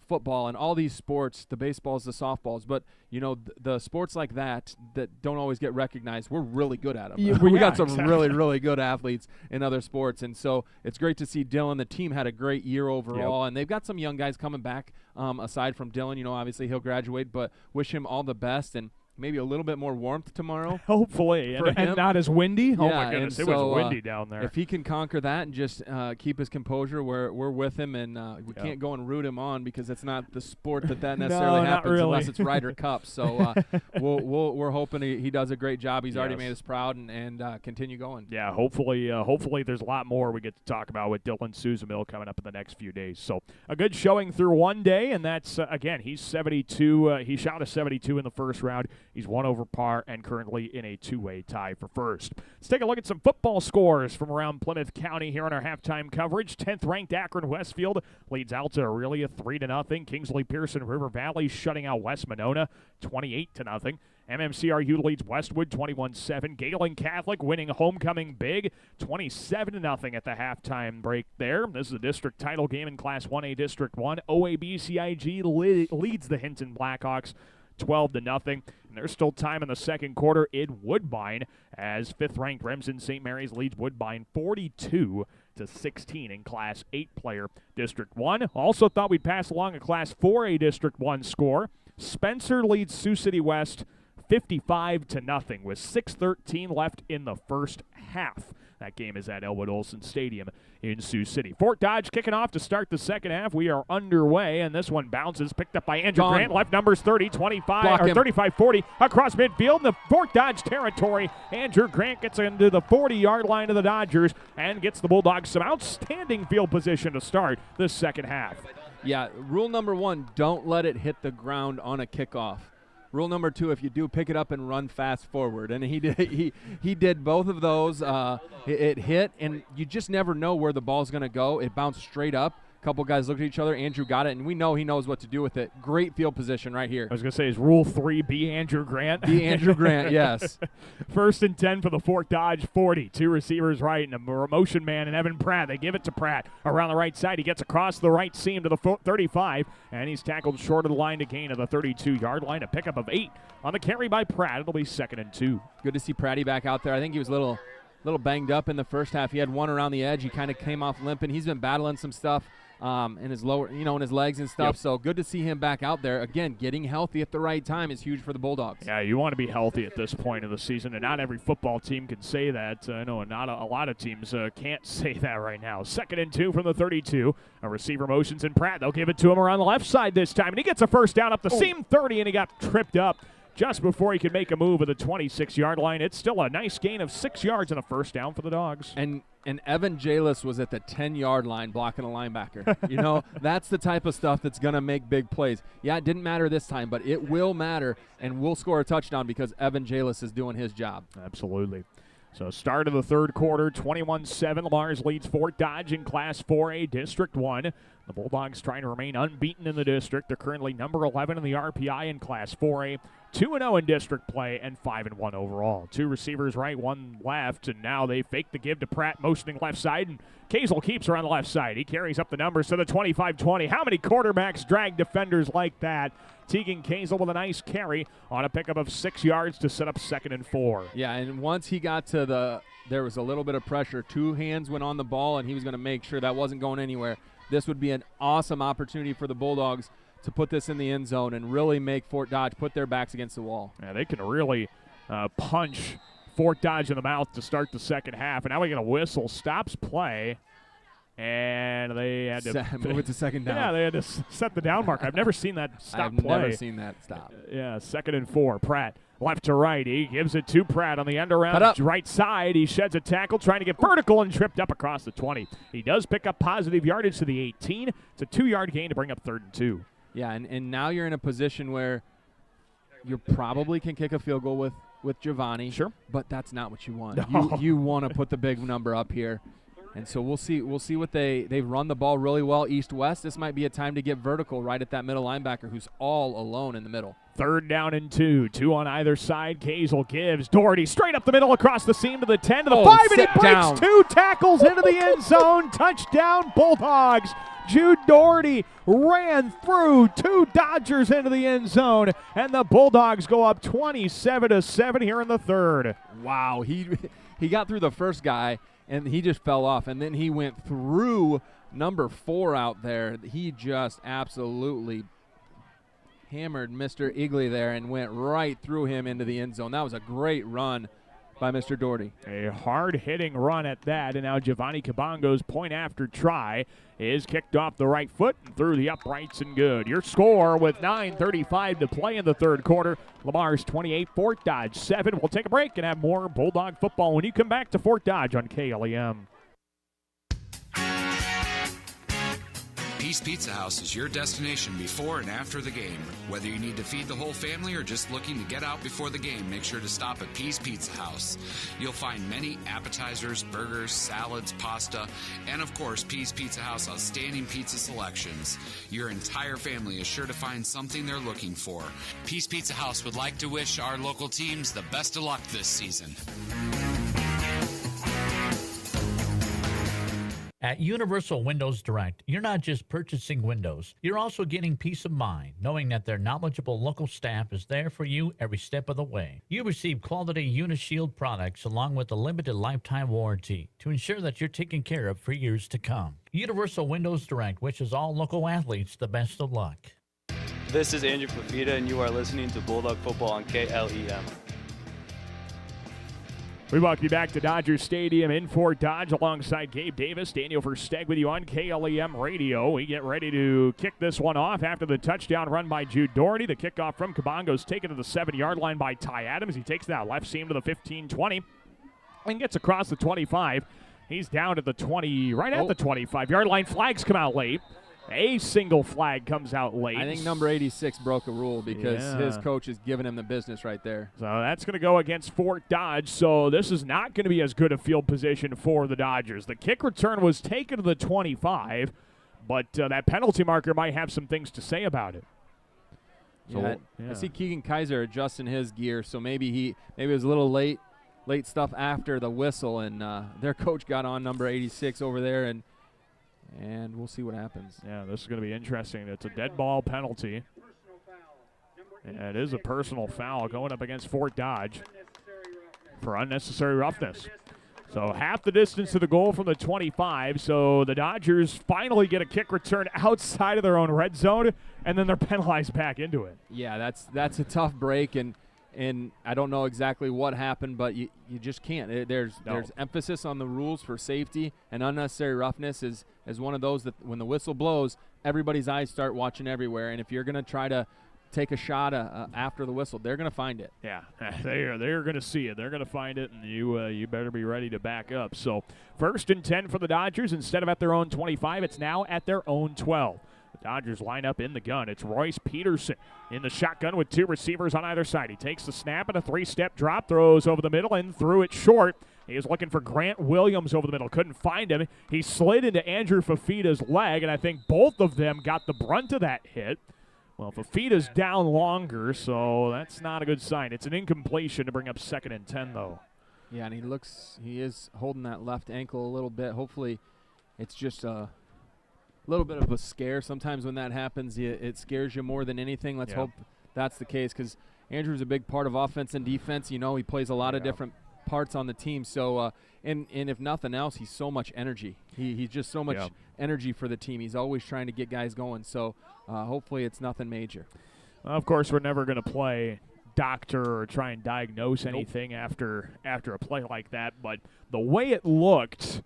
football and all these sports, the baseballs, the softballs. But, you know, the sports like that don't always get recognized, we're really good at them. We got some really, really good athletes in other sports. And so it's great to see Dylan. The team had a great year overall, and they've got some young guys coming back aside from Dylan. You know, obviously he'll graduate, but wish him all the best. And maybe a little bit more warmth tomorrow. Hopefully, and not as windy. Oh, my goodness, it was windy down there. If he can conquer that and just keep his composure, we're with him, and we can't go and root him on because it's not the sport that necessarily happens unless it's Ryder Cup. So we're hoping he does a great job. He's already made us proud, and continue going. Yeah, hopefully there's a lot more we get to talk about with Dylan Souzamil coming up in the next few days. So a good showing through one day, and that's, again, he's 72. He shot a 72 in the first round. He's 1 over par and currently in a 2-way tie for first. Let's take a look at some football scores from around Plymouth County here on our halftime coverage. 10th-ranked Akron Westfield leads Alta Aurelia 3-0. Kingsley Pearson River Valley shutting out West Monona 28-0. MMCRU leads Westwood 21-7. Galen Catholic winning homecoming big 27-0 at the halftime break there. This is a district title game in Class 1A District 1. OABCIG leads the Hinton Blackhawks 12-0. And there's still time in the second quarter in Woodbine as 5th-ranked Remsen St. Mary's leads Woodbine 42-16 in Class 8-player District 1. Also thought we'd pass along a Class 4A District 1 score. Spencer leads Sioux City West 55-0 with 6:13 left in the first half. That game is at Elwood Olson Stadium in Sioux City. Fort Dodge kicking off to start the second half. We are underway, and this one bounces, picked up by Andrew Grant. Left numbers 35-40 across midfield in the Fort Dodge territory. Andrew Grant gets into the 40-yard line of the Dodgers and gets the Bulldogs some outstanding field position to start the second half. Yeah, rule number 1, don't let it hit the ground on a kickoff. Rule number 2, if you do, pick it up and run fast forward. And he did both of those. It hit, and you just never know where the ball's going to go. It bounced straight up. A couple guys looked at each other. Andrew got it, and we know he knows what to do with it. Great field position right here. I was going to say, is Rule 3 be Andrew Grant? Be Andrew Grant, yes. 1st and 10 for the Fort Dodge 40. 2 receivers right, and a motion man, and Evan Pratt. They give it to Pratt around the right side. He gets across the right seam to the 35, and he's tackled short of the line to gain of the 32-yard line. A pickup of 8 on the carry by Pratt. It'll be 2nd and 2. Good to see Pratty back out there. I think he was a little banged up in the first half. He had one around the edge. He kind of came off limping. He's been battling some stuff in his lower, in his legs and stuff. Yep. So good to see him back out there. Again, getting healthy at the right time is huge for the Bulldogs. Yeah, you want to be healthy at this point of the season, and not every football team can say that. I know not a lot of teams can't say that right now. 2nd and 2 from the 32. A receiver motions in Pratt. They'll give it to him around the left side this time, and he gets a first down up the seam 30, and he got tripped up just before he could make a move at the 26-yard line. It's still a nice gain of 6 yards and a first down for the Dogs. And Evan Jalis was at the 10-yard line blocking a linebacker. That's the type of stuff that's going to make big plays. Yeah, it didn't matter this time, but it will matter, and we'll score a touchdown because Evan Jalis is doing his job. Absolutely. So start of the third quarter, 21-7. Lamar's leads Fort Dodge in Class 4A District 1. The Bulldogs trying to remain unbeaten in the district. They're currently number 11 in the RPI in Class 4A, 2-0 in district play, and 5-1 overall. 2 receivers right, 1 left, and now they fake the give to Pratt, motioning left side, and Kazel keeps her on the left side. He carries up the numbers to the 25-20. How many quarterbacks drag defenders like that? Tegan Kazel with a nice carry on a pickup of 6 yards to set up 2nd and 4. Yeah, and once he got to there was a little bit of pressure. 2 hands went on the ball, and he was going to make sure that wasn't going anywhere. This would be an awesome opportunity for the Bulldogs to put this in the end zone and really make Fort Dodge put their backs against the wall. Yeah, they can really punch Fort Dodge in the mouth to start the second half. And now we get a whistle, stops play, and they had to move it to second down. Yeah, they had to set the down mark. I've never seen that stop play. I've never seen that stop. Yeah, 2nd and 4. Pratt left to right. He gives it to Pratt on the end around right side. He sheds a tackle, trying to get vertical and tripped up across the 20. He does pick up positive yardage to the 18. It's a 2-yard gain to bring up 3rd and 2. Yeah, and now you're in a position where you probably can kick a field goal with Giovanni. Sure. But that's not what you want. No. You want to put the big number up here. And so we'll see what they've run the ball really well east-west. This might be a time to get vertical right at that middle linebacker who's all alone in the middle. 3rd down and 2. 2 on either side. Kazel gives Doherty straight up the middle across the seam to the 10 to the 5, and it breaks down. 2 tackles into the end zone. Touchdown Bulldogs. Jude Doherty ran through 2 Dodgers into the end zone, and the Bulldogs go up 27-7 here in the 3rd. Wow, he got through the first guy, and he just fell off, and then he went through number 4 out there. He just absolutely hammered Mr. Eagley there and went right through him into the end zone. That was a great run by Mr. Doherty. A hard-hitting run at that, and now Giovanni Kabongo's point after try is kicked off the right foot and through the uprights and good. Your score with 9:35 to play in the 3rd quarter. Lamar's 28, Fort Dodge 7. We'll take a break and have more Bulldog football when you come back to Fort Dodge on KLEM. Peace Pizza House is your destination before and after the game. Whether you need to feed the whole family or just looking to get out before the game, make sure to stop at Peace Pizza House. You'll find many appetizers, burgers, salads, pasta, and of course, Peace Pizza House outstanding pizza selections. Your entire family is sure to find something they're looking for. Peace Pizza House would like to wish our local teams the best of luck this season. At Universal Windows Direct, you're not just purchasing windows, you're also getting peace of mind, knowing that their knowledgeable local staff is there for you every step of the way. You receive quality Unishield products along with a limited lifetime warranty to ensure that you're taken care of for years to come. Universal Windows Direct wishes all local athletes the best of luck. This is Andrew Fafita, and you are listening to Bulldog Football on KLEM. We welcome you back to Dodger Stadium in Fort Dodge alongside Gabe Davis. Daniel Versteg with you on KLEM Radio. We get ready to kick this one off after the touchdown run by Jude Doherty. The kickoff from Kabongo's taken to the 7-yard line by Ty Adams. He takes that left seam to the 15-20 and gets across the 25. He's down at the 20, right at the 25-yard line. Flags come out late. A single flag comes out late. I think number 86 broke a rule because his coach is giving him the business right there. So that's going to go against Fort Dodge. So this is not going to be as good a field position for the Dodgers. The kick return was taken to the 25, but that penalty marker might have some things to say about it. So, I see Keegan Kaiser adjusting his gear, so maybe it was a little late stuff after the whistle, and their coach got on number 86 over there, and we'll see what happens. Yeah, this is going to be interesting. It's a dead ball penalty. Yeah, it is a personal foul going up against Fort Dodge for unnecessary roughness. So half the distance to the goal from the 25. So the Dodgers finally get a kick return outside of their own red zone, and then they're penalized back into it. Yeah, that's a tough break, and I don't know exactly what happened, but you just can't. There's emphasis on the rules for safety, and unnecessary roughness is one of those that when the whistle blows, everybody's eyes start watching everywhere. And if you're going to try to take a shot after the whistle, they're going to find it. Yeah, they're going to see it. They're going to find it, and you better be ready to back up. So 1st and 10 for the Dodgers. Instead of at their own 25, it's now at their own 12. The Dodgers line up in the gun. It's Royce Peterson in the shotgun with 2 receivers on either side. He takes the snap and a 3-step drop, throws over the middle and threw it short. He was looking for Grant Williams over the middle. Couldn't find him. He slid into Andrew Fafita's leg, and I think both of them got the brunt of that hit. Well, Fafita's down longer, so that's not a good sign. It's an incompletion to bring up 2nd and 10, though. Yeah, and he is holding that left ankle a little bit. Hopefully it's just a little bit of a scare. Sometimes when that happens, it scares you more than anything. Let's hope that's the case, because Andrew's a big part of offense and defense. You know, he plays a lot of different parts on the team. So, and if nothing else, he's so much energy. He's just so much energy for the team. He's always trying to get guys going. So hopefully it's nothing major. Of course, we're never going to play doctor or try and diagnose anything after a play like that. But the way it looked,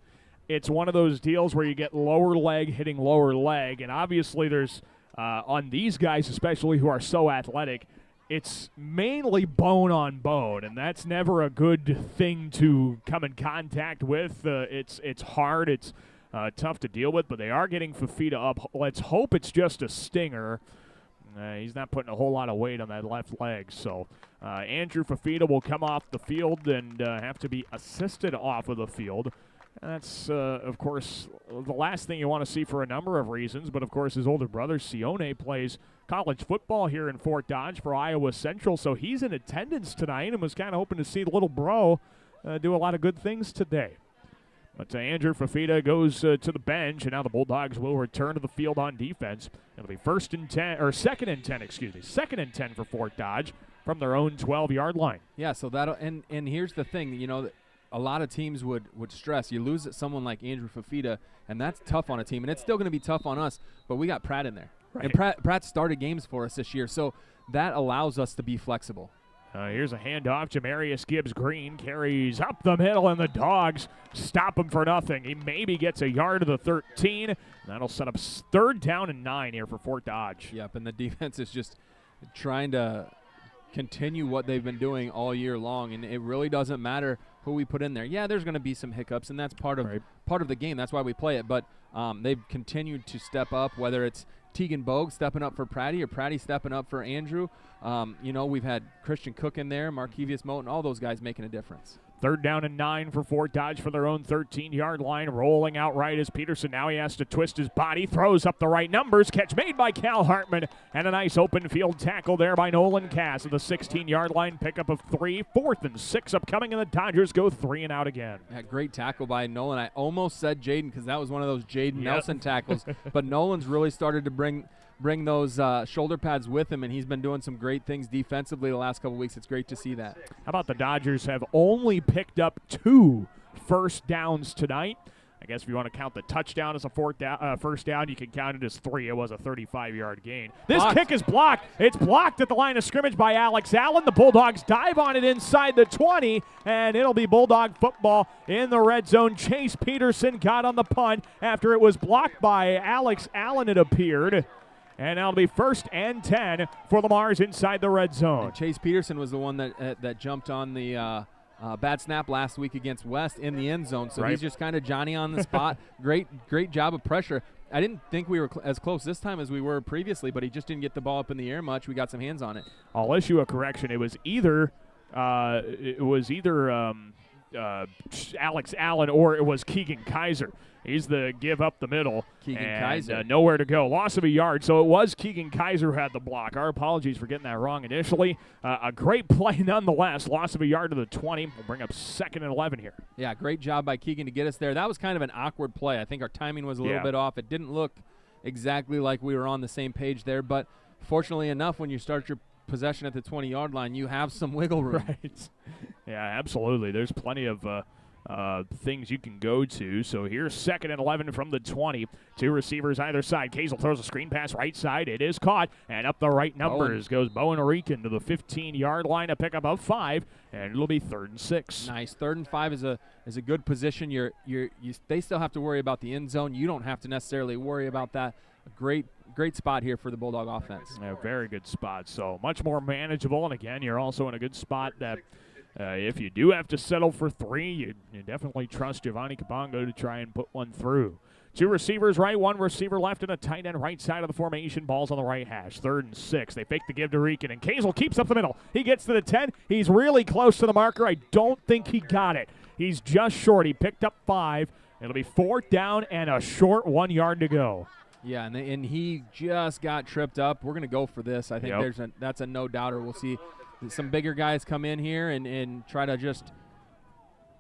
it's one of those deals where you get lower leg hitting lower leg. And obviously there's, on these guys especially who are so athletic, it's mainly bone on bone, and that's never a good thing to come in contact with. It's hard. It's tough to deal with, but they are getting Fafita up. Let's hope it's just a stinger. He's not putting a whole lot of weight on that left leg. So Andrew Fafita will come off the field and have to be assisted off of the field. That's, of course, the last thing you want to see for a number of reasons. But, of course, his older brother, Sione, plays college football here in Fort Dodge for Iowa Central. So he's in attendance tonight and was kind of hoping to see the little bro do a lot of good things today. But Andrew Fafita goes to the bench, and now the Bulldogs will return to the field on defense. It'll be 2nd and 10 for Fort Dodge from their own 12-yard line. Yeah, so that'll and here's the thing, you know, a lot of teams would stress. You lose someone like Andrew Fafita, and that's tough on a team, and it's still going to be tough on us, but we got Pratt in there. Right. And Pratt started games for us this year, so that allows us to be flexible. Here's a handoff. Jamarius Gibbs-Green carries up the middle, and the Dogs stop him for nothing. He maybe gets a yard to the 13. That'll set up 3rd down and 9 here for Fort Dodge. Yep, and the defense is just trying to continue what they've been doing all year long, and it really doesn't matter who we put in there. Yeah, there's going to be some hiccups, and that's part of the game. That's why we play it. But they've continued to step up, whether it's Tegan Bogue stepping up for Pratty or Pratty stepping up for Andrew. You know, we've had Christian Cook in there, Markevius Moten, all those guys making a difference. 3rd down and 9 for Fort Dodge for their own 13-yard line. Rolling out right is Peterson. Now he has to twist his body. Throws up the right numbers. Catch made by Cal Hartman. And a nice open field tackle there by Nolan Cass at the 16-yard line. Pickup of 3. 4th and 6 upcoming, and the Dodgers go 3 and out again. Yeah, great tackle by Nolan. I almost said Jaden because that was one of those Jaden Nelson tackles. But Nolan's really started to bring those shoulder pads with him, and he's been doing some great things defensively the last couple weeks. It's great to see that. How about the Dodgers have only picked up 2 first downs tonight? I guess if you want to count the touchdown as a first down, you can count it as 3. It was a 35-yard gain. This kick is blocked. It's blocked at the line of scrimmage by Alex Allen. The Bulldogs dive on it inside the 20, and it'll be Bulldog football in the red zone. Chase Peterson got on the punt after it was blocked by Alex Allen, it appeared. And that'll be 1st and 10 for the Mars inside the red zone. And Chase Peterson was the one that jumped on the bad snap last week against West in the end zone. So he's just kind of Johnny on the spot. Great job of pressure. I didn't think we were as close this time as we were previously, but he just didn't get the ball up in the air much. We got some hands on it. I'll issue a correction. It was either Alex Allen or it was Keegan Kaiser. He's the give up the middle. Keegan Kaiser. Nowhere to go. Loss of a yard. So it was Keegan Kaiser who had the block. Our apologies for getting that wrong initially. A great play nonetheless. Loss of a yard to the 20. We'll bring up 2nd and 11 here. Yeah, great job by Keegan to get us there. That was kind of an awkward play. I think our timing was a little bit off. It didn't look exactly like we were on the same page there. But fortunately enough, when you start your possession at the 20-yard line, you have some wiggle room. Right. Yeah, absolutely. There's plenty of things you can go to. So here's 2nd and 11 from the 20. 2 receivers either side. Kazel throws a screen pass right side. It is caught, and up the right numbers goes Bowen Rican to the 15-yard line, a pickup of 5, and it'll be 3rd and 6. Nice. 3rd and 5 is a good position. They still have to worry about the end zone. You don't have to necessarily worry about that. A great spot here for the Bulldog offense. Yeah, very good spot. So much more manageable, and again, you're also in a good spot that if you do have to settle for 3, you definitely trust Giovanni Kabongo to try and put one through. 2 receivers right, 1 receiver left, and a tight end right side of the formation. Ball's on the right hash. 3rd and 6. They fake the give to Rican, and Kazel keeps up the middle. He gets to the 10. He's really close to the marker. I don't think he got it. He's just short. He picked up 5. It'll be 4th down and a short 1 yard to go. Yeah, and he just got tripped up. We're going to go for this. I think that's a no-doubter. We'll see some bigger guys come in here and try to just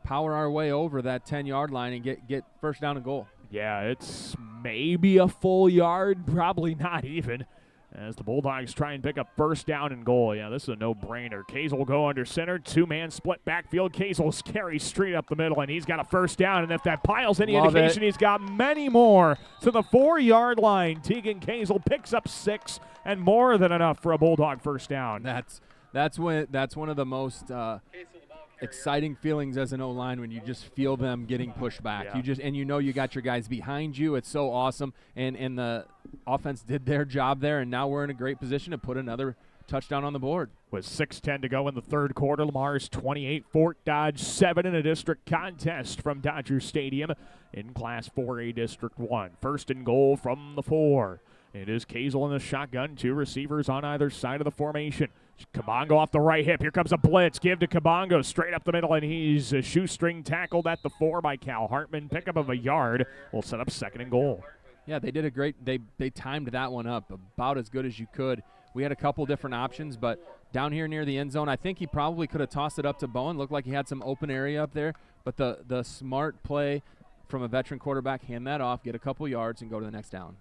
power our way over that 10-yard line and get first down and goal. Yeah, it's maybe a full yard, probably not even, as the Bulldogs try and pick up first down and goal. Yeah, this is a no-brainer. Kazel will go under center, 2-man split backfield. Kazel carries straight up the middle, and he's got a first down. And if that pile's any indication, he's got many more to the 4-yard line. Tegan Kazel picks up 6 and more than enough for a Bulldog first down. That's one of the most exciting feelings as an O-line when you just feel them getting pushed back. Yeah. You got your guys behind you. It's so awesome. And the offense did their job there, and now we're in a great position to put another touchdown on the board. With 6:10 to go in the third quarter, Lamar's 28, Fort Dodge 7 in a district contest from Dodger Stadium in Class 4A District 1. First and goal from the 4. It is Kazel in the shotgun, 2 receivers on either side of the formation. Kabongo off the right hip. Here comes a blitz. Give to Kabongo straight up the middle, and he's a shoestring tackled at the 4 by Cal Hartman. Pickup of a yard will set up 2nd and goal. Yeah, they did a great – they timed that one up about as good as you could. We had a couple different options, but down here near the end zone, I think he probably could have tossed it up to Bowen. Looked like he had some open area up there, but the smart play from a veteran quarterback, hand that off, get a couple yards, and go to the next down.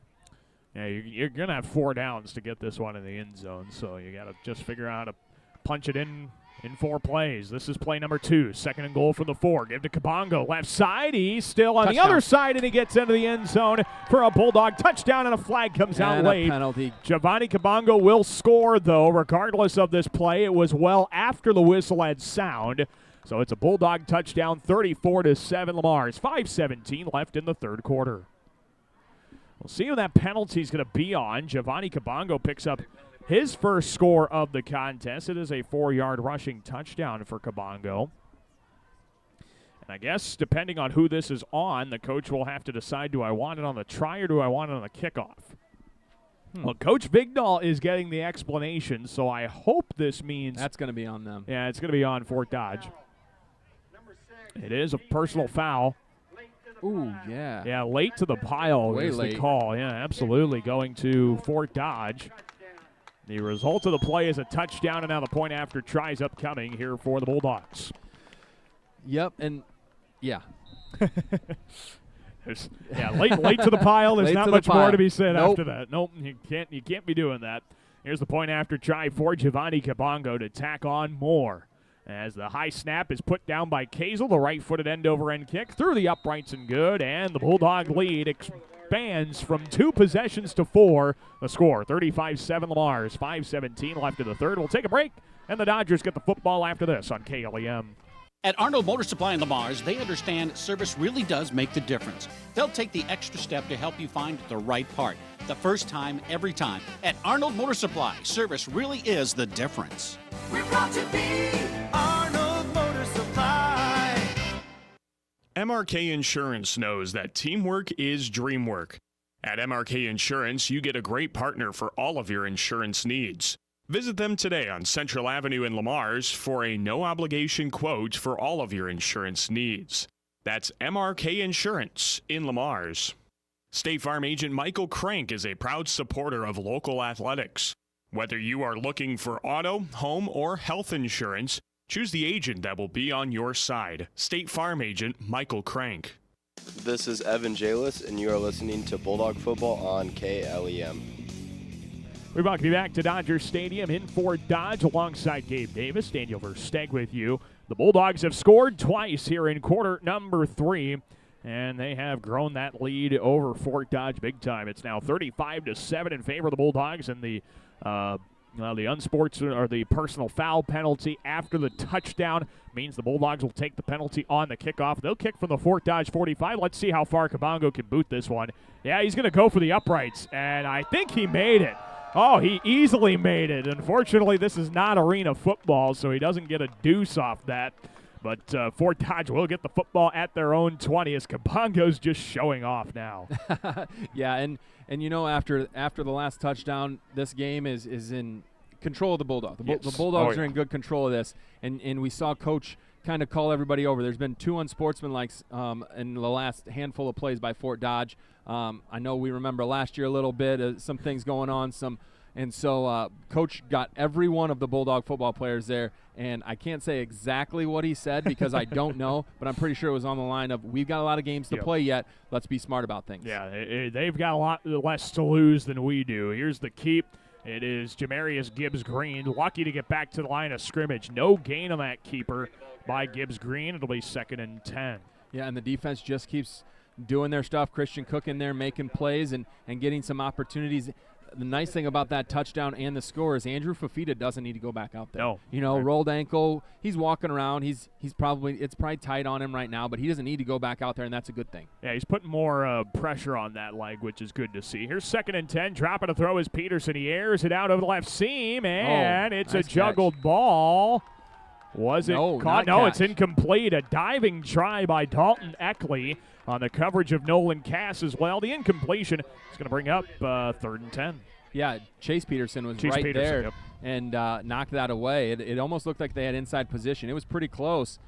Yeah, you're going to have 4 downs to get this one in the end zone, so you got to just figure out how to punch it in 4 plays. This is play number 2, 2nd and goal from the 4. Give to Kabongo, left side. He's still on the other side, and he gets into the end zone for a Bulldog touchdown, and a flag comes out late. A penalty. Giovanni Kabongo will score, though, regardless of this play. It was well after the whistle had sound. So it's a Bulldog touchdown, 34-7 Lamar's. 5:17 left in the third quarter. We'll see who that penalty is going to be on. Giovanni Kabongo picks up his first score of the contest. It is a 4-yard rushing touchdown for Kabongo. And I guess depending on who this is on, the coach will have to decide, do I want it on the try or do I want it on the kickoff? Well, Coach Vigdahl is getting the explanation, so I hope this means that's going to be on them. Yeah, it's going to be on Fort Dodge. It is a personal foul. Ooh, yeah. Yeah, late to the pile is the call. Yeah, absolutely. Going to Fort Dodge. The result of the play is a touchdown, and now the point after tries upcoming here for the Bulldogs. Yep, and yeah. Late to the pile. There's not much more to be said after that. Nope, you can't be doing that. Here's the point after try for Giovanni Kabongo to tack on more. As the high snap is put down by Kazel, the right-footed end-over-end kick through the uprights and good, and the Bulldog lead expands from 2 possessions to 4. The score, 35-7 Lamar's, 5:17 left in the third. We'll take a break, and the Dodgers get the football after this on KLEM. At Arnold Motor Supply in Lamar's, they understand service really does make the difference. They'll take the extra step to help you find the right part. The first time, every time. At Arnold Motor Supply, service really is the difference. We're proud to be Arnold Motor Supply. MRK Insurance knows that teamwork is dream work. At MRK Insurance, you get a great partner for all of your insurance needs. Visit them today on Central Avenue in Lamar's for a no-obligation quote for all of your insurance needs. That's MRK Insurance in Lamar's. State Farm agent Michael Crank is a proud supporter of local athletics. Whether you are looking for auto, home, or health insurance, choose the agent that will be on your side. State Farm agent Michael Crank. This is Evan Jalis, and you are listening to Bulldog Football on KLEM. We welcome you back to Dodger Stadium in Fort Dodge alongside Gabe Davis. Daniel Versteg with you. The Bulldogs have scored twice here in quarter number 3, and they have grown that lead over Fort Dodge big time. It's now 35-7 in favor of the Bulldogs, and the unsportsmanlike or the personal foul penalty after the touchdown means the Bulldogs will take the penalty on the kickoff. They'll kick from the Fort Dodge 45. Let's see how far Kabongo can boot this one. Yeah, he's going to go for the uprights, and I think he made it. Oh, he easily made it. Unfortunately, this is not arena football, so he doesn't get a deuce off that. But Fort Dodge will get the football at their own 20 as Kabongo's just showing off now. Yeah, and you know, after the last touchdown, this game is in control of the Bulldogs. The Bulldogs are in good control of this. And we saw Coach kind of call everybody over. There's been 2 unsportsmanlike in the last handful of plays by Fort Dodge. I know we remember last year a little bit, some things going on, and so Coach got every one of the Bulldog football players there, and I can't say exactly what he said because I don't know, but I'm pretty sure it was on the line of, we've got a lot of games to play yet. Let's be smart about things. Yeah, they've got a lot less to lose than we do. Here's the keep. It is Jamarius Gibbs-Green, lucky to get back to the line of scrimmage. No gain on that keeper by Gibbs-Green. It'll be 2nd and 10. Yeah, and the defense just keeps doing their stuff. Christian Cook in there making plays and getting some opportunities. The nice thing about that touchdown and the score is Andrew Fafita doesn't need to go back out there. No. You know, rolled ankle. He's walking around. It's probably tight on him right now, but he doesn't need to go back out there, and that's a good thing. Yeah, he's putting more pressure on that leg, which is good to see. Here's 2nd and 10. Dropping to throw is Peterson. He airs it out over the left seam, and it's nice a juggled ball. Was it caught? No, it's incomplete. A diving try by Dalton Eckley on the coverage of Nolan Cass as well. The incompletion is going to bring up 3rd and 10. Yeah, Chase Peterson was there and knocked that away. It almost looked like they had inside position. It was pretty close.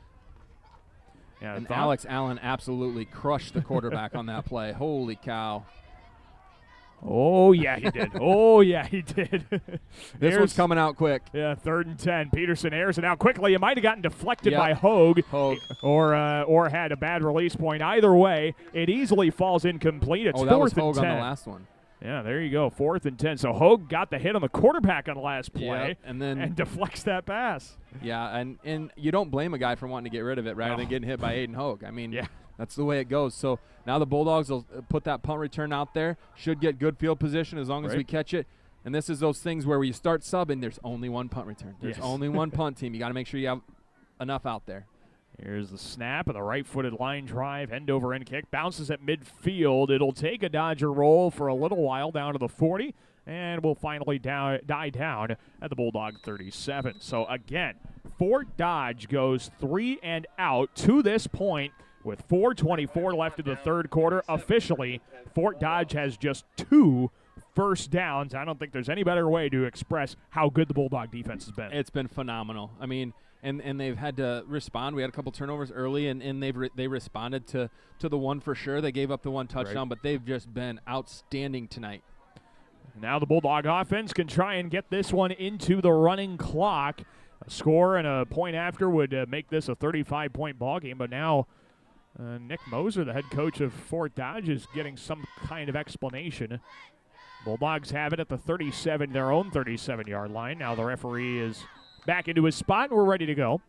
Yeah, and Alex Allen absolutely crushed the quarterback on that play. Holy cow. Oh, yeah, he did. Oh, yeah, he did. This one's coming out quick. Yeah, 3rd and 10. Peterson airs it out quickly. It might have gotten deflected by Hogue. Or had a bad release point. Either way, it easily falls incomplete. It's 4th and 10. That was Hogue on the last one. Yeah, there you go. 4th and 10. So Hogue got the hit on the quarterback on the last play and deflects that pass. Yeah, and you don't blame a guy for wanting to get rid of it rather than getting hit by Aiden Hogue. I mean, that's the way it goes. So now the Bulldogs will put that punt return out there. Should get good field position as long as we catch it. And this is those things where you start subbing, there's only one punt return. There's only one punt team. You got to make sure you have enough out there. Here's the snap of the right-footed line drive, end-over-end kick. Bounces at midfield. It'll take a Dodger roll for a little while down to the 40, and will finally die down at the Bulldog 37. So, again, Fort Dodge goes 3 and out to this point with 4:24 left in the third quarter. Officially, Fort Dodge has just 2 first downs. I don't think there's any better way to express how good the Bulldog defense has been. It's been phenomenal. I mean, and they've had to respond. We had a couple turnovers early, and they responded to the one for sure. They gave up the one touchdown, but they've just been outstanding tonight. Now the Bulldog offense can try and get this one into the running clock. A score and a point after would make this a 35-point ball game, but now Nick Moser, the head coach of Fort Dodge, is getting some kind of explanation. Bulldogs have it at the 37, their own 37-yard line. Now the referee is back into his spot, and we're ready to go.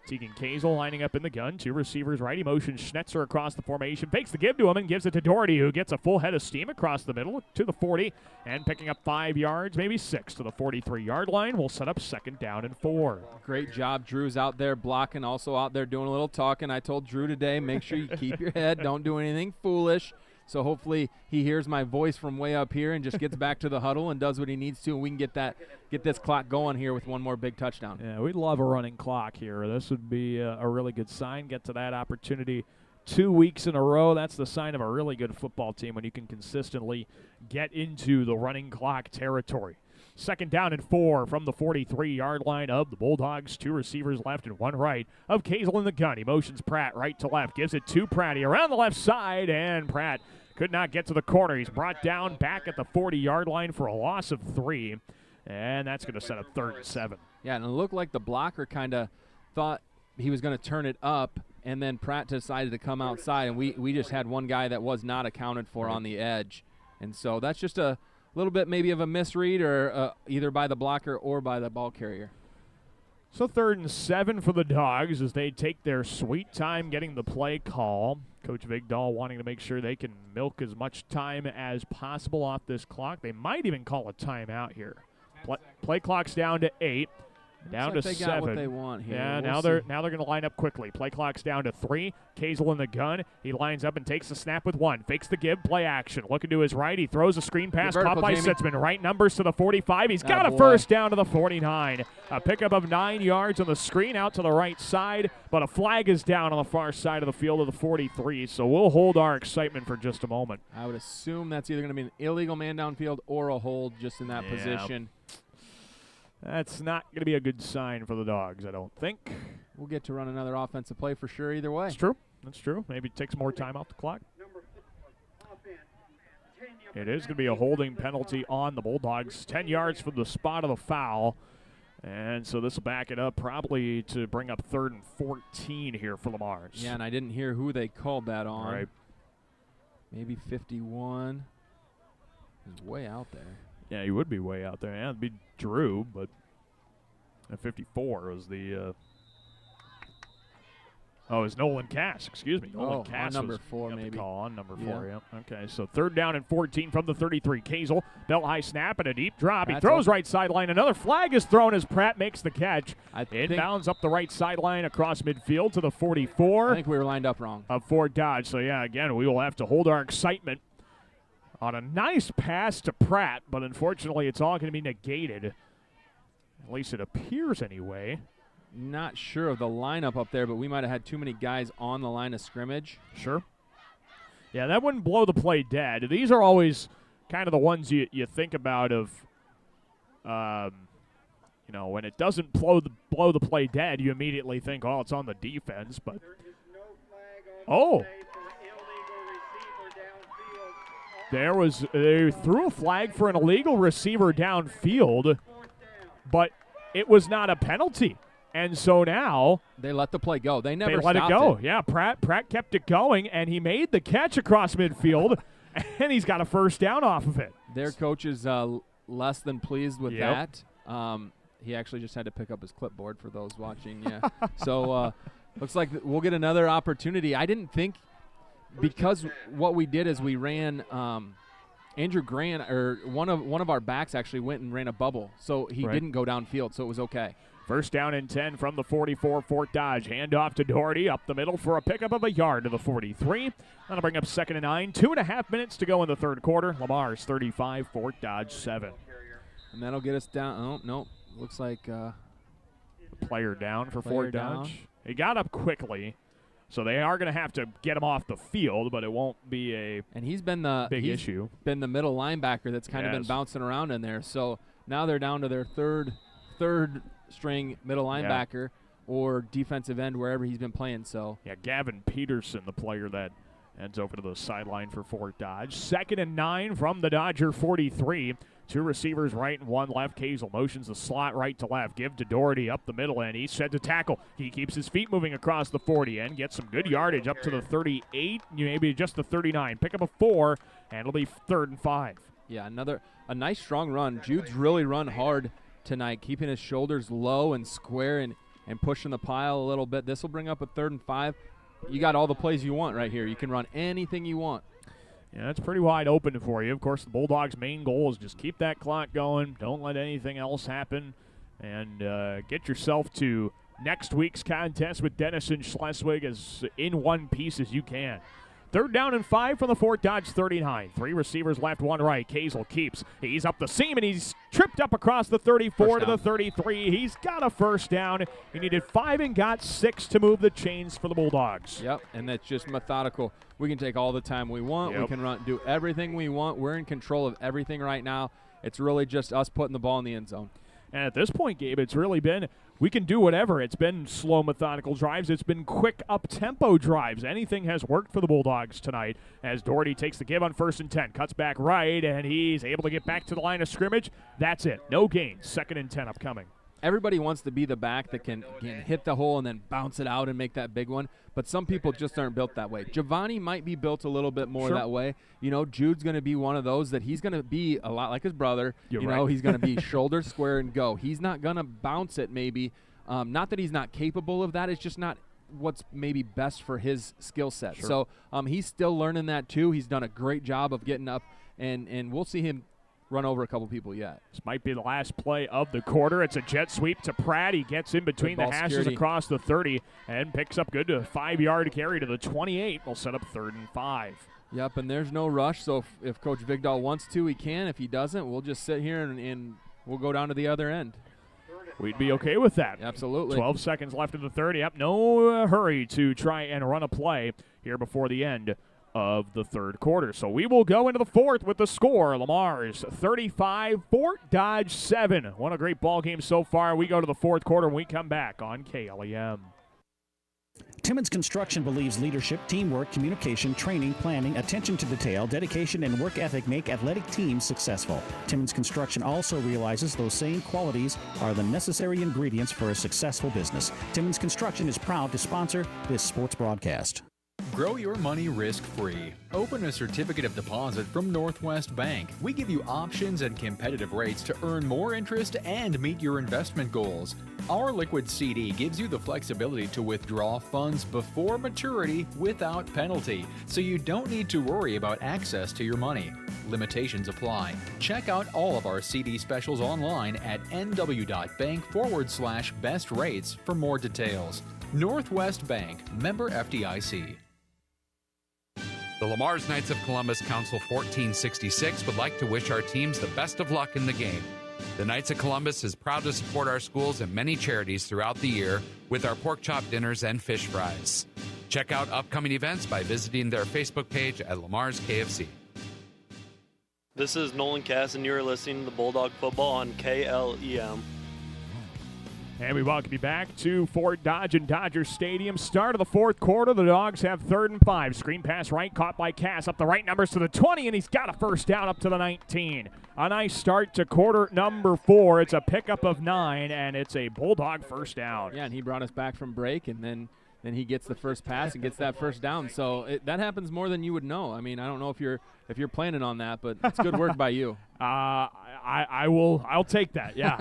Tegan Kazel lining up in the gun. 2 receivers right. He motions Schnetzer across the formation. Fakes the give to him and gives it to Doherty, who gets a full head of steam across the middle to the 40. And picking up 5 yards, maybe 6 to the 43-yard line. We'll set up 2nd down and 4. Great job. Drew's out there blocking, also out there doing a little talking. I told Drew today, make sure you keep your head. Don't do anything foolish. So hopefully he hears my voice from way up here and just gets back to the huddle and does what he needs to, and we can get this clock going here with one more big touchdown. Yeah, we'd love a running clock here. This would be a really good sign. Get to that opportunity 2 weeks in a row. That's the sign of a really good football team when you can consistently get into the running clock territory. 2nd down and 4 from the 43-yard line of the Bulldogs. 2 receivers left and 1 right of Kazel in the gun. He motions Pratt right to left. Gives it to Pratt around the left side, and Pratt could not get to the corner. He's brought down back at the 40-yard line for a loss of 3, and that's going to set up 3rd and 7. Yeah, and it looked like the blocker kind of thought he was going to turn it up, and then Pratt decided to come outside, and we just had one guy that was not accounted for on the edge. And so that's just a little bit maybe of a misread or either by the blocker or by the ball carrier. So 3rd and 7 for the Dogs as they take their sweet time getting the play call. Coach Vigdahl wanting to make sure they can milk as much time as possible off this clock. They might even call a timeout here. Play clock's down to 8. Down to 7. Got what they want here. Yeah, now they're going to line up quickly. Play clock's down to 3. Kazel in the gun. He lines up and takes the snap with 1. Fakes the give. Play action. Looking to his right. He throws a screen pass. Caught by Sitzman. Right numbers to the 45. He's got a first down to the 49. A pickup of 9 yards on the screen out to the right side, but a flag is down on the far side of the field of the 43. So we'll hold our excitement for just a moment. I would assume that's either going to be an illegal man downfield or a hold just in that position. That's not going to be a good sign for the Dogs, I don't think. We'll get to run another offensive play for sure either way. That's true. That's true. Maybe take some more time off the clock. It is going to be a holding penalty on the Bulldogs. 10 yards from the spot of the foul. And so this will back it up probably to bring up 3rd and 14 here for Lamar's. Yeah, and I didn't hear who they called that on. Right. Maybe 51. He's way out there. Yeah, he would be way out there. Yeah, it'd be Drew, but at 54 was the it was Nolan Cass, excuse me. Nolan Cass on number 4 maybe. The call on number 4, yeah. Okay, so 3rd down and 14 from the 33. Kazel, belt high snap and a deep drop. He throws right sideline. Another flag is thrown as Pratt makes the catch. Inbounds up the right sideline across midfield to the 44. I think we were lined up wrong. Of Fort Dodge. So, yeah, again, we will have to hold our excitement on a nice pass to Pratt, but unfortunately it's all going to be negated. At least it appears anyway. Not sure of the lineup up there, but we might have had too many guys on the line of scrimmage. Sure. Yeah, that wouldn't blow the play dead. These are always kind of the ones you think about of, when it doesn't blow the play dead, you immediately think, oh, it's on the defense. But they threw a flag for an illegal receiver downfield, but it was not a penalty. And so now they let the play go. They never let stopped it go. it. Yeah, Pratt kept it going, and he made the catch across midfield, and he's got a first down off of it. Their coach is less than pleased with that. He actually just had to pick up his clipboard for those watching. Yeah. So looks like we'll get another opportunity. I didn't think because what we did is we ran Andrew Grant, or one of our backs actually went and ran a bubble, so he didn't go downfield, so it was okay. First down and 10 from the 44, Fort Dodge. Handoff to Doherty up the middle for a pickup of a yard to the 43. That'll bring up 2nd and 9. 2.5 minutes to go in the 3rd quarter. Lamar's 35, Fort Dodge 7. And that'll get us down. Oh, no. Looks like player down for Fort Dodge. He got up quickly, so they are going to have to get him off the field, but it won't be a and he's been the big issue. Been the middle linebacker that's kind of been bouncing around in there. So now they're down to their third string middle linebacker or defensive end wherever he's been playing. So Gavin Peterson, the player that heads over to the sideline for Fort Dodge. 2nd and 9 from the Dodger 43. 2 receivers right and 1 left. Kazel motions the slot right to left. Give to Doherty up the middle, and he's set to tackle. He keeps his feet moving across the 40 and gets some good yardage up to the 38, maybe just the 39. Pick up a 4, and it'll be 3rd and 5. Yeah, a nice strong run. Jude's really run hard tonight, keeping his shoulders low and square and pushing the pile a little bit. This will bring up a 3rd and 5. You got all the plays you want right here. You can run anything you want. Yeah, it's pretty wide open for you. Of course, the Bulldogs' main goal is just keep that clock going. Don't let anything else happen. And get yourself to next week's contest with Denison Schleswig as in one piece as you can. 3rd down and 5 from the Fort Dodge 39. 3 receivers left, 1 right. Kazel keeps. He's up the seam, and he's tripped up across the 34 to the 33. He's got a first down. He needed 5 and got 6 to move the chains for the Bulldogs. Yep, and that's just methodical. We can take all the time we want. We can do everything we want. We're in control of everything right now. It's really just us putting the ball in the end zone. And at this point, Gabe, it's really been, we can do whatever. It's been slow, methodical drives. It's been quick, up-tempo drives. Anything has worked for the Bulldogs tonight as Doherty takes the give on 1st and 10. Cuts back right, and he's able to get back to the line of scrimmage. That's it. No gains. 2nd and 10 upcoming. Everybody wants to be the back that can hit the hole and then bounce it out and make that big one, but some people just aren't built that way. Giovanni might be built a little bit more that way. Jude's going to be one of those that he's going to be a lot like his brother. He's going to be shoulder square and go. He's not going to bounce it maybe. Not that he's not capable of that. It's just not what's maybe best for his skill set. So he's still learning that too. He's done a great job of getting up, and we'll see him run over a couple people yet. This might be the last play of the quarter. It's a jet sweep to Pratt. He gets in between the hashes across the 30 and picks up good to a 5-yard carry to the 28. We'll set up 3rd and 5. Yep, and there's no rush, so if Coach Vigdahl wants to, he can. If he doesn't, we'll just sit here and we'll go down to the other end. We'd be okay with that. Absolutely. 12 seconds left in the 30. No hurry to try and run a play here before the end of the third quarter. So we will go into the fourth with the score. Lamar's 35, Fort Dodge 7. What a great ball game so far. We go to the fourth quarter and we come back on KLEM. Timmons Construction believes leadership, teamwork, communication, training, planning, attention to detail, dedication, and work ethic make athletic teams successful. Timmons Construction also realizes those same qualities are the necessary ingredients for a successful business. Timmons Construction is proud to sponsor this sports broadcast. Grow your money risk-free. Open a certificate of deposit from Northwest Bank. We give you options and competitive rates to earn more interest and meet your investment goals. Our liquid CD gives you the flexibility to withdraw funds before maturity without penalty, so you don't need to worry about access to your money. Limitations apply. Check out all of our CD specials online at nw.bank/best rates for more details. Northwest Bank, member FDIC. The Lamar's Knights of Columbus Council 1466 would like to wish our teams the best of luck in the game. The Knights of Columbus is proud to support our schools and many charities throughout the year with our pork chop dinners and fish fries. Check out upcoming events by visiting their Facebook page at Lamar's KFC. This is Nolan Cass, and you're listening to Bulldog Football on KLEM. And we welcome you back to Fort Dodge and Dodgers Stadium. Start of the fourth quarter. The Dogs have 3rd and 5. Screen pass right, caught by Cass. Up the right numbers to the 20, and he's got a first down up to the 19. A nice start to quarter number 4. It's a pickup of 9, and it's a Bulldog first down. Yeah, and he brought us back from break, and then he gets the first pass and gets that first down. So that happens more than you would know. I mean, I don't know if you're planning on that, but it's good work by you. I'll take that. Yeah,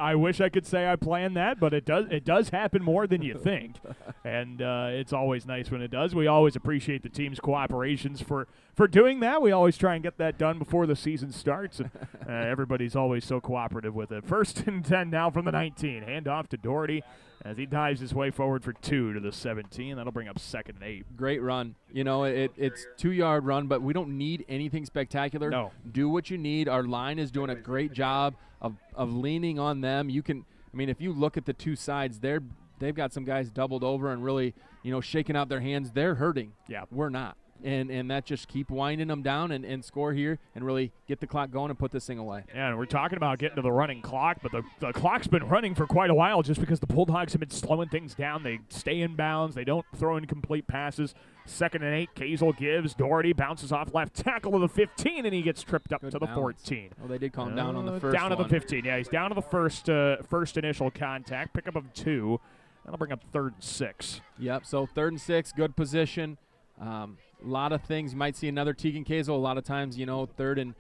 I wish I could say I planned that, but it does happen more than you think, and it's always nice when it does. We always appreciate the team's cooperations for doing that. We always try and get that done before the season starts, and everybody's always so cooperative with it. 1st and 10 now from the 19. Hand off to Doherty as he dives his way forward for 2 to the 17. That'll bring up 2nd and 8. Great run. You know, it's 2-yard run, but we don't need anything spectacular. No. Do what you need. Our line is doing a great job of leaning on them. If you look at the two sides, they've got some guys doubled over and really, shaking out their hands. They're hurting. Yeah. We're not. And that just keep winding them down and score here and really get the clock going and put this thing away. Yeah, and we're talking about getting to the running clock, but the clock's been running for quite a while just because the Bulldogs have been slowing things down. They stay in bounds. They don't throw incomplete passes. 2nd and 8, Kazel gives. Doherty bounces off left tackle to the 15, and he gets tripped up to the 14. Well, they did call him down on the first down to the 15. Yeah, he's down to the first initial contact. Pickup of 2. That'll bring up 3rd and 6. Yep, so 3rd and 6, good position. A lot of things. You might see another Tegan Kazel. A lot of times, 3rd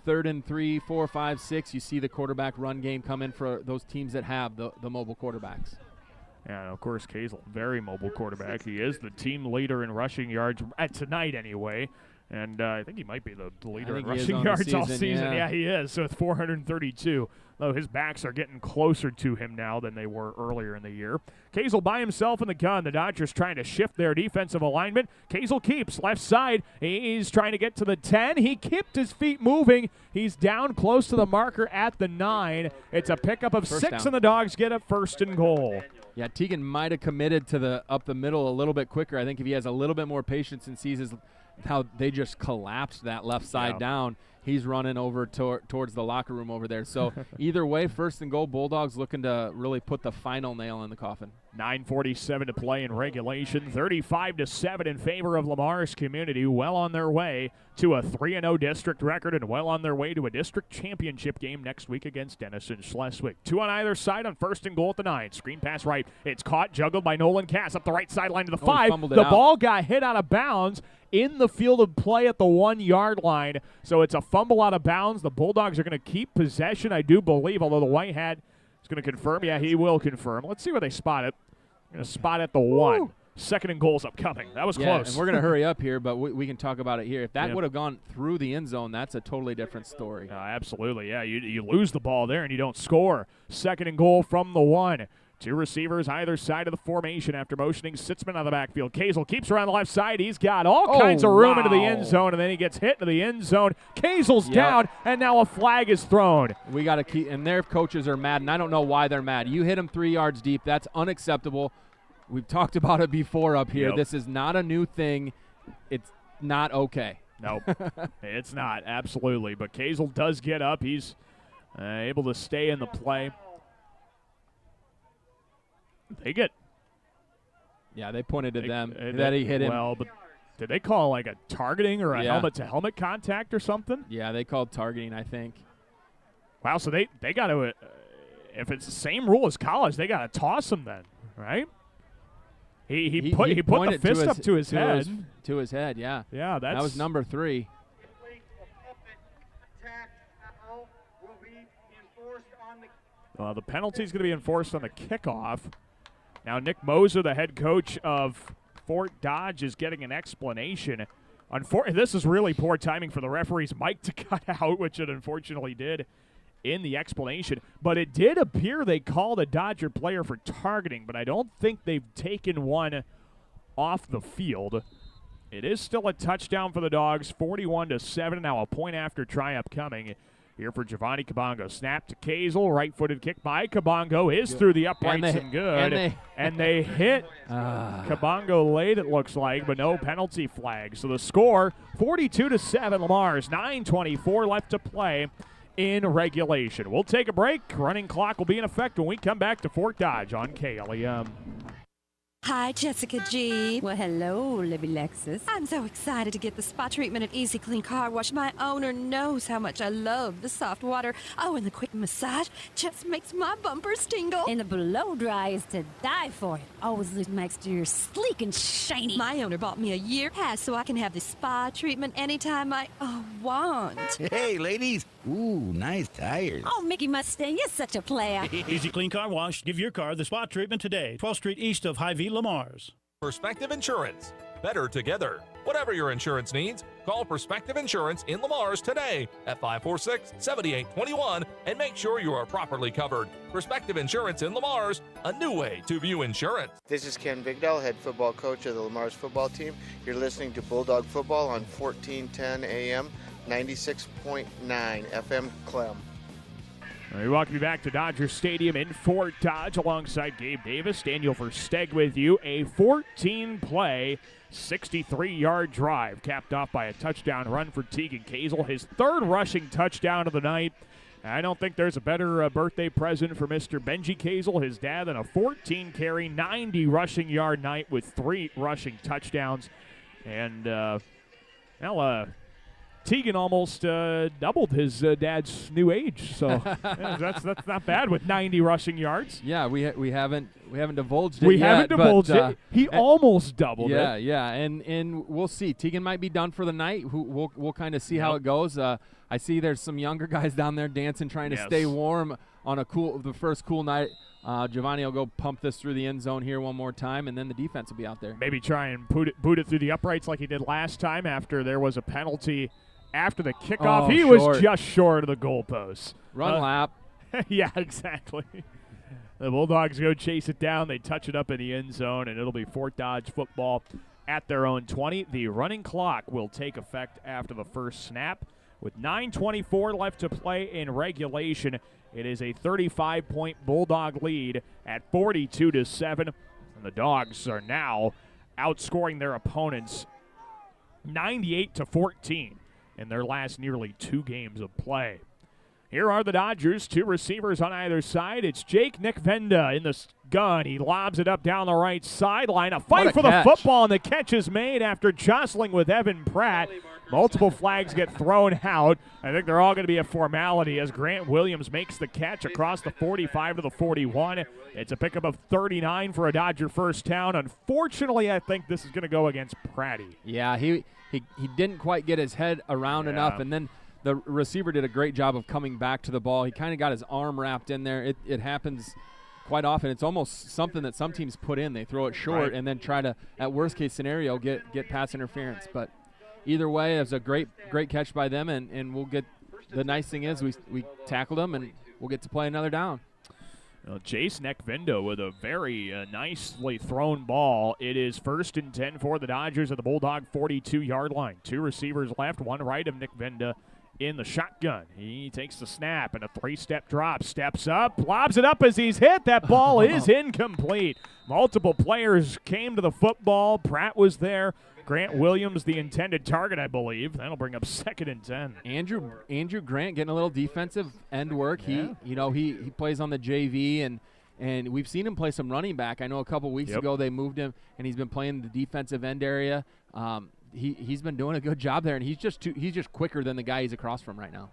and 3, 4, 5, 6, you see the quarterback run game come in for those teams that have the mobile quarterbacks. Yeah, and of course, Kazel, very mobile quarterback. He is the team leader in rushing yards tonight anyway. And I think he might be the leader in rushing yards all season. Yeah, he is. So it's 432. Though his backs are getting closer to him now than they were earlier in the year. Kazel by himself in the gun. The Dodgers trying to shift their defensive alignment. Kazel keeps left side. He's trying to get to the 10. He kept his feet moving. He's down close to the marker at the 9. It's a pickup of 6, and the Dogs get a 1st and goal. Yeah, Tegan might have committed to up the middle a little bit quicker. I think if he has a little bit more patience and sees how they just collapsed that left side down, he's running over towards the locker room over there. So either way, 1st and goal, Bulldogs looking to really put the final nail in the coffin. 9:47 to play in regulation. 35-7 in favor of Lamar's community. Well on their way to a 3-0 district record and well on their way to a district championship game next week against Denison Schleswig. 2 on either side on 1st and goal at the 9. Screen pass right. It's caught, juggled by Nolan Cass up the right sideline to the 5. The ball got hit out of bounds in the field of play at the 1-yard line. So it's a fumble out of bounds. The Bulldogs are going to keep possession, I do believe, although the White Hat is going to confirm. Yeah, he will confirm. Let's see where they spot it. Going to spot at the 1. 2nd and goal's upcoming. That was close. And we're going to hurry up here, but we can talk about it here. If that would have gone through the end zone, that's a totally different story. Absolutely, yeah. You lose the ball there and you don't score. 2nd and goal from the 1. 2 receivers either side of the formation after motioning Sitzman out of the backfield. Kazel keeps around the left side. He's got all kinds of room into the end zone, and then he gets hit into the end zone. Kazel's down, and now a flag is thrown. We got to keep, and their coaches are mad, and I don't know why they're mad. You hit him 3 yards deep. That's unacceptable. We've talked about it before up here. This is not a new thing. It's not okay. Nope, it's not, absolutely. But Kazel does get up. He's able to stay in the play. Yeah, they pointed at them that he hit him. Well, but did they call like a targeting or a helmet-to-helmet contact or something? Yeah, they called targeting, I think. Wow, so they got to, if it's the same rule as college, they got to toss him then, right? He put the fist up to his head. To his head, yeah. Yeah, that was number 3. The penalty is going to be enforced on the kickoff. Now, Nick Moser, the head coach of Fort Dodge, is getting an explanation. This is really poor timing for the referee's mic to cut out, which it unfortunately did in the explanation. But it did appear they called a Dodger player for targeting, but I don't think they've taken one off the field. It is still a touchdown for the Dogs, 41-7. Now a point after try upcoming here for Giovanni Kabongo. Snap to Kazel, right-footed kick by Kabongo is through the uprights and good. And they hit Kabongo late, it looks like, but no penalty flag. So the score, 42-7, Lamar's 9:24 left to play in regulation. We'll take a break. Running clock will be in effect when we come back to Fort Dodge on KLEM. Hi, Jessica G. Well, hello, Libby Lexus. I'm so excited to get the spa treatment at Easy Clean Car Wash. My owner knows how much I love the soft water. Oh, and the quick massage just makes my bumpers tingle. And the blow dry is to die for. It always leaves my exterior sleek and shiny. My owner bought me a year pass so I can have the spa treatment anytime I want. Hey, ladies. Ooh, nice tires. Oh, Mickey Mustang, you're such a player. Easy Clean Car Wash. Give your car the spa treatment today. 12th Street east of Hy-Vee, Lamar's. Perspective Insurance. Better together. Whatever your insurance needs, call Perspective Insurance in Lamar's today at 546-7821 and make sure you are properly covered. Perspective Insurance in Lamar's, a new way to view insurance. This is Ken Bigdahl, head football coach of the Lamar's football team. You're listening to Bulldog Football on 1410 AM, 96.9 FM KLEM. We welcome you back to Dodger Stadium in Fort Dodge alongside Gabe Davis. Daniel Versteg with you. A 14-play, 63-yard drive capped off by a touchdown run for Tegan Kazel. His third rushing touchdown of the night. I don't think there's a better birthday present for Mr. Benji Kazel, his dad, than a 14-carry, 90 rushing yard night with 3 rushing touchdowns. And, Tegan almost doubled his dad's new age, so that's not bad with 90 rushing yards. Yeah, we haven't divulged it. We haven't divulged it. He almost doubled it. Yeah, and we'll see. Tegan might be done for the night. We'll kind of see how it goes. I see there's some younger guys down there dancing, trying to stay warm on the first cool night. Giovanni will go pump this through the end zone here one more time, and then the defense will be out there. Maybe try and boot it through the uprights like he did last time after there was a penalty. After the kickoff, he was just short of the goalpost. Run lap. Yeah, exactly. The Bulldogs go chase it down. They touch it up in the end zone, and it'll be Fort Dodge football at their own 20. The running clock will take effect after the first snap. With 9:24 left to play in regulation, it is a 35-point Bulldog lead at 42-7. And the Dogs are now outscoring their opponents 98-14. In their last nearly 2 games of play. Here are the Dodgers, 2 receivers on either side. It's Jake Nickvenda in the gun. He lobs it up down the right sideline. A fight for the football, and the catch is made after jostling with Evan Pratt. Multiple flags get thrown out. I think they're all going to be a formality as Grant Williams makes the catch across the 45 to the 41. It's a pickup of 39 for a Dodger first down. Unfortunately, I think this is going to go against Pratty. Yeah, he didn't quite get his head around enough, and then the receiver did a great job of coming back to the ball. He kind of got his arm wrapped in there. It happens quite often. It's almost something that some teams put in. They throw it short and then try to, at worst case scenario, get pass interference. But either way, it was a great catch by them, and we'll get – the nice thing is we tackled them, and we'll get to play another down. Well, Jace Neckvindo with a very nicely thrown ball. It is 1st and 10 for the Dodgers at the Bulldog 42-yard line. 2 receivers left, one right of Neckvinda in the shotgun. He takes the snap and a 3-step drop, steps up, lobs it up as he's hit. That ball is incomplete. Multiple players came to the football. Pratt was there. Grant Williams, the intended target, I believe. That'll bring up 2nd and 10. Andrew Grant getting a little defensive end work. Yeah. He plays on the JV, and we've seen him play some running back. I know a couple weeks ago they moved him, and he's been playing the defensive end area. He's been doing a good job there, and he's just quicker than the guy he's across from right now.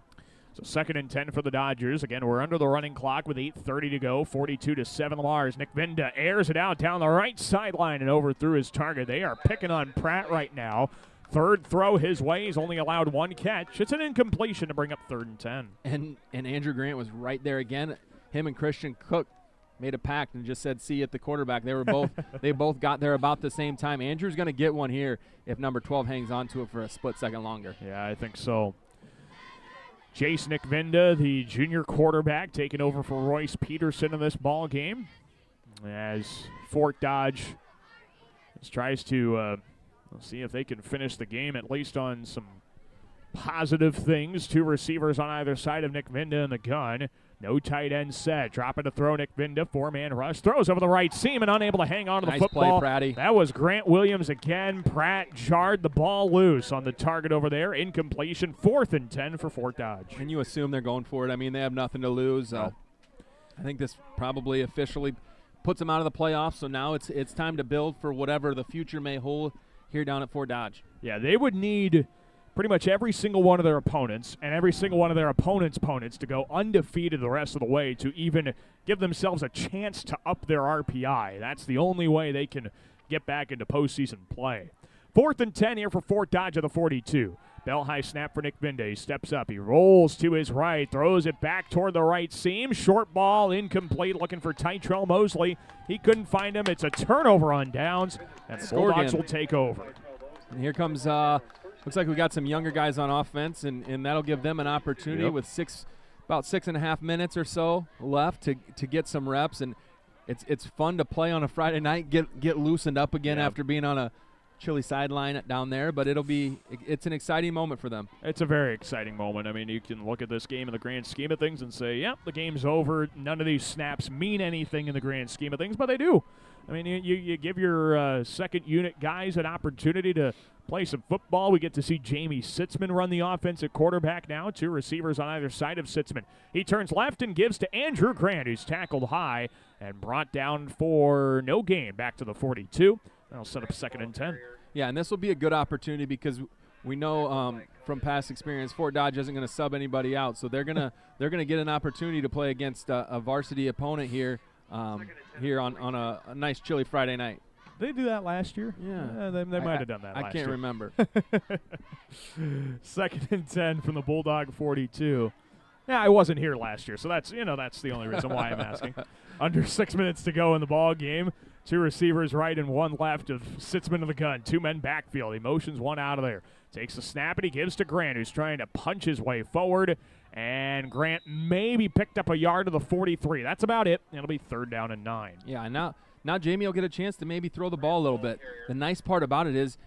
So 2nd and 10 for the Dodgers. Again, we're under the running clock with 8:30 to go. 42-7 Lamars. Nick Vinda airs it out down the right sideline and overthrew his target. They are picking on Pratt right now. 3rd throw his way. He's only allowed 1 catch. It's an incompletion to bring up 3rd and 10. And Andrew Grant was right there again. Him and Christian Cook made a pact and just said, see you at the quarterback. They were both they both got there about the same time. Andrew's going to get one here if number 12 hangs on to it for a split second longer. Yeah, I think so. Jace Nick Vinda, the junior quarterback, taking over for Royce Peterson in this ball game as Fort Dodge tries to see if they can finish the game at least on some positive things. 2 receivers on either side of Nick Vinda in the gun. No tight end set. Dropping to throw Nick Vinda. 4-man rush. Throws over the right seam and unable to hang on to the football. Nice play, Pratty. That was Grant Williams again. Pratt jarred the ball loose on the target over there. Incompletion. 4th and 10 for Fort Dodge. And you assume they're going for it. I mean, they have nothing to lose. No. I think this probably officially puts them out of the playoffs, so now it's time to build for whatever the future may hold here down at Fort Dodge. Yeah, they would need pretty much every single one of their opponents and every single one of their opponents' opponents to go undefeated the rest of the way to even give themselves a chance to up their RPI. That's the only way they can get back into postseason play. 4th and 10 here for Fort Dodge at the 42. Bell high snap for Nick Vinda. He steps up. He rolls to his right, throws it back toward the right seam. Short ball, incomplete, looking for Tytrell Mosley. He couldn't find him. It's a turnover on downs, and the Bulldogs will take over. And here comes looks like we got some younger guys on offense, and that'll give them an opportunity with about 6.5 minutes or so left to get some reps. And it's fun to play on a Friday night, get loosened up again after being on a chilly sideline down there. But it's an exciting moment for them. It's a very exciting moment. I mean, you can look at this game in the grand scheme of things and say, yep, the game's over. None of these snaps mean anything in the grand scheme of things, but they do. I mean, you give your second unit guys an opportunity to play some football. We get to see Jamie Sitzman run the offense at quarterback now. 2 receivers on either side of Sitzman. He turns left and gives to Andrew Grant, who's tackled high and brought down for no gain back to the 42. That'll set up 2nd and 10. Yeah, and this will be a good opportunity because we know from past experience Fort Dodge isn't going to sub anybody out, so they're gonna get an opportunity to play against a varsity opponent here on a nice chilly Friday night. Did they do that last year? Yeah. They might have done that last year. I can't remember. 2nd and 10 from the Bulldog 42. Yeah, I wasn't here last year, so that's the only reason why I'm asking. Under 6 minutes to go in the ball game. 2 receivers right and 1 left of Sitzman in the gun. 2 men backfield. He motions 1 out of there. Takes the snap and he gives to Grant, who's trying to punch his way forward. And Grant maybe picked up a yard to the 43. That's about it. It'll be 3rd down and 9. Yeah, now Jamie will get a chance to maybe throw the ball a little bit. The nice part about it is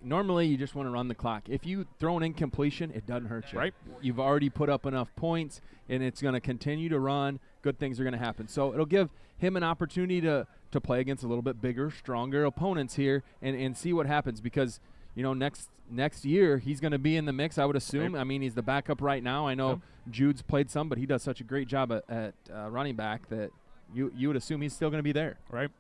normally you just want to run the clock. If you throw an incompletion, it doesn't hurt you. Right. You've already put up enough points, and it's going to continue to run. Good things are going to happen. So it'll give him an opportunity to play against a little bit bigger, stronger opponents here and see what happens because, next year he's going to be in the mix, I would assume. Right. I mean, he's the backup right now. I know Jude's played some, but he does such a great job at running back that you would assume he's still going to be there. Right.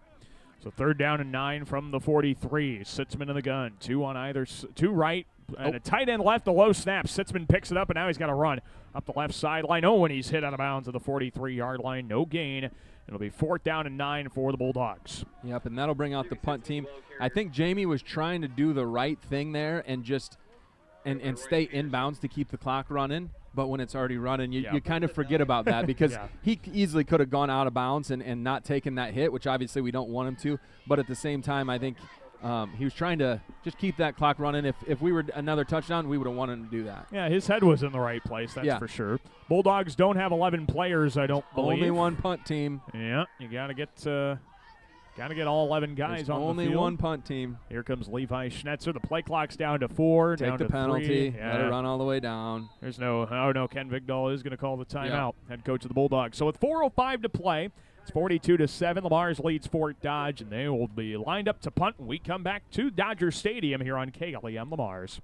So 3rd down and 9 from the 43. Sitzman in the gun. 2 on either, 2 right, and a tight end left. The low snap. Sitzman picks it up, and now he's got to run up the left sideline. Oh, and he's hit out of bounds at the 43-yard line. No gain. It'll be 4th down and 9 for the Bulldogs. Yep, and that'll bring out the punt team. I think Jamie was trying to do the right thing there and just and stay inbounds to keep the clock running. But when it's already running, you kind of forget about that because he easily could have gone out of bounds and not taken that hit, which obviously we don't want him to. But at the same time, I think he was trying to just keep that clock running. If we were another touchdown, we would have wanted him to do that. Yeah, his head was in the right place, that's for sure. Bulldogs don't have 11 players, I don't believe. Only 1 punt team. Yeah, you got to get Got to get all 11 guys on the field. Only one punt team. Here comes Levi Schnetzer. The play clock's down to 4. Take down the to penalty. 3. Yeah. Let it run all the way down. There's no, Ken Vigdal is going to call the timeout, head coach of the Bulldogs. So with 4:05 to play, it's 42-7. Lamars leads Fort Dodge, and they will be lined up to punt when we come back to Dodger Stadium here on KLEM Lamars.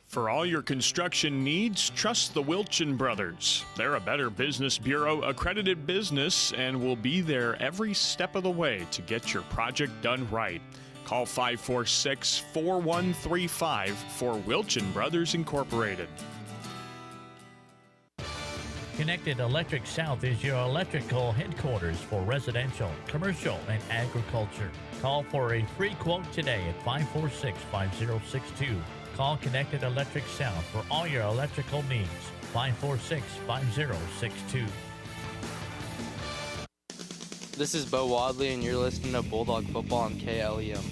For all your construction needs, trust the Wilchin Brothers. They're a Better Business Bureau accredited business and will be there every step of the way to get your project done right. Call 546-4135 for Wilchin Brothers Incorporated. Connected Electric South is your electrical headquarters for residential, commercial, and agriculture. Call for a free quote today at 546-5062. Call Connected Electric South for all your electrical needs. 546-5062. This is Bo Wadley, and you're listening to Bulldog Football on KLEM.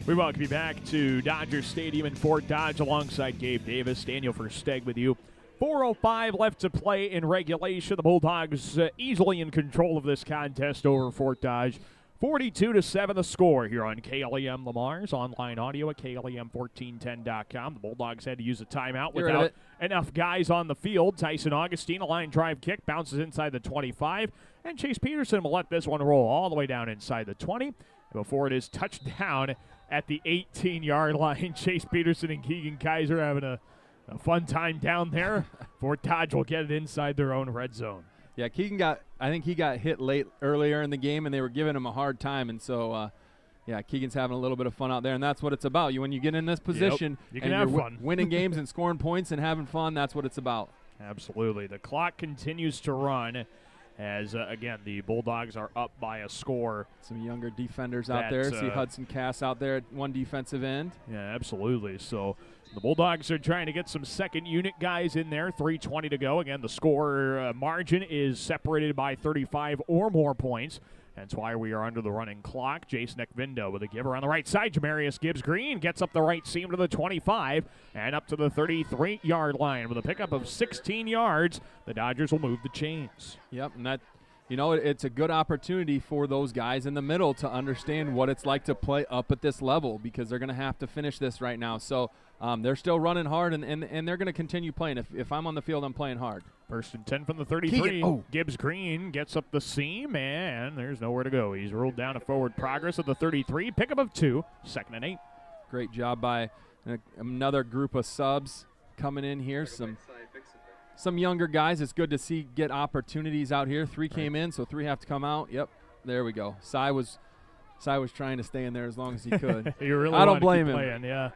We welcome you back to Dodger Stadium in Fort Dodge alongside Gabe Davis. Daniel Versteeg with you. 4:05 left to play in regulation. The Bulldogs easily in control of this contest over Fort Dodge. 42-7 the score here on KLEM Lamar's online audio at KLEM1410.com. The Bulldogs had to use a timeout without enough guys on the field. Tyson Augustine, a line drive kick, bounces inside the 25, and Chase Peterson will let this one roll all the way down inside the 20 before it is touched down at the 18-yard line. Chase Peterson and Keegan Kaiser having a fun time down there. Fort Dodge will get it inside their own red zone. Yeah, I think he got hit late earlier in the game, and they were giving him a hard time. And so, Keegan's having a little bit of fun out there, and that's what it's about. When you get in this position, you can have fun. Winning games and scoring points and having fun, that's what it's about. Absolutely. The clock continues to run as, again, the Bulldogs are up by a score. Some younger defenders out there. See Hudson Cass out there at one defensive end. Yeah, absolutely. So the Bulldogs are trying to get some second unit guys in there. 3:20 to go. Again, the score margin is separated by 35 or more points. That's why we are under the running clock. Jason Ekvindo with a giver on the right side. Jamarius Gibbs-Green gets up the right seam to the 25 and up to the 33-yard line. With a pickup of 16 yards, the Dodgers will move the chains. Yep, and that, it's a good opportunity for those guys in the middle to understand what it's like to play up at this level, because they're going to have to finish this right now. So they're still running hard, and they're going to continue playing. If I'm on the field, I'm playing hard. First and 10 from the 33. Gibbs-Green gets up the seam, and there's nowhere to go. He's ruled down to forward progress at the 33. Pickup of 2, 2nd and 8. Great job by another group of subs coming in here. Some younger guys. It's good to see get opportunities out here. 3 came in, so 3 have to come out. Yep, there we go. Cy was trying to stay in there as long as he could. I don't blame him. Playing, yeah.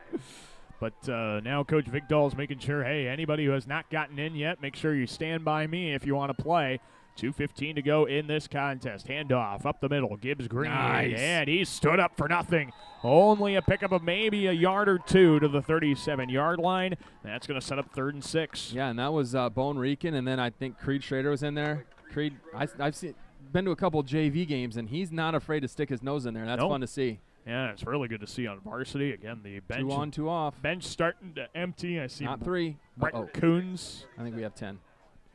But now Coach Vigdal is making sure, hey, anybody who has not gotten in yet, make sure you stand by me if you want to play. 2:15 to go in this contest. Handoff up the middle. Gibbs-Green. Nice. And he stood up for nothing. Only a pickup of maybe a yard or 2 to the 37-yard line. That's going to set up 3rd and 6. Yeah, and that was Bone Rican, and then I think Creed Schrader was in there. Creed, I've been to a couple JV games, and he's not afraid to stick his nose in there. That's fun to see. Yeah, it's really good to see on varsity. Again, the bench. 2 on, 2 off. Bench starting to empty. I see. Not 3. Brett Coons. I think we have 10.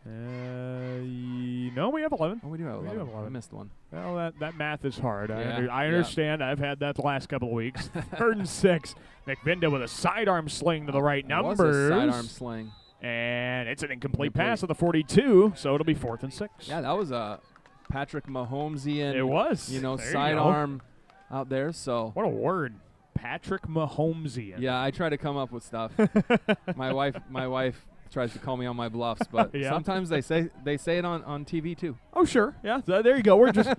No, we have 11. Oh, we do have 11. I missed one. Well, that math is hard. Yeah. I understand. I've had that the last couple of weeks. 3rd and 6. McVinda with a sidearm sling to the right numbers. Was a sidearm sling. And it's an incomplete pass at the 42, so it'll be 4th and 6. Yeah, that was a Patrick Mahomesian. It was. Sidearm out there. So what a word, Patrick Mahomesian. Yeah, I try to come up with stuff. My wife tries to call me on my bluffs, but sometimes they say it on TV too. Oh sure, yeah. There you go. We're just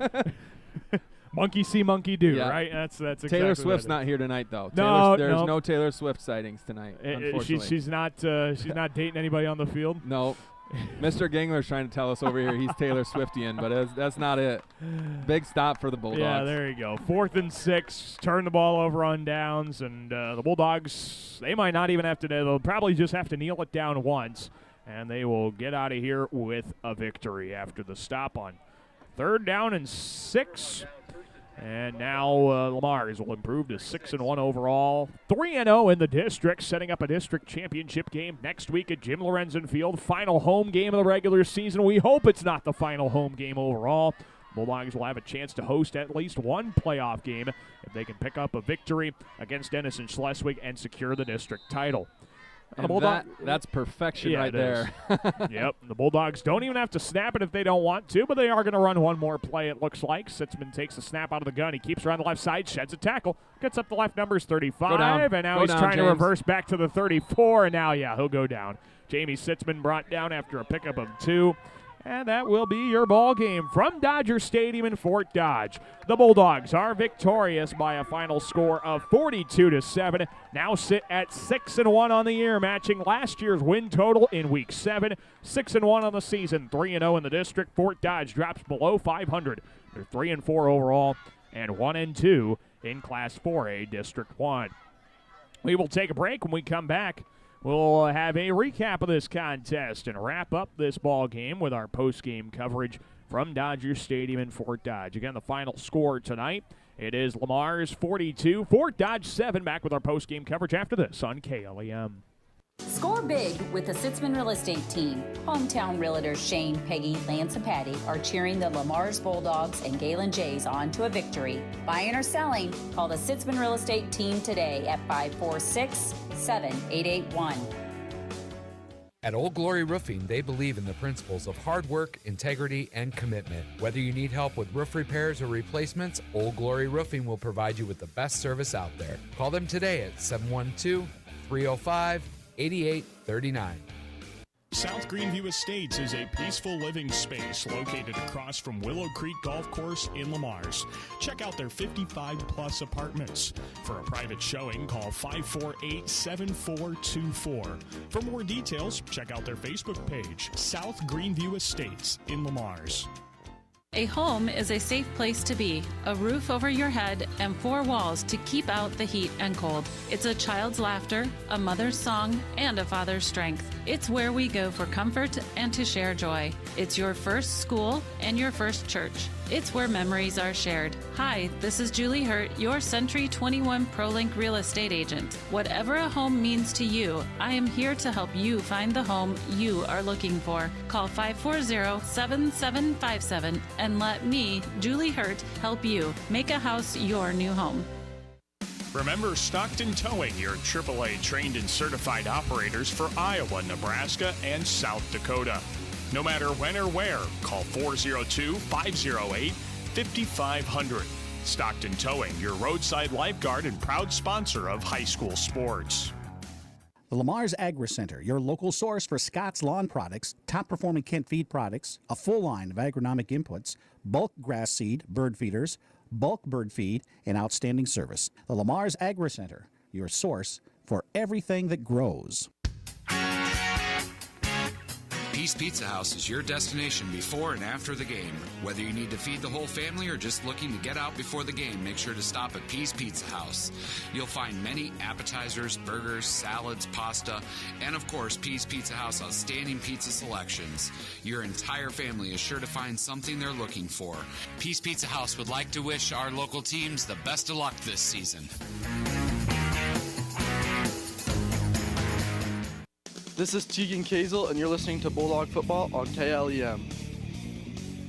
monkey see, monkey do, right? That's exactly Taylor Swift's not here tonight though. There's no Taylor Swift sightings tonight. Unfortunately, she's not dating anybody on the field. No. Mr. Gangler's trying to tell us over here he's Taylor Swiftian, but that's not it. Big stop for the Bulldogs. Yeah, there you go. 4th and 6. Turn the ball over on downs, and the Bulldogs, they might not even have to. They'll probably just have to kneel it down once, and they will get out of here with a victory after the stop on 3rd down and 6. And now Lamar's will improve to 6-1 overall. 3-0 in the district, setting up a district championship game next week at Jim Lorenzen Field. Final home game of the regular season. We hope it's not the final home game overall. Bulldogs will have a chance to host at least one playoff game if they can pick up a victory against Denison Schleswig and secure the district title. And that's perfection right there. Yep. The Bulldogs don't even have to snap it if they don't want to, but they are going to run one more play, it looks like. Sitzman takes the snap out of the gun. He keeps around the left side, sheds a tackle, gets up the left numbers 35, and now he's trying to reverse back to the 34, and now, he'll go down. Jamie Sitzman brought down after a pickup of 2. And that will be your ball game from Dodger Stadium in Fort Dodge. The Bulldogs are victorious by a final score of 42-7. Now sit at 6-1 on the year, matching last year's win total in Week 7. 6-1 on the season, 3-0 in the district. Fort Dodge drops below 500. They're 3-4 overall and 1-2 in Class 4A District 1. We will take a break. When we come back, we'll have a recap of this contest and wrap up this ball game with our post-game coverage from Dodger Stadium in Fort Dodge. Again, the final score tonight, it is Lamar's 42, Fort Dodge 7. Back with our post-game coverage after this on KLEM. Score big with the Sitzman Real Estate Team. Hometown realtors Shane, Peggy, Lance, and Patty are cheering the Lamar's Bulldogs and Galen Jays on to a victory. Buying or selling, call the Sitzman Real Estate Team today at 546-7881. At Old Glory Roofing, they believe in the principles of hard work, integrity, and commitment. Whether you need help with roof repairs or replacements, Old Glory Roofing will provide you with the best service out there. Call them today at 712-305-8839. South Greenview Estates is a peaceful living space located across from Willow Creek Golf Course in Lamar's. Check out their 55-plus apartments. For a private showing, call 548-7424. For more details, check out their Facebook page, South Greenview Estates in Lamar's. A home is a safe place to be, a roof over your head, and 4 walls to keep out the heat and cold. It's a child's laughter, a mother's song, and a father's strength. It's where we go for comfort and to share joy. It's your first school and your first church. It's where memories are shared. Hi, this is Julie Hurt, your Century 21 ProLink real estate agent. Whatever a home means to you, I am here to help you find the home you are looking for. Call 540-7757 and let me, Julie Hurt, help you make a house your new home. Remember Stockton Towing, your AAA trained and certified operators for Iowa, Nebraska, and South Dakota. No matter when or where, call 402-508-5500. Stockton Towing, your roadside lifeguard and proud sponsor of high school sports. The Lamar's Agri Center, your local source for Scott's Lawn Products, top-performing Kent feed products, a full line of agronomic inputs, bulk grass seed, bird feeders, bulk bird feed, and outstanding service. The Lamar's Agri Center, your source for everything that grows. Peace Pizza House is your destination before and after the game. Whether you need to feed the whole family or just looking to get out before the game, make sure to stop at Peace Pizza House. You'll find many appetizers, burgers, salads, pasta, and of course, Peace Pizza House outstanding pizza selections. Your entire family is sure to find something they're looking for. Peace Pizza House would like to wish our local teams the best of luck this season. This is Tegan Kazel, and you're listening to Bulldog Football on KLEM.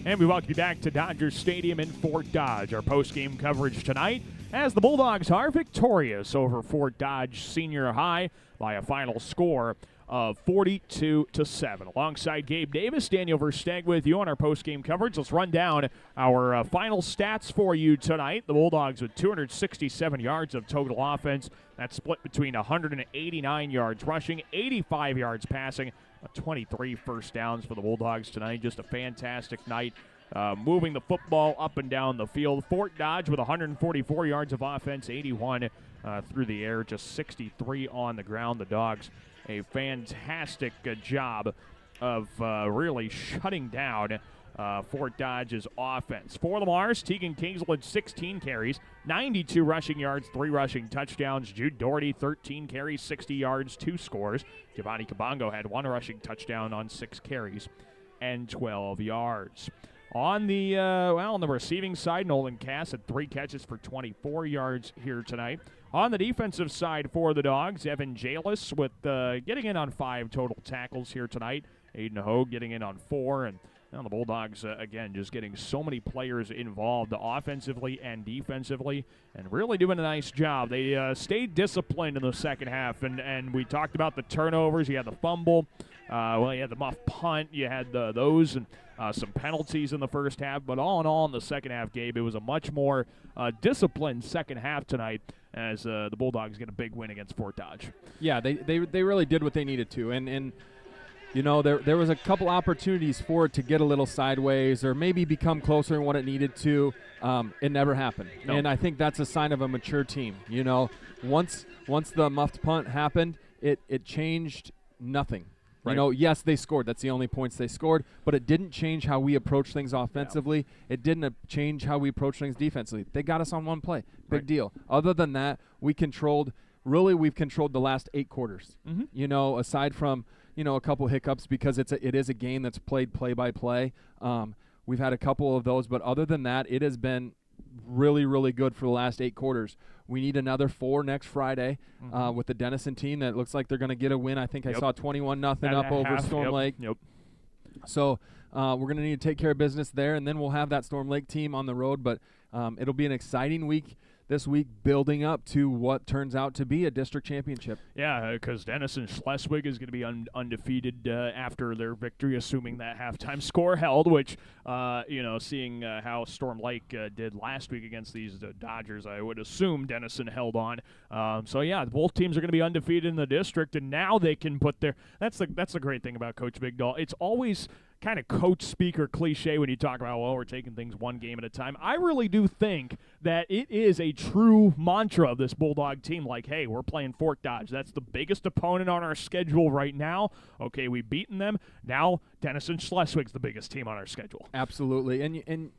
And we welcome you back to Dodger Stadium in Fort Dodge. Our post-game coverage tonight as the Bulldogs are victorious over Fort Dodge Senior High by a final score of 42-7. Alongside Gabe Davis, Daniel Versteg with you on our post-game coverage. Let's run down our final stats for you tonight. The Bulldogs with 267 yards of total offense. That's split between 189 yards rushing, 85 yards passing, 23 first downs for the Bulldogs tonight. Just a fantastic night moving the football up and down the field. Fort Dodge with 144 yards of offense, 81 through the air, just 63 on the ground. The Dogs a fantastic job of really shutting down Fort Dodge's offense. For Lamar's, Tegan Kingsland had 16 carries, 92 rushing yards, 3 rushing touchdowns. Jude Doherty, 13 carries, 60 yards, 2 scores. Giovanni Kabongo had 1 rushing touchdown on 6 carries and 12 yards. On the on the receiving side, Nolan Cass had 3 catches for 24 yards here tonight. On the defensive side for the Dogs, Evan Jalis with getting in on 5 total tackles here tonight. Aiden Hogue getting in on 4, and Now the Bulldogs, again, just getting so many players involved offensively and defensively and really doing a nice job. They stayed disciplined in the second half, and we talked about the turnovers. You had the fumble. You had the muff punt. You had those and some penalties in the first half. But all in all, in the second half, Gabe, it was a much more disciplined second half tonight as the Bulldogs get a big win against Fort Dodge. Yeah, they really did what they needed to. And you know, there was a couple opportunities for it to get a little sideways or maybe become closer than what it needed to. It never happened. Nope. And I think that's a sign of a mature team. You know, once the muffed punt happened, it changed nothing. Right. You know, yes, they scored. That's the only points they scored. But it didn't change how we approach things offensively. Yeah. It didn't change how we approach things defensively. They got us on one play. Big deal. Other than that, we've controlled the last 8 quarters. Mm-hmm. You know, aside from, you know, a couple hiccups because it is a game that's played play by play. We've had a couple of those, but other than that, it has been really, really good for the last 8 quarters. We need another 4 next Friday with the Denison team that looks like they're going to get a win. I think I saw 21-0 up over Storm Lake. Yep. So we're going to need to take care of business there, and then we'll have that Storm Lake team on the road. But it'll be an exciting week this week, building up to what turns out to be a district championship. Yeah, because Denison Schleswig is going to be undefeated after their victory, assuming that halftime score held, which, seeing how Storm Lake did last week against these Dodgers, I would assume Denison held on. Both teams are going to be undefeated in the district, and now they can put their – that's the great thing about Coach Bigdahl. It's always – kind of coach speaker cliche when you talk about, well, we're taking things one game at a time. I really do think that it is a true mantra of this Bulldog team, like, hey, we're playing Fort Dodge. That's the biggest opponent on our schedule right now. Okay, we've beaten them. Now Denison Schleswig's the biggest team on our schedule. Absolutely. And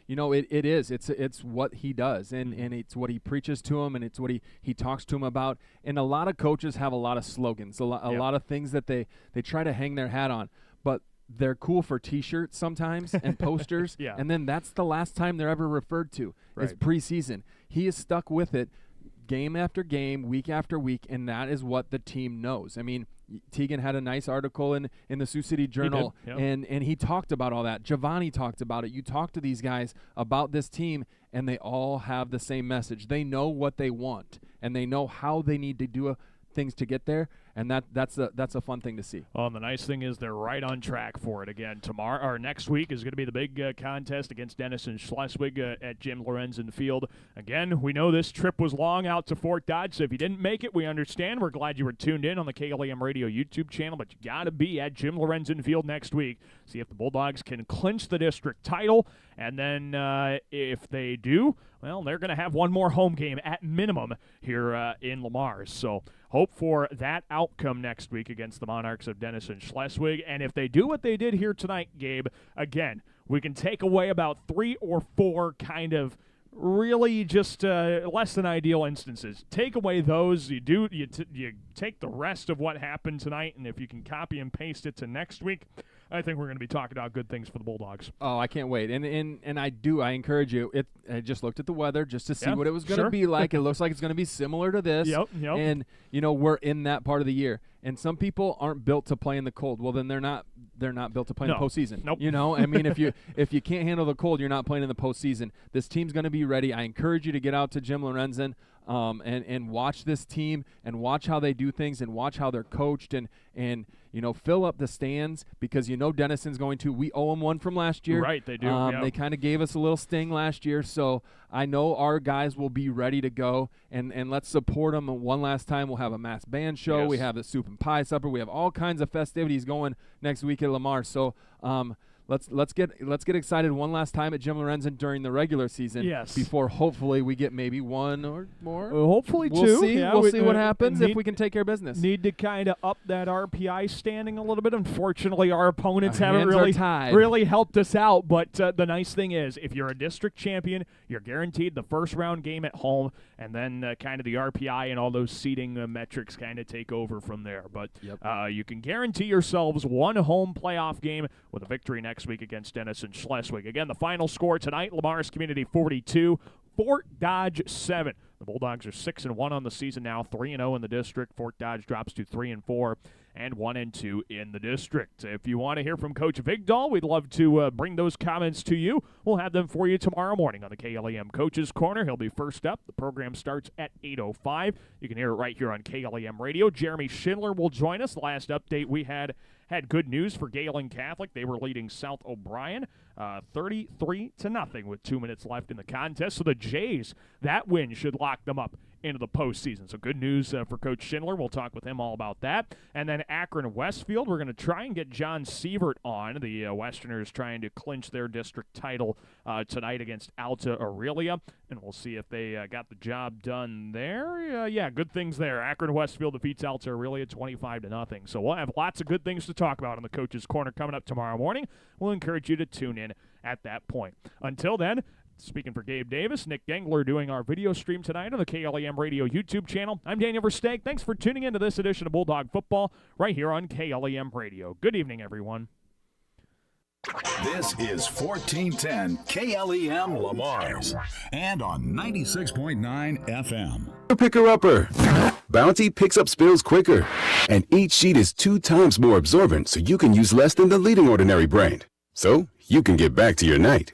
you know, it is. It's what he does, and it's what he preaches to them, and it's what he talks to them about. And a lot of coaches have a lot of slogans, a lot of things that they try to hang their hat on. But they're cool for T-shirts sometimes and posters, and then that's the last time they're ever referred to is preseason. He is stuck with it game after game, week after week, and that is what the team knows. I mean, Tegan had a nice article in the Sioux City Journal, and he talked about all that. Giovanni talked about it. You talk to these guys about this team, and they all have the same message. They know what they want, and they know how they need to do things to get there, and that's a fun thing to see. Well, and the nice thing is they're right on track for it again. Tomorrow or next week is going to be the big contest against Denison Schleswig at Jim Lorenzen Field. Again, we know this trip was long out to Fort Dodge, so if you didn't make it, we understand. We're glad you were tuned in on the KLEM Radio YouTube channel, but you got to be at Jim Lorenzen Field next week. See if the Bulldogs can clinch the district title, and then if they do, well, they're going to have one more home game at minimum here in Lamar. So hope for that outcome next week against the Monarchs of Denison Schleswig. And if they do what they did here tonight, Gabe, again, we can take away about 3 or 4 kind of really just less than ideal instances. Take away those. You take the rest of what happened tonight, and if you can copy and paste it to next week, I think we're going to be talking about good things for the Bulldogs. Oh, I can't wait. And I encourage you. I just looked at the weather just to see what it was going to be like. It looks like it's going to be similar to this. Yep. And, you know, we're in that part of the year. And some people aren't built to play in the cold. Well, then they're not built to play in the postseason. Nope. You know, I mean, if you can't handle the cold, you're not playing in the postseason. This team's going to be ready. I encourage you to get out to Jim Lorenzen and watch this team and watch how they do things and watch how they're coached and you know, fill up the stands because you know Denison's going to. We owe them one from last year. Right, they do. They kind of gave us a little sting last year, so I know our guys will be ready to go, and let's support them one last time. We'll have a mass band show. Yes. We have the soup and pie supper. We have all kinds of festivities going next week at Lamar. So let's get excited one last time at Jim Lorenzen during the regular season. Yes. Before hopefully we get maybe one or more. Hopefully we'll two. See. Yeah, we'll see what happens if we can take care of business. Need to kind of up that RPI standing a little bit. Unfortunately, our opponents haven't tied. really helped us out. But the nice thing is, if you're a district champion, you're guaranteed the first round game at home, and then kind of the RPI and all those seeding metrics kind of take over from there. But you can guarantee yourselves one home playoff game with a victory next week against Denison Schleswig. Again, the final score tonight, Lamar's Community 42, Fort Dodge 7. The The Bulldogs are 6-1 on the season now, 3-0 in the district. Fort Dodge drops to 3-4 and 1-2 in the district. If you want to hear from Coach Vigdahl, we'd love to bring those comments to you. We'll have them for you tomorrow morning on the KLEM Coaches Corner. He'll be first up. The program starts at 8:05. You can hear it right here on KLEM Radio. Jeremy Schindler will join us. The last update we had good news for Galen Catholic. They were leading South O'Brien 33-0 with 2 minutes left in the contest. So the Jays, that win should lock them up into the postseason. So good news for Coach Schindler. We'll talk with him all about that. And then Akron-Westfield, we're going to try and get John Sievert on. The Westerners trying to clinch their district title tonight against Alta Aurelia. And we'll see if they got the job done there. Yeah, good things there. Akron-Westfield defeats Alta Aurelia 25-0. So we'll have lots of good things to talk about on the Coach's Corner coming up tomorrow morning. We'll encourage you to tune in at that point. Until then, speaking for Gabe Davis, Nick Gengler doing our video stream tonight on the KLEM Radio YouTube channel. I'm Daniel Versteeg. Thanks for tuning in to this edition of Bulldog Football right here on KLEM Radio. Good evening, everyone. This is 1410 KLEM Lamar's and on 96.9 FM. Picker-upper. Bounty picks up spills quicker, and each sheet is 2 times more absorbent, so you can use less than the leading ordinary brand. So you can get back to your night.